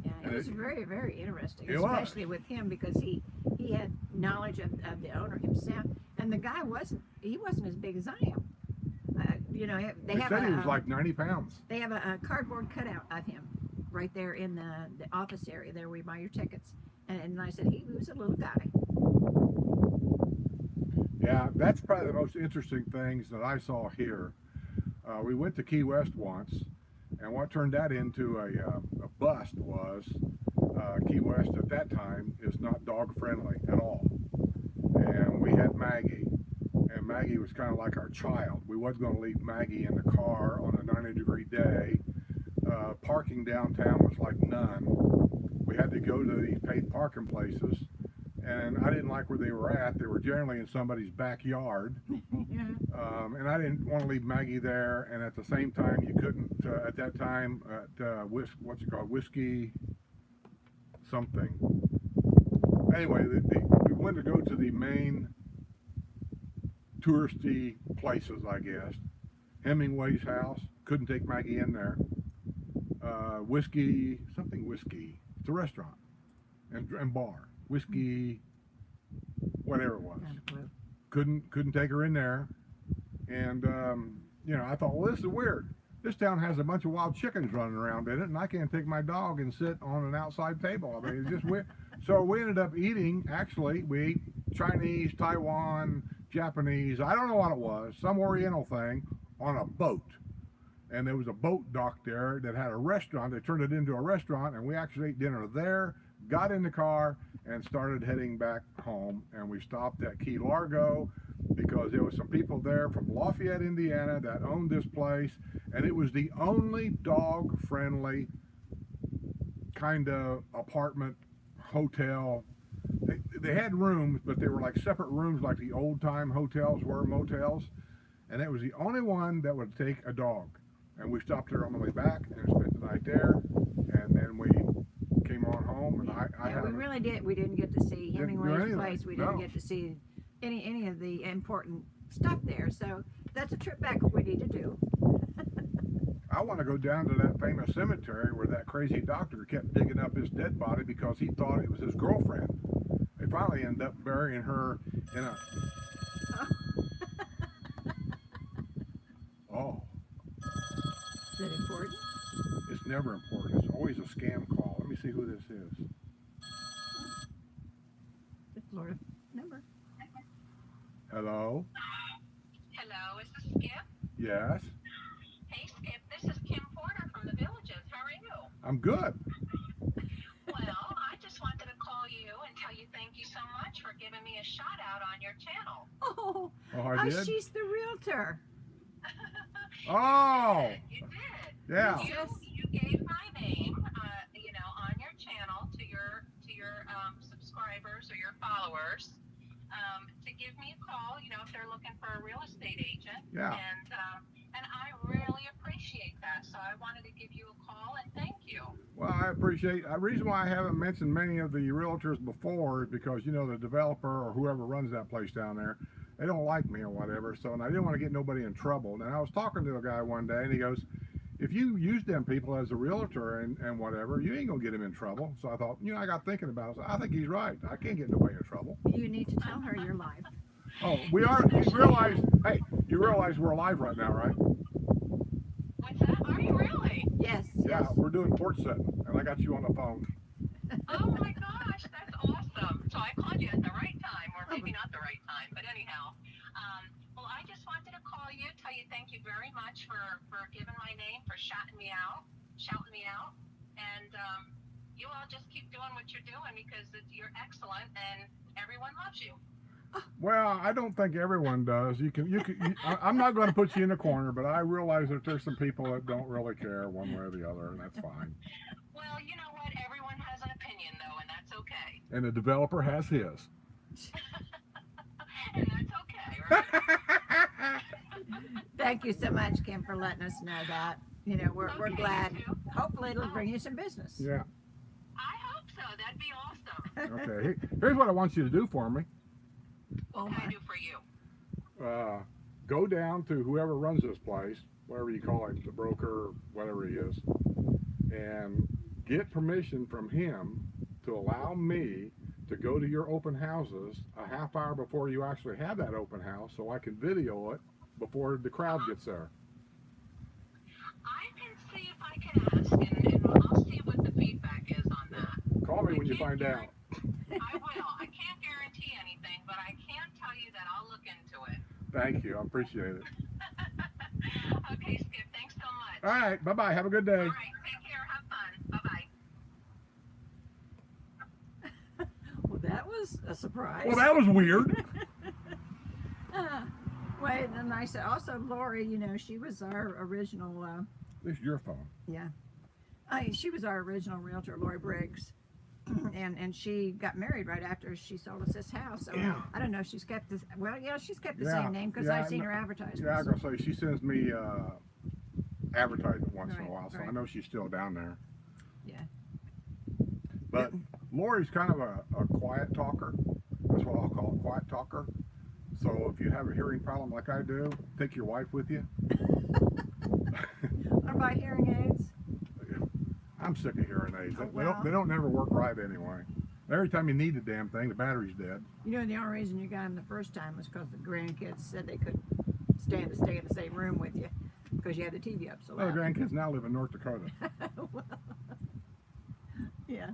S2: Yeah,
S1: And
S2: it was very, very interesting,
S1: It was.
S2: especially with him because he had knowledge of the owner himself, and the guy wasn't as big as I am. They have
S1: said he was like 90 pounds.
S2: They have a cardboard cutout of him right there in the office area there where you buy your tickets, and I said he was a little guy.
S1: Yeah, that's probably the most interesting things that I saw here. We went to Key West once, and what turned that into a bust was Key West at that time is not dog friendly at all. And we had Maggie, and Maggie was kind of like our child. We wasn't going to leave Maggie in the car on a 90-degree day. Parking downtown was like none. We had to go to these paid parking places. And I didn't like where they were at. They were generally in somebody's backyard.
S2: Yeah.
S1: And I didn't want to leave Maggie there. And at the same time, you couldn't, at that time, at what's it called? Whiskey something. Anyway, we wanted to go to the main touristy places, I guess. Hemingway's house. Couldn't take Maggie in there. Whiskey. It's a restaurant and bar. Whiskey, whatever it was. Couldn't take her in there. And, I thought, well, this is weird. This town has a bunch of wild chickens running around in it, and I can't take my dog and sit on an outside table. I mean, it's just weird. So we ended up eating, actually, we ate Chinese, Taiwan, Japanese, I don't know what it was, some Oriental thing on a boat. And there was a boat dock there that had a restaurant. They turned it into a restaurant, and we actually ate dinner there, got in the car, and started heading back home. And we stopped at Key Largo because there was some people there from Lafayette, Indiana that owned this place, and it was the only dog-friendly kind of apartment, hotel. They had rooms, but they were like separate rooms like the old-time hotels were, motels. And it was the only one that would take a dog. And we stopped there on the way back and spent the night there, and then we came on home. And
S2: yeah, we really did. We didn't get to see Hemingway's place. We didn't get to see any of the important stuff there. So that's a trip back we need to do.
S1: I want to go down to that famous cemetery where that crazy doctor kept digging up his dead body because he thought it was his girlfriend. They finally ended up burying her in a... Oh.
S2: Is that important?
S1: It's never important. It's always a scam call. Let me see who this is.
S2: The Florida number.
S1: Hello?
S3: Hello, is this Skip?
S1: Yes?
S3: Hey Skip, this is Kim Porter from the Villages. How are you?
S1: I'm good.
S3: Well, I just wanted to call you and tell you thank you so much for giving me a shout out on your channel.
S2: Oh,
S1: Oh, I did?
S2: she's the realtor.
S1: Oh!
S3: You did.
S1: Yeah.
S3: You gave my name, on your channel to your subscribers or your followers, to give me a call. If they're looking for a real estate agent.
S1: Yeah.
S3: And I really appreciate that. So I wanted to give you a call and thank you.
S1: Well, I appreciate... The reason why I haven't mentioned many of the realtors before is because, the developer or whoever runs that place down there, they don't like me or whatever, and I didn't want to get nobody in trouble. And I was talking to a guy one day, and he goes, if you use them people as a realtor and whatever, you ain't going to get him in trouble. So I thought, I got thinking about it. So I think he's right. I can't get nobody in trouble.
S2: You need to tell her you're live.
S1: Oh, we are. You realize we're live right now, right?
S3: What's that? Are you really?
S2: Yes.
S1: Yeah, we're doing Porch Settin, and I got you on the phone.
S3: Oh my gosh, that's awesome. So I called you at the right time, or maybe not the right time, but anyhow. Well, I just wanted to call you, tell you thank you very much for giving my name, for shouting me out. And you all just keep doing what you're doing because you're excellent and everyone loves you.
S1: Well, I don't think everyone does. I'm not going to put you in a corner, but I realize that there's some people that don't really care one way or the other, and that's fine.
S3: Well, you know what? Everyone has an opinion, though, and that's okay.
S1: And the developer has his.
S3: And that's okay, right?
S2: Thank you so much, Kim, for letting us know that. We're
S3: Okay,
S2: glad.
S3: you too.
S2: Hopefully it'll bring you some business.
S1: Yeah.
S3: I hope so. That'd be awesome.
S1: Okay. Here's what I want you to do for me.
S2: Oh
S3: What can I
S2: my.
S3: do for you?
S1: Go down to whoever runs this place, whatever you call him, the broker, whatever he is, and get permission from him to allow me to go to your open houses a half hour before you actually have that open house so I can video it before the crowd gets there.
S3: I can see if I can ask, and I'll see what the feedback is on that.
S1: Call me when you find out.
S3: I will. I can't guarantee anything, but I can tell you that I'll look into it.
S1: Thank you. I appreciate it.
S3: Okay, Skip. Thanks so much.
S1: All right. Bye-bye. Have a good day.
S3: All right. Take care. Have fun. Bye-bye.
S2: Well, that was a surprise.
S1: Well, that was weird.
S2: Well, and I said also, Lori, she was our original,
S1: This is your phone.
S2: yeah. She was our original realtor, Lori Briggs. And she got married right after she sold us this house. So
S1: Yeah.
S2: I don't know if she's kept this. Well, yeah, she's kept the
S1: Yeah,
S2: same name because
S1: yeah,
S2: I've seen
S1: no-
S2: her advertisements.
S1: Yeah, I was gonna say she sends me advertisement once in a
S2: Right,
S1: while, so I
S2: right.
S1: know she's still down there.
S2: Yeah.
S1: But Lori's kind of a quiet talker. That's what I'll call a quiet talker. So if you have a hearing problem like I do, take your wife with you.
S2: What about hearing aids?
S1: I'm sick of hearing aids.
S2: Oh,
S1: They don't never work right anyway. Every time you need the damn thing, the battery's dead.
S2: The only reason you got them the first time was because the grandkids said they couldn't stand to stay in the same room with you because you had the TV up so
S1: Well,
S2: loud.
S1: the grandkids now live in North Dakota.
S2: Well, yeah.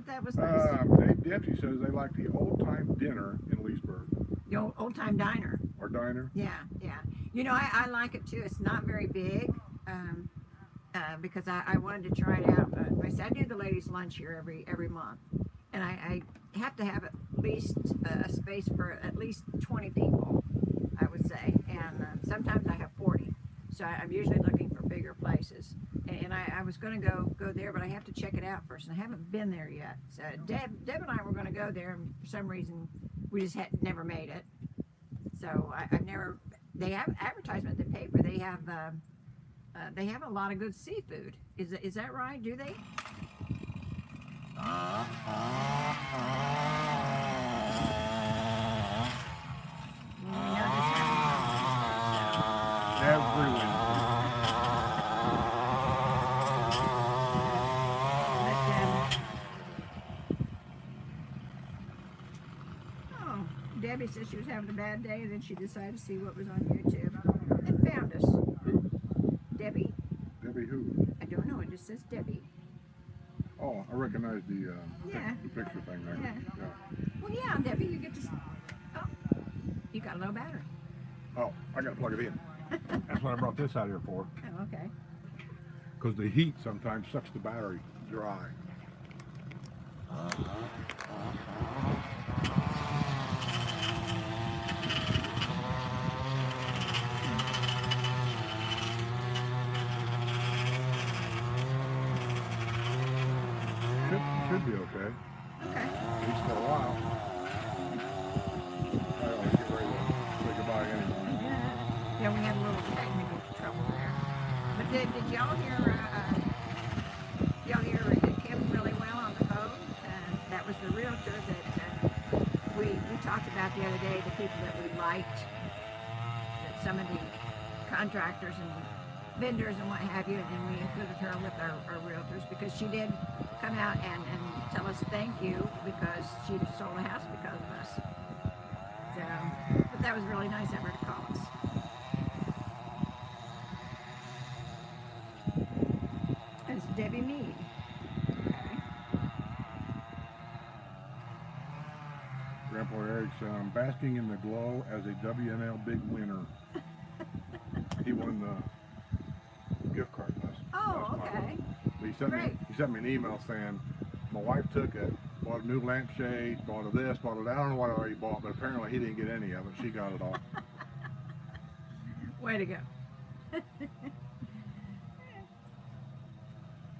S2: thought that was nice.
S1: Dempsey says they like the old time dinner in Leesburg
S2: The old time diner.
S1: or diner.
S2: Yeah, yeah. You know, I like it too. It's not very big. Because I wanted to try it out. But like I said, I do the ladies' lunch here every month, and I have to have at least a space for at least 20 people, I would say, and sometimes I have 40. So I'm usually looking for bigger places. And I was going to go there, but I have to check it out first, and I haven't been there yet. So Deb and I were going to go there, and for some reason we just had never made it. So I've never. They have advertisement in the paper. They have a lot of good seafood. Is that right? Do they? We know this
S1: Every Wednesday.
S2: Oh, Debbie said she was having a bad day, and then she decided to see what was on YouTube and found us. Debbie.
S1: Debbie who?
S2: I don't know. It just says Debbie.
S1: Oh, I recognize the
S2: Yeah.
S1: the picture thing there.
S2: Yeah. Well, yeah, Debbie, you get to. Oh, you got a low battery.
S1: Oh, I gotta plug it in. That's what I brought this out here for.
S2: Oh, okay.
S1: Because the heat sometimes sucks the battery dry. Should be okay.
S2: Okay.
S1: At least for a while. I ought to get ready to say goodbye anyway.
S2: Yeah, we had a little technical trouble there. But did y'all hear? Y'all hear Kim really well on the phone? That was the realtor that we talked about the other day. The people that we liked, that some of the contractors and vendors and what have you, and we included her with our realtors because she did come out and tell us thank you because she sold a house because of us. So, but that was really nice of her to call us. It's Debbie Mead. Okay.
S1: Grandpa Eric said, I'm basking in the glow as a WNL big winner. He won the gift card last
S2: Oh,
S1: month.
S2: okay.
S1: But he sent me an email saying, my wife took it, bought a new lampshade, bought a this, bought a that. I don't know what I already bought, but apparently he didn't get any of it. She got it all.
S2: Way to go.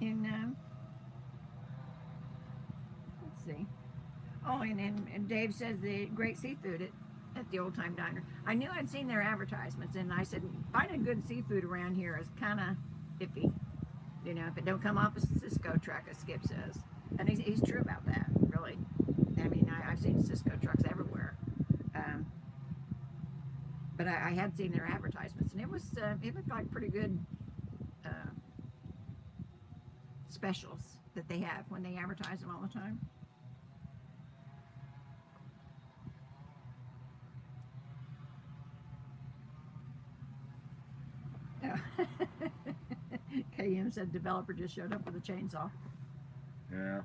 S2: And let's see. Oh, and Dave says the great seafood at the Old Time Diner. I knew I'd seen their advertisements, and I said finding good seafood around here is kind of iffy. You know, if it don't come off a Cisco truck, as Skip says. And he's true about that, really. I mean, I've seen Cisco trucks everywhere. But I had seen their advertisements, and it looked like pretty good specials that they have when they advertise them all the time. Oh. KM said developer just showed up with a chainsaw.
S1: Yeah.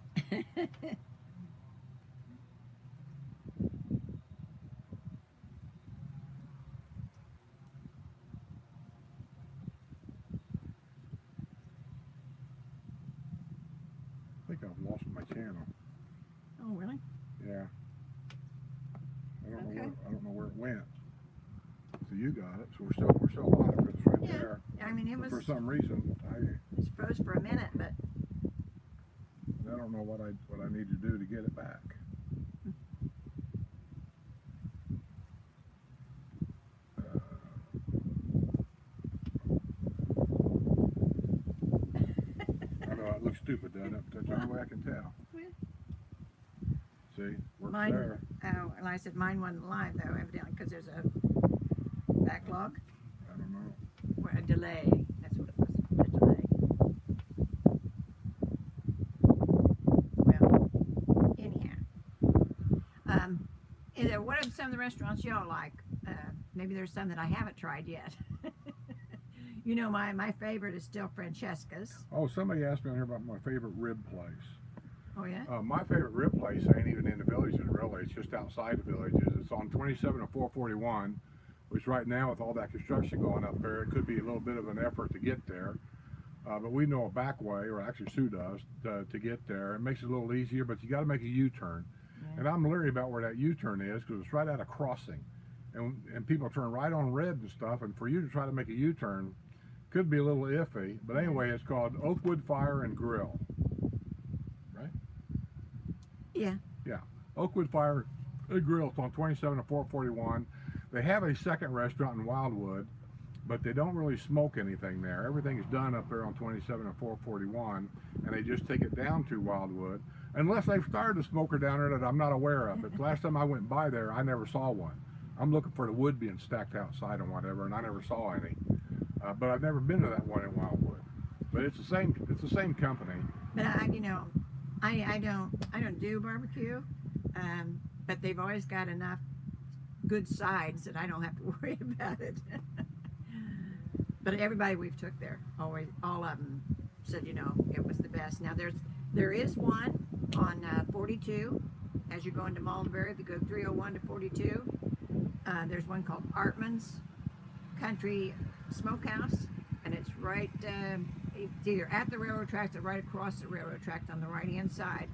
S1: I think I've lost my channel.
S2: Oh, really?
S1: Yeah. I don't
S2: Okay.
S1: know where it went. So you got it. So we're still live. It's right
S2: Yeah.
S1: there.
S2: I mean, it
S1: But
S2: was.
S1: for some reason,
S2: It froze for a minute, but
S1: I don't know what I need to do to get it back. I know it looks stupid, doesn't it? But that's the only way I can tell. See, works
S2: mine.
S1: there.
S2: Oh, and I said mine wasn't live though, evidently, because there's a backlog
S1: I don't know.
S2: or a delay. That's what it was. A delay. Well, anyhow. What are some of the restaurants y'all like? Maybe there's some that I haven't tried yet. You know, my favorite is still Francesca's.
S1: Oh, somebody asked me on here about my favorite rib place.
S2: Oh yeah.
S1: My favorite rib place ain't even in the villages really. It's just outside the villages. It's on 27 and 441, which right now with all that construction going up there, it could be a little bit of an effort to get there. But we know a back way, or actually Sue does, to get there. It makes it a little easier, but you got to make a U-turn.
S2: Yeah.
S1: And I'm leery about where that U-turn is because it's right at a crossing. And people turn right on red and stuff, and for you to try to make a U-turn could be a little iffy. But anyway, it's called Oakwood Fire and Grill. Right?
S2: Yeah.
S1: Yeah. Oakwood Fire and Grill. It's on 27 and 441. They have a second restaurant in Wildwood, but they don't really smoke anything there. Everything is done up there on 27 and 441, and they just take it down to Wildwood. Unless they've started a smoker down there that I'm not aware of. But the last time I went by there, I never saw one. I'm looking for the wood being stacked outside and whatever, and I never saw any. But I've never been to that one in Wildwood. But it's the same. It's the same company.
S2: But I don't do barbecue, but they've always got enough good sides that I don't have to worry about it. But everybody we've took there, always, all of them said, it was the best. Now there is one on 42 as you're going to Mulberry. If you go 301 to 42, there's one called Artman's Country Smokehouse, and it's right. It's either at the railroad tracks or right across the railroad tracks on the right-hand side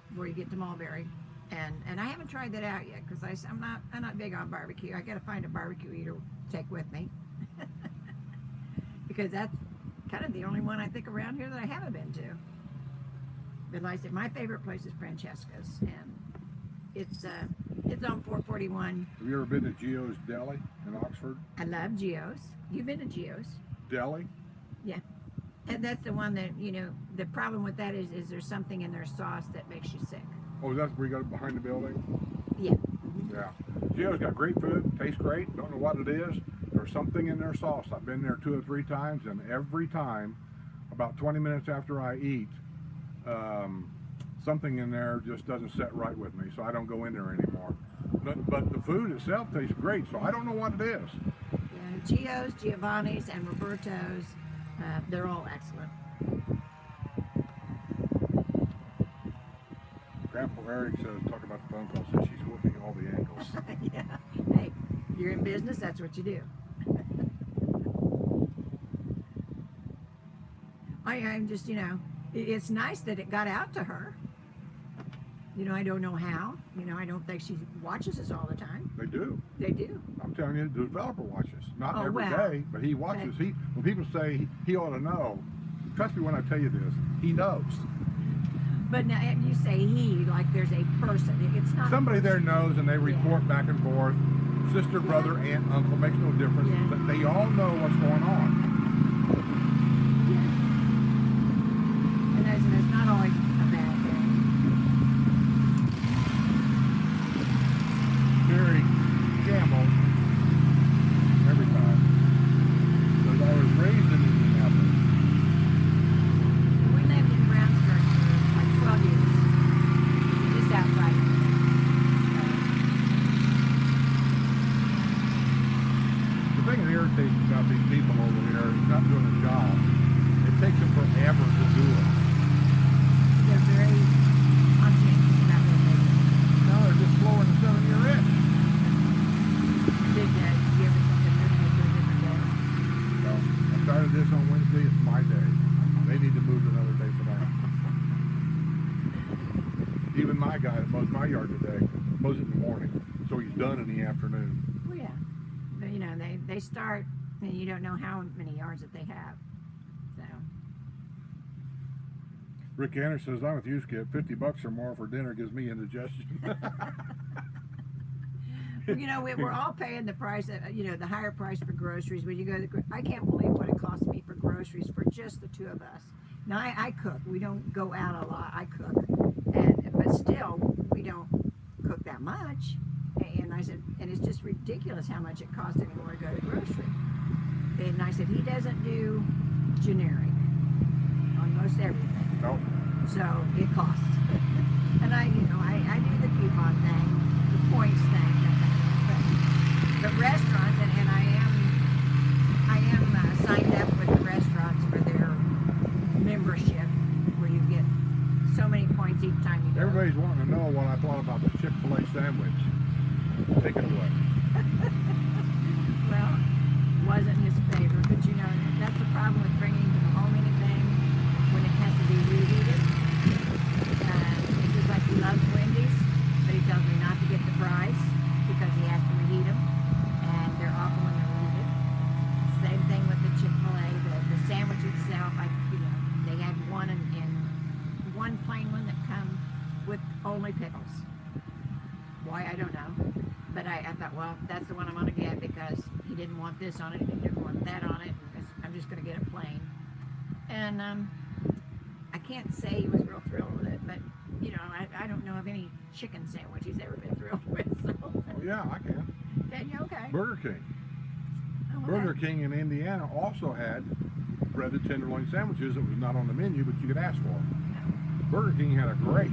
S2: before you get to Mulberry. And I haven't tried that out yet because I'm not big on barbecue. I got to find a barbecue eater to take with me because that's kind of the only one I think around here that I haven't been to. But like I said, my favorite place is Francesca's, and it's on 441.
S1: Have you ever been to Gio's Deli in Oxford?
S2: I love Gio's. You've been to Gio's?
S1: Deli?
S2: Yeah. And that's the one that, the problem with that is there's something in their sauce that makes you sick.
S1: Oh, that's where you got it behind the building?
S2: Yeah.
S1: Yeah. Gio's got great food, tastes great, don't know what it is. There's something in their sauce. I've been there 2 or 3 times, and every time, about 20 minutes after I eat, something in there just doesn't set right with me, so I don't go in there anymore. But the food itself tastes great, so I don't know what it is.
S2: Yeah, Gio's, Giovanni's, and Roberto's, they're all excellent.
S1: Grandpa Eric says, talk about the phone call, says she's working all the angles.
S2: Yeah. Hey, you're in business, that's what you do. I'm just, it's nice that it got out to her. I don't know how. I don't think she watches us all the time.
S1: They do.
S2: They do.
S1: I'm telling you, the developer watches. Not
S2: Oh,
S1: every
S2: well.
S1: day, but he watches. When people say he ought to know, trust me when I tell you this, he knows.
S2: But now you say he, like there's a person. It's not
S1: Somebody
S2: a
S1: there
S2: person.
S1: knows, and they report back and forth. Sister, brother, aunt, uncle, makes no difference.
S2: Yeah.
S1: But they all know what's going on.
S2: And that's not always a bad thing.
S1: Very camel every time. Because I was raised in Indianapolis.
S2: We lived in Brownsburg for like 12 years. Just outside.
S1: The thing that irritates me about these people over here is not doing a job. It takes them forever to do it.
S2: They're very conscientious about what they do.
S1: No, they're just blowing the 7-year itch.
S2: Did you ever think that they're going to do a different day?
S1: So I started this on Wednesday. It's my day. They need to move to another day for that. Even my guy that mows my yard today mows it in the morning, so he's done in the afternoon.
S2: Well, yeah. But, they start, and you don't know how many yards that they have. So,
S1: Rick Anderson says, I'm with you, Skip. $50 or more for dinner gives me indigestion.
S2: we're all paying the price, the higher price for groceries. When you go to I can't believe what it costs me for groceries for just the 2 of us. Now, I cook. We don't go out a lot. I cook. But still, we don't cook that much. And I said, and it's just ridiculous how much it costs anymore to go to the grocery. And I said, he doesn't do generic on most everything.
S1: Nope.
S2: So it costs. And I do the coupon thing, the points thing, that kind of thing. But restaurants, and I am signed up with the restaurants for their membership, where you get so many points each time
S1: sandwich. Take it away.
S2: Well, wasn't his favorite, but you know, that's the problem with bringing to home anything when it has to be reheated. It's just like he loves Wendy's, but he tells me not to get the fries because he has to reheat them, and they're awful when they're reheated. Same thing with the Chick-fil-A, the sandwich itself. They had one and one plain one that come with only pickles. Why, I don't know. But I thought, well, that's the one I'm going to get because he didn't want this on it, he didn't want that on it. I'm just going to get it plain. And I can't say he was real thrilled with it, but, you know, I don't know of any chicken sandwich he's ever been thrilled with. So.
S1: Oh, yeah, I can.
S2: Can you? Okay.
S1: Burger King.
S2: Oh, okay.
S1: Burger King in Indiana also had breaded tenderloin sandwiches that was not on the menu, but you could ask for them. Burger King had a great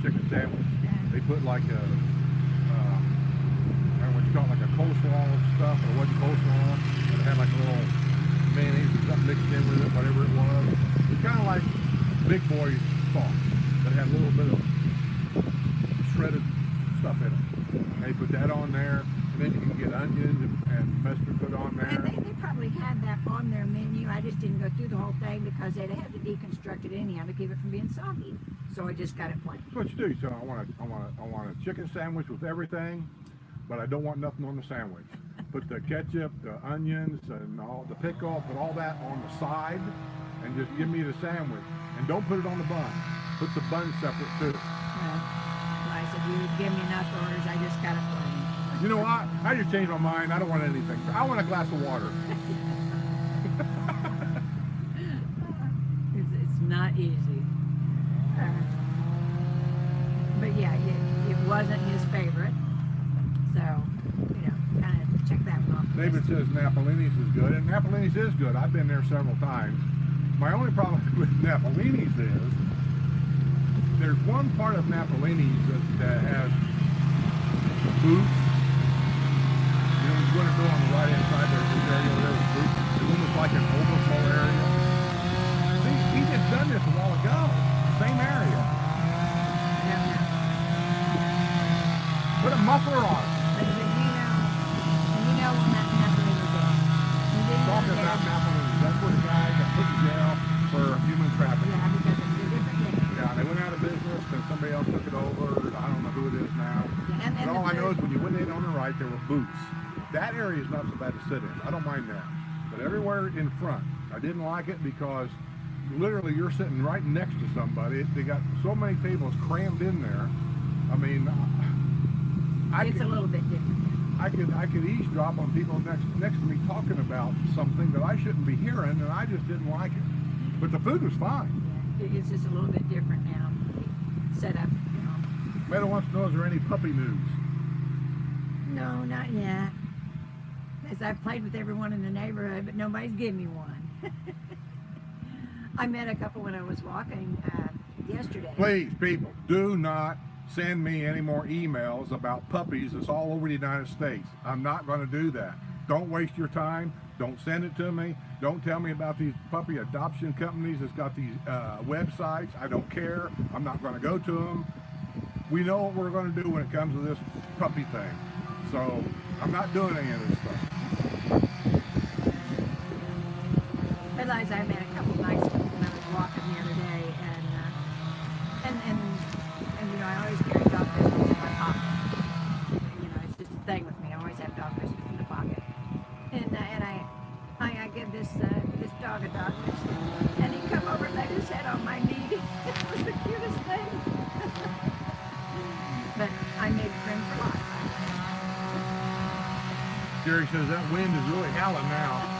S1: chicken sandwich. They put like a, I don't know what you call it, like a coleslaw stuff, but it wasn't coleslaw. But it had like a little mayonnaise or something mixed in with it, whatever it was. It's kind of like Big Boy sauce, but it had a little bit of shredded stuff in it. And they put that on there, and then you can get onions and mustard put on there.
S2: And they probably had that on their menu. I just didn't go through the whole thing because they'd have to deconstruct it anyhow to keep it from being soggy. So I just got it plain.
S1: That's what you do. So I want a chicken sandwich with everything, but I don't want nothing on the sandwich. Put the ketchup, the onions, and all the pickle, put all that on the side, and just give me the sandwich. And don't put it on the bun. Put the bun separate too.
S2: I said, you give me enough orders, I just got it plain.
S1: You know what? I just changed my mind. I don't want anything. I want a glass of water.
S2: It's not easy. But yeah, it wasn't his favorite. So, you know, kind of check that one off.
S1: David says Napolini's is good, and Napolini's is good. I've been there several times. My only problem with Napolini's is there's one part of Napolini's that has booths. You know, you're going to go on the right-hand side there's this area where there's booths. It's almost like an overflow area. See, he just done this a while ago. Same area. Put a muffler on it.
S2: But you know when that Napolini was
S1: Talking about Napolini's. That's where the guy got put in jail for human trafficking.
S2: Yeah, because it's a different thing.
S1: Yeah, they went out of business, then somebody else took it over. I don't know who it is now.
S2: Yeah, and
S1: But all I know is when you went in on the right, there were booths. That area is not so bad to sit in. I don't mind that. But everywhere in front, I didn't like it because literally you're sitting right next to somebody. They got so many tables crammed in there. I mean,
S2: It's a little bit different.
S1: I could eavesdrop on people next to me talking about something that I shouldn't be hearing, and I just didn't like it. But the food was fine.
S2: Yeah, it's just a little bit different now. Set up, you know.
S1: Meadow wants to know, is there any puppy news?
S2: No, not yet. As I've played with everyone in the neighborhood, but nobody's given me one. I met a couple when I was walking yesterday.
S1: Please, people, do not send me any more emails about puppies. It's all over the United States. I'm not going to do that. Don't waste your time. Don't send it to me. Don't tell me about these puppy adoption companies that's got these websites. I don't care. I'm not going to go to them. We know what we're going to do when it comes to this puppy thing. So I'm not doing any of this stuff.
S2: Realized I met a couple nice ones when I was walking the other day, and you know, I always carry dog biscuits in my pocket. You know, it's just a thing with me. I always have dog biscuits in the pocket. And I give this dog a dog biscuit, and he come over and laid his head on my knee. It was the cutest thing. But I made friends for life.
S1: Jerry says that wind is really howling now.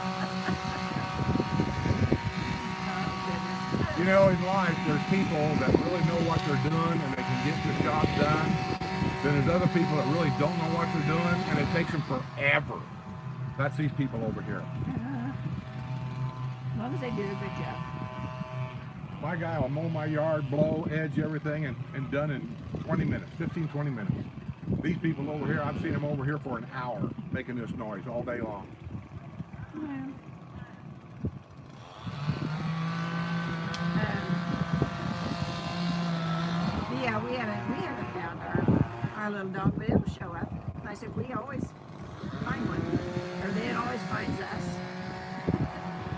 S1: You know, in life, there's people that really know what they're doing and they can get the job done. Then there's other people that really don't know what they're doing and it takes them forever. That's these people over here.
S2: As long as they do a good job.
S1: My guy will mow my yard, blow, edge, everything, and done in 20 minutes, 15, 20 minutes. These people over here, I've seen them over here for an hour making this noise all day long.
S2: Yeah, we haven't found our little dog, but it'll show up. And I said, we always find one, or it always finds us.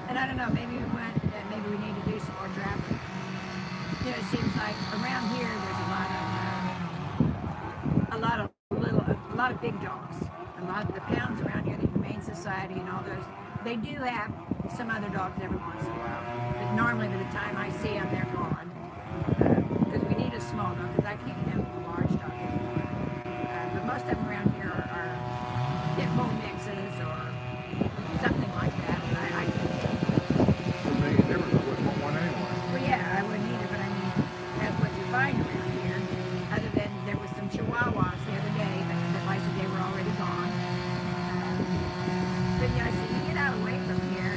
S2: And I don't know, maybe we need to do some more traveling. You know, it seems like around here there's a lot of big dogs. A lot of the pounds around here, the Humane Society and all those, they do have some other dogs every once in a while. But normally by the time I see them, they're gone. Because we need a small dog, because I can't handle a large dog anymore. But most of them around here are pit bull mixes or something like that. And I
S1: For me, you never wouldn't want one anyway.
S2: well, yeah, I wouldn't either, but I mean, that's what you find around here. Other than there was some Chihuahuas the other day, but like I said, they were already gone. But yeah, so you get out away from here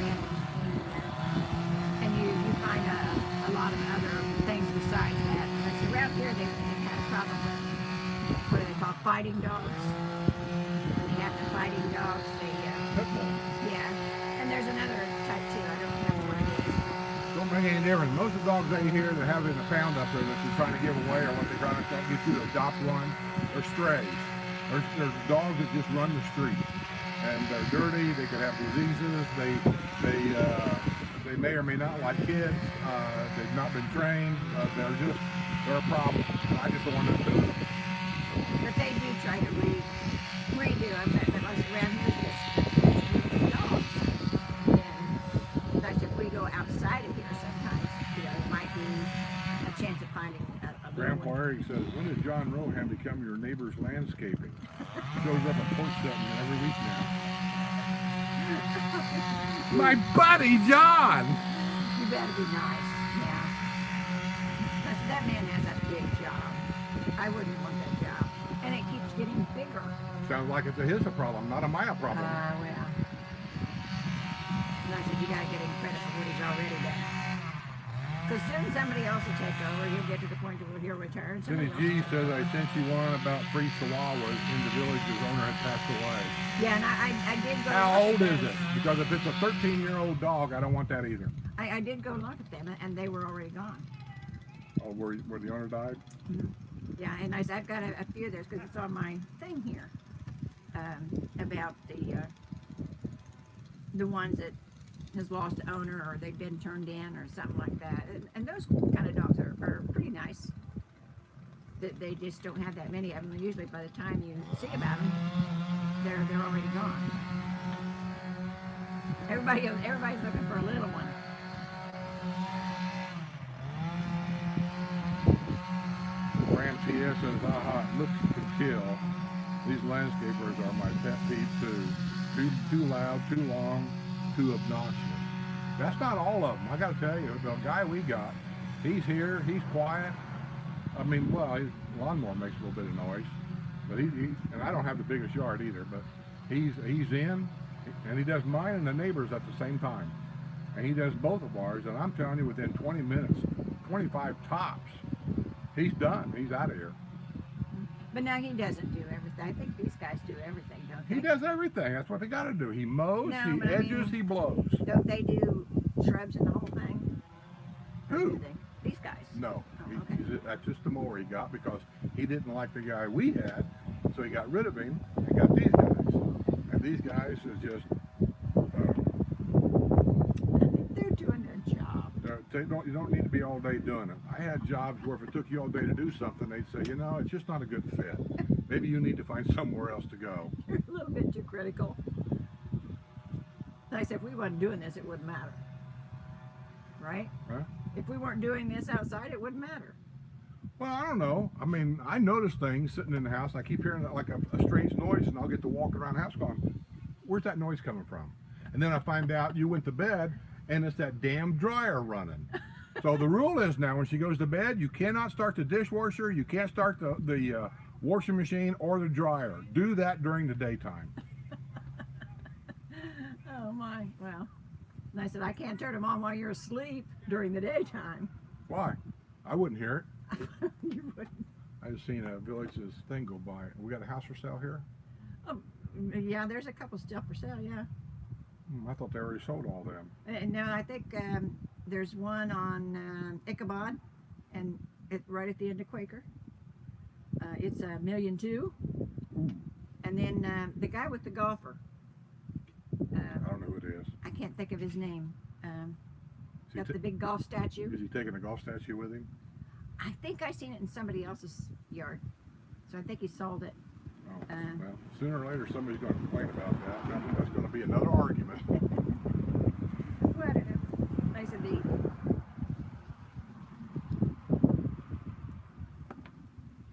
S2: and you find a lot of other things besides that. But see, around here they had a problem with what do they call fighting dogs. When they have the fighting dogs, yeah. And there's another type too. I don't remember what it is.
S1: Don't make any difference. Most of the dogs they hear that have in the pound up there that you're trying to give away or what they're trying to get you to adopt one are strays. There's dogs that just run the street. And they're dirty, they could have diseases, they may or may not like kids, they've not been trained, they're a problem. I just don't want to do it.
S2: But they do try to redo them. But like around here, there's dogs. And that's if we go outside of here sometimes, you know, it might be a chance of finding a little
S1: Grandpa
S2: one.
S1: Eric says, when did John Rohan become your neighbor's landscaping? Shows up at Porch Settin every week now. My buddy John!
S2: You better be nice, yeah. That man has a big job. I wouldn't want that job. And it keeps getting bigger.
S1: Sounds like it's a problem, not a Maya problem.
S2: Well. And I said, you gotta give him credit for what he's already done. Because soon somebody else will take over. You'll get to the point where he'll retire. And
S1: Cindy
S2: somebody
S1: G
S2: else
S1: says, I sent you one about 3 chihuahuas in the village whose owner had passed away.
S2: Yeah, and I did go.
S1: How
S2: look
S1: old
S2: at
S1: is
S2: those.
S1: it? Because if it's a 13-year-old dog, I don't want that either.
S2: I did go look at them, and they were already gone.
S1: Oh, where the owner died?
S2: Yeah, and I've got a few of those because it's on my thing here about the ones that has lost the owner or they've been turned in or something like that. And those kind of dogs are pretty nice. They just don't have that many of them. And usually by the time you see about them, they're already gone. Everybody's looking for a little one.
S1: Fran T.S. says, aha, it looks to kill. These landscapers are my pet peeve too. Too loud, too long, too obnoxious. That's not all of them. I got to tell you, the guy we got, he's here, he's quiet. I mean, well, his lawnmower makes a little bit of noise, but he and I don't have the biggest yard either, but he's in, and he does mine and the neighbors at the same time. And he does both of ours, and I'm telling you, within 20 minutes, 25 tops, he's done. He's out of here.
S2: But now he doesn't do everything. I think these guys do everything, don't they?
S1: He does everything. That's what they got to do. He mows,
S2: No,
S1: he
S2: but I
S1: edges,
S2: mean-
S1: he blows.
S2: Don't they do shrubs and the whole thing? Or
S1: Who?
S2: do they? These guys.
S1: No,
S2: Oh, okay.
S1: that's just the mower he got because he didn't like the guy we had, so he got rid of him and got these guys. And these guys is just,
S2: They're doing their job.
S1: you don't need to be all day doing it. I had jobs where if it took you all day to do something, they'd say, you know, it's just not a good fit. Maybe you need to find somewhere else to go.
S2: You're a little bit too critical. Like I said, if we wasn't doing this, it wouldn't matter. Right?
S1: Huh?
S2: If we weren't doing this outside, it wouldn't matter.
S1: Well, I don't know. I mean, I notice things sitting in the house. I keep hearing like a strange noise, and I'll get to walk around the house going, where's that noise coming from? And then I find out you went to bed, and it's that damn dryer running. So the rule is now when she goes to bed, you cannot start the dishwasher, you can't start the washing machine or the dryer. Do that during the daytime.
S2: Oh my, well. And I said, I can't turn them on while you're asleep during the daytime.
S1: Why? I wouldn't hear it.
S2: You wouldn't.
S1: I just seen a village's thing go by. We got a house for sale here?
S2: Yeah, there's a couple still for sale, yeah.
S1: I thought they already sold all them.
S2: And no, I think there's one on Ichabod, and right at the end of Quaker. It's $1.2 million.
S1: Ooh,
S2: And then the guy with the golfer.
S1: I don't know who it is.
S2: I can't think of his name.
S1: Is he,
S2: Got the big golf statue.
S1: is he taking a golf statue with him?
S2: I think I seen it in somebody else's yard, so I think he sold it.
S1: Oh, well, sooner or later somebody's going to complain about that. And I think that's going to be another argument.
S2: Well, I don't know. Nice and neat.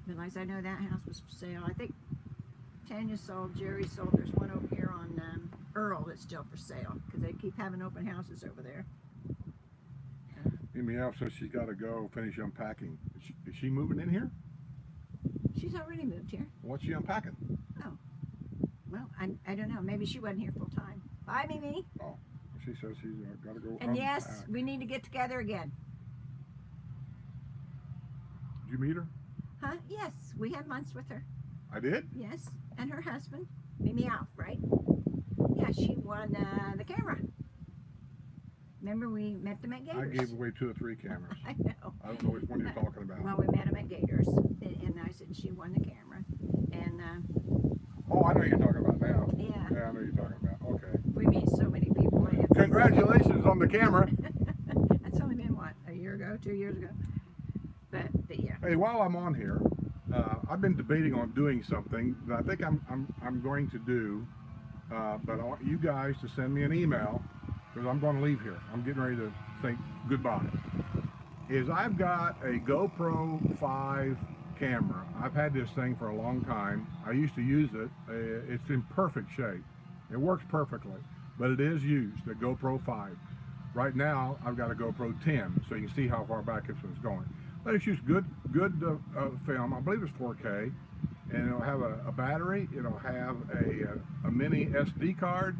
S2: But like I know that house was for sale. I think Tanya sold, Jerry sold. There's one over here on Earl that's still for sale because they keep having open houses over there.
S1: Amy Alf says she's got to go finish unpacking. Is she moving in here?
S2: She's already moved here.
S1: What's she unpacking?
S2: Oh, well, I don't know. Maybe she wasn't here full time. Bye, Mimi.
S1: Oh, she says she's got to go
S2: And
S1: unpack.
S2: yes, we need to get together again.
S1: Did you meet her?
S2: Huh? Yes, we had lunch with her.
S1: I did?
S2: Yes, and her husband, Mimi Alf, right? Yeah, she won the camera. Remember we met them at Gators?
S1: I gave away 2 or 3 cameras.
S2: I know.
S1: I don't know which one you're talking about.
S2: Well, we met them at Gators, and I said she won the camera. And
S1: Oh, I know what you're talking about now.
S2: yeah,
S1: Yeah, I know what you're talking about. Okay.
S2: we meet so many people.
S1: Congratulations on the camera.
S2: That's only been what, a year ago, 2 years ago. But yeah.
S1: Hey, while I'm on here, I've been debating on doing something that I think I'm going to do, but I want you guys to send me an email because I'm going to leave here. I'm getting ready to say goodbye. Is I've got a GoPro 5 camera. I've had this thing for a long time. I used to use it. It's in perfect shape. It works perfectly, but it is used, the GoPro 5. Right now, I've got a GoPro 10, so you can see how far back this one's going. But it's just good film. I believe it's 4K, and it'll have a battery. It'll have a mini SD card,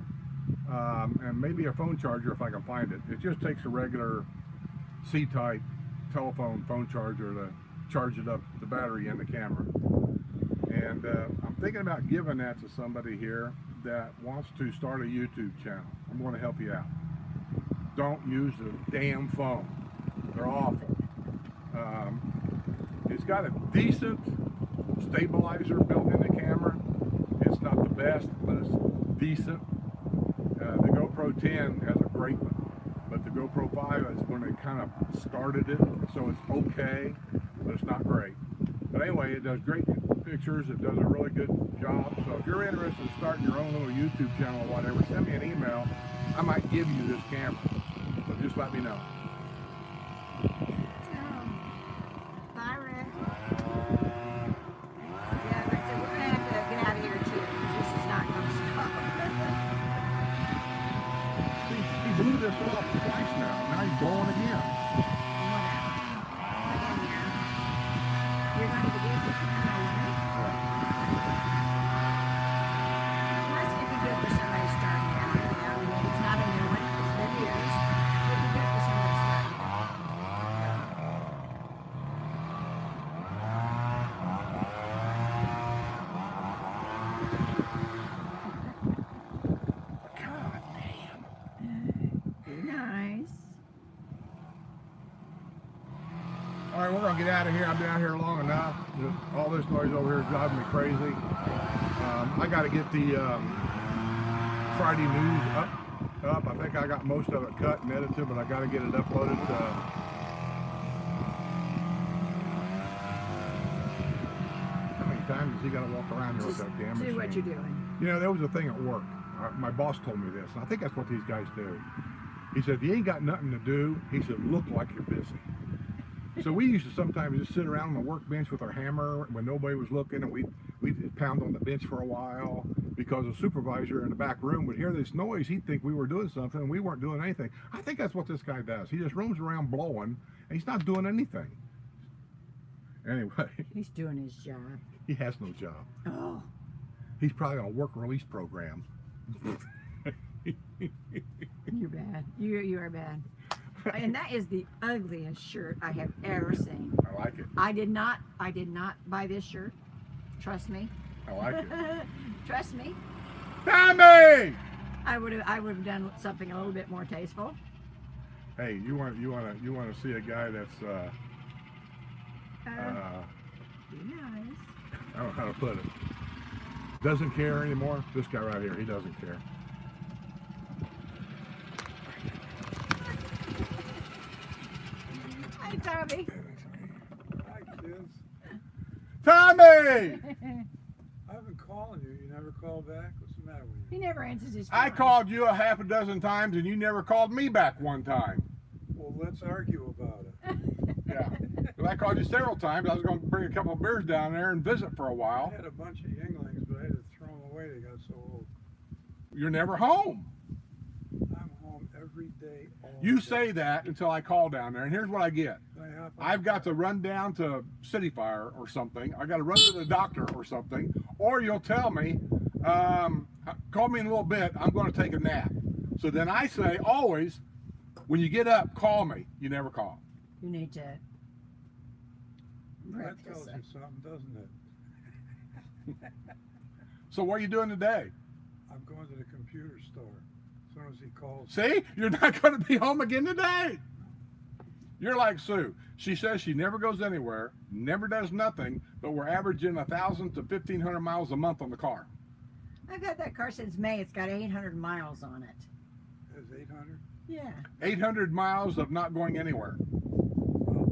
S1: and maybe a phone charger if I can find it. It just takes a regular C-type telephone phone charger to charge it up, the battery and the camera. And I'm thinking about giving that to somebody here that wants to start a YouTube channel. I'm going to help you out. Don't use the damn phone. They're awful. It's got a decent stabilizer built in the camera. It's not the best, but it's decent. The GoPro 10 has a great one, but the GoPro 5 is when they kind of started it, so it's okay, but it's not great. But anyway, it does great pictures. It does a really good job. So if you're interested in starting your own little YouTube channel or whatever, send me an email. I might give you this camera. So just let me know.
S2: Bye, Rick. Yeah, like I said, we're gonna have to get out of here too, because this is not gonna stop.
S1: See, he blew this off twice now. Now he's blowing again.
S2: Again, yeah. You're going to give it. Must be good for somebody starting out. You know, I mean, it's not a new one. It's been used. It'd be good for somebody starting out.
S1: God damn.
S2: Be nice.
S1: All right, we're gonna get out of here. I've been out here long enough. All this noise over here is driving me crazy. I got to get the Friday news up. I think I got most of it cut and edited, but I got to get it uploaded. How many times has he got to walk around here with
S2: Just
S1: that damn
S2: do
S1: machine?
S2: what you're doing.
S1: You know, there was a thing at work. My boss told me this, and I think that's what these guys do. He said, if you ain't got nothing to do, he said, look like you're busy. So we used to sometimes just sit around on the workbench with our hammer when nobody was looking, and we'd pound on the bench for a while because the supervisor in the back room would hear this noise. He'd think we were doing something, and we weren't doing anything. I think that's what this guy does. He just roams around blowing, and he's not doing anything. Anyway,
S2: He's doing his job.
S1: he has no job.
S2: Oh.
S1: He's probably on a work release program.
S2: You're bad. You are bad. And that is the ugliest shirt I have ever seen.
S1: I like it.
S2: I did not buy this shirt. Trust me.
S1: I like it.
S2: Trust me.
S1: Tommy!
S2: I would have done something a little bit more tasteful.
S1: Hey, you want to see a guy that's
S2: Be nice.
S1: I don't know how to put it. Doesn't care anymore. This guy right here, he doesn't care.
S2: Hi, Tommy.
S4: Hi, kids.
S1: Tommy!
S4: I've been calling you. You never call back? What's the matter with
S2: He
S4: you?
S2: never answers his phone.
S1: I called you a half a dozen times and you never called me back one time.
S4: Well, let's argue about it.
S1: Yeah. But I called you several times. I was going to bring a couple of beers down there and visit for a
S4: I
S1: while.
S4: had a bunch of Yinglings, but I had to throw them away. They got so old.
S1: You're never home.
S4: I'm home every day. All
S1: You
S4: day.
S1: say that until I call down there, and here's what I get.
S4: I hop on
S1: I've
S4: the
S1: got
S4: car.
S1: to run down to City Fire or something. I got to run to the doctor or something. Or you'll tell me, call me in a little bit. I'm going to take a nap. So then I say always, when you get up, call me. You never call.
S2: You need to
S4: That
S2: practice
S4: tells
S2: it.
S4: you something, doesn't it?
S1: So what are you doing today?
S4: I'm going to the computer store. As soon as he calls.
S1: See, you're not going to be home again today. You're like Sue. She says she never goes anywhere, never does nothing, but we're averaging 1,000 to 1,500 miles a month on the car.
S2: I've had that car since May. It's got 800 miles on it.
S4: Is 800?
S2: Yeah.
S1: 800 miles of not going anywhere.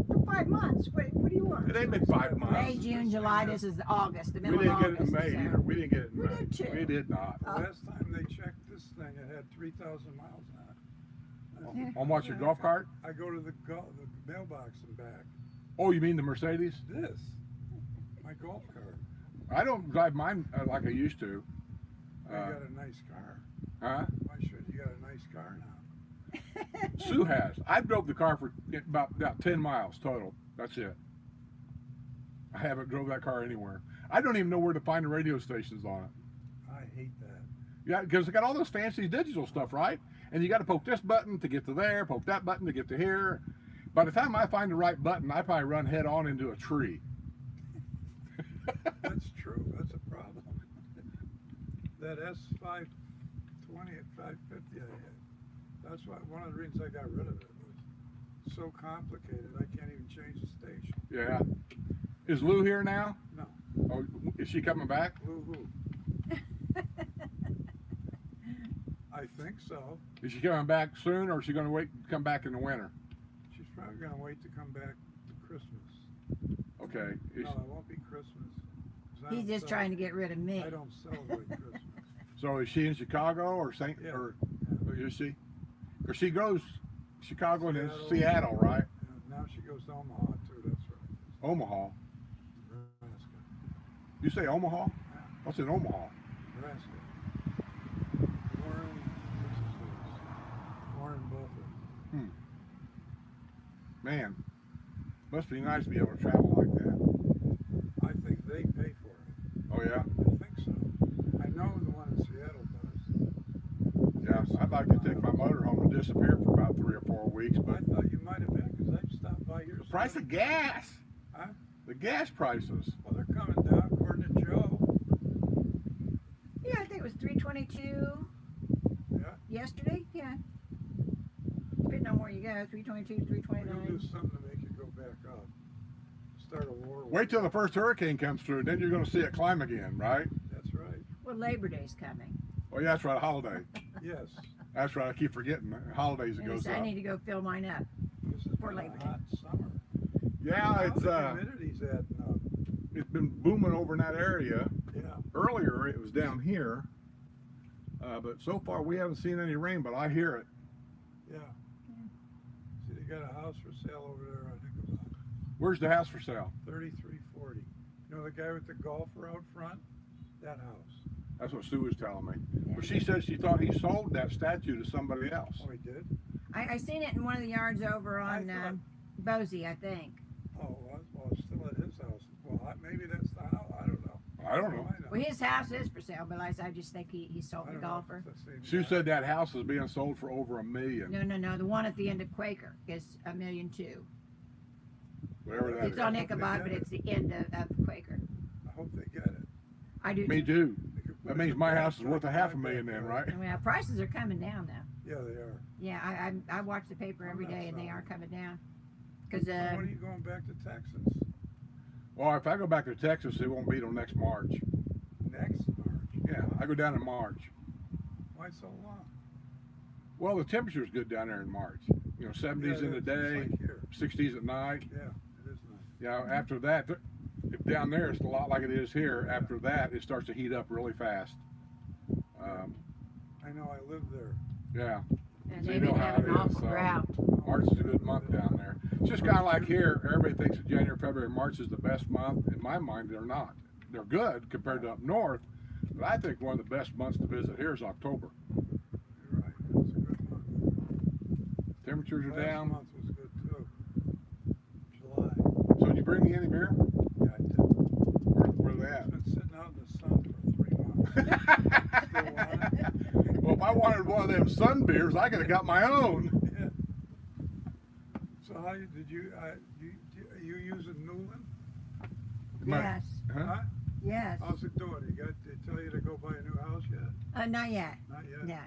S2: For 5 months. What do you want?
S1: It ain't been 5
S2: May,
S1: months.
S2: June, July. This is August. The
S1: We
S2: middle
S1: didn't
S2: of
S1: get it
S2: August.
S1: in May
S2: so-
S1: either. We didn't get it in
S2: We
S1: May.
S2: did too.
S1: We did not.
S4: The last time they checked this thing, it had 3,000 miles on it.
S1: On what, your golf cart?
S4: I go to the mailbox and back.
S1: Oh, you mean the Mercedes?
S4: This, my golf cart.
S1: I don't drive mine like I used to.
S4: You got a nice car.
S1: Huh?
S4: Why should you got a nice car now?
S1: Sue has. I drove the car for about 10 miles total. That's it. I haven't drove that car anywhere. I don't even know where to find the radio stations on it.
S4: I hate that.
S1: Yeah, because it got all this fancy digital stuff, right? And you got to poke this button to get to there, poke that button to get to here. By the time I find the right button, I probably run head on into a tree.
S4: That's true. That's a problem. That S520 at 550 I had. That's why one of the reasons I got rid of it was so complicated. I can't even change the station.
S1: Yeah. Is Lou here now?
S4: No.
S1: Oh, is she coming back?
S4: Woo-hoo. I think so.
S1: Is she coming back soon, or is she going to wait to come back in the winter?
S4: She's probably going to wait to come back to Christmas.
S1: Okay.
S4: No, it won't be Christmas. 'Cause I
S2: He's
S4: don't
S2: just trying to get rid of me.
S4: I don't celebrate Christmas.
S1: So is she in Chicago or St.
S4: Yeah.
S1: or is she? Because she goes Chicago and then
S4: Seattle.
S1: Seattle, right?
S4: Now she goes to Omaha too. That's right.
S1: Omaha.
S4: Nebraska.
S1: You say Omaha? What's in Omaha?
S4: Nebraska. Warren, what's his name? Warren Buffett.
S1: Man, must be nice to be able to travel like that.
S4: I think they pay for it.
S1: Oh yeah?
S4: I think so. I know the one in Seattle does.
S1: Yeah. I'd like to take my motorhome and disappear for about 3 or 4 weeks,
S4: I
S1: but
S4: thought you might have been because I've stopped by yours.
S1: the price of gas.
S4: Huh?
S1: The gas prices.
S4: Well, they're coming down according to Joe.
S2: Yeah, I think it was 322
S4: Yeah.
S2: yesterday. Yeah. Depending on where you go, 322,
S4: We're gonna
S2: 329.
S4: do something to make it go back up. Start a war.
S1: Wait till the first hurricane comes through, then you're going to see it climb again, right?
S4: That's right.
S2: Well, Labor Day's coming.
S1: Oh yeah, that's right. A holiday.
S4: Yes.
S1: That's right. I keep forgetting. Holidays it
S2: And
S1: goes
S2: I
S1: up.
S2: need to go fill mine up.
S4: This is
S2: For
S4: been
S2: Labor
S4: a
S2: Day.
S4: hot summer.
S1: Yeah,
S4: Now
S1: it's
S4: the humidity's adding up.
S1: it's been booming over in that area.
S4: Yeah.
S1: Earlier it was down here, but so far we haven't seen any rain. But I hear it.
S4: Yeah. See, they got a house for sale over there on Ichabod.
S1: Where's the house for sale?
S4: 3340. You know the guy with the golfer out front? That house.
S1: That's what Sue was telling me.
S2: Yeah.
S1: But she said she thought he sold that statue to somebody else.
S4: Oh, he did?
S2: I seen it in one of the yards over on
S4: I thought-
S2: Bosie, I think.
S4: Oh, well, it's still at his house. Well, maybe that's the house. I don't know.
S1: I don't know.
S2: Well, his house is for sale, but I just think he sold
S4: I
S2: the
S4: don't know if
S2: golfer.
S4: it's the same
S1: Sue
S4: guy.
S1: said that house is being sold for over $1 million.
S2: No. The one at the end of Quaker is $1.2 million.
S1: Whatever that
S2: It's
S1: is.
S2: on
S4: I hope they
S2: Ichabod,
S4: get
S2: but
S4: it.
S2: it's the end of Quaker.
S4: I hope they get it.
S2: I do.
S1: Me too.
S4: They could put
S1: That
S4: it
S1: means
S4: in
S1: my
S4: the
S1: house is
S4: back,
S1: worth a
S4: like
S1: half a
S4: my
S1: million then,
S4: backyard.
S1: right?
S2: I mean, prices are coming down now.
S4: Yeah, they are.
S2: Yeah, I watch the paper
S4: I'm
S2: every
S4: not
S2: day and they are
S4: selling.
S2: coming down. Because
S4: When are you going back to Texas?
S1: Well, if I go back to Texas, it won't be till next March.
S4: Next March.
S1: Yeah, I go down in March.
S4: Why so long?
S1: Well, the temperature's good down there in March. You know, 70s
S4: Yeah,
S1: in the
S4: it is.
S1: day,
S4: It's like here.
S1: 60s at night.
S4: Yeah, it is nice.
S1: Yeah, after that, if down there it's a lot like it is here, after that it starts to heat up really fast.
S4: I know, I lived there.
S1: Yeah,
S2: And
S1: So
S2: they've
S1: you
S2: been
S1: know how
S2: having
S1: it
S2: an
S1: is,
S2: awful
S1: so.
S2: drought.
S1: March is a good month down there. It's just kind of like here. Everybody thinks that January, February, March is the best month. In my mind, they're not. They're good compared to up north, but I think one of the best months to visit here is October.
S4: You're right, it's a good month.
S1: Temperatures are
S4: Last
S1: down.
S4: month was good too. July.
S1: So did you bring me any beer?
S4: Yeah, I did.
S1: Where they at?
S4: It's been sitting out in the sun for 3 months. Still want it?
S1: Well, if I wanted one of them sun beers, I could have got my own.
S4: Yeah. So how did you using Newland?
S2: Yes,
S1: Huh?
S4: Huh?
S2: yes.
S4: How's it doing? Did they tell you to go buy a new house yet?
S2: Not yet.
S4: Not yet?
S2: Yeah.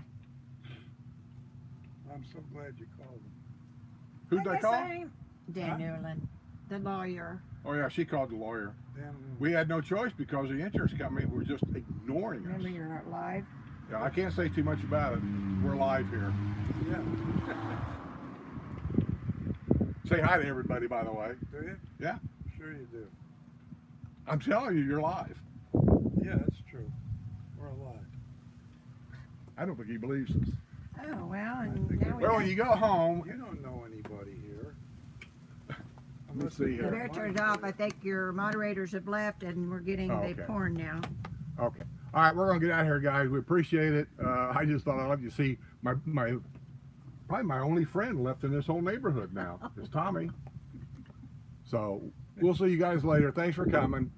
S4: I'm so glad you called them.
S1: Who'd they call?
S2: Dan
S4: Huh?
S2: Newland, the lawyer.
S1: Oh yeah, she called the lawyer.
S4: Damn.
S1: We had no choice because the insurance company were just ignoring us.
S2: Remember, you're not live.
S1: Yeah, I can't say too much about it. We're live here.
S4: Yeah.
S1: Say hi to everybody, by the way.
S4: Do you?
S1: Yeah.
S4: Sure you do.
S1: I'm telling you, you're live.
S4: Yeah, that's true. We're alive.
S1: I don't think he believes us.
S2: Oh well,
S4: I
S2: and
S4: think
S2: now
S4: it-
S2: we
S1: Well,
S2: got
S1: when you go home,
S4: You don't know anybody here.
S1: Let's see
S2: the
S1: here.
S2: beer turned off. I think your moderators have left, and we're getting
S1: Oh,
S2: the
S1: okay.
S2: porn now.
S1: Okay. All right, we're gonna get out of here, guys. We appreciate it. I just thought I'd let you see my probably my only friend left in this whole neighborhood now is Tommy. So we'll see you guys later. Thanks for coming.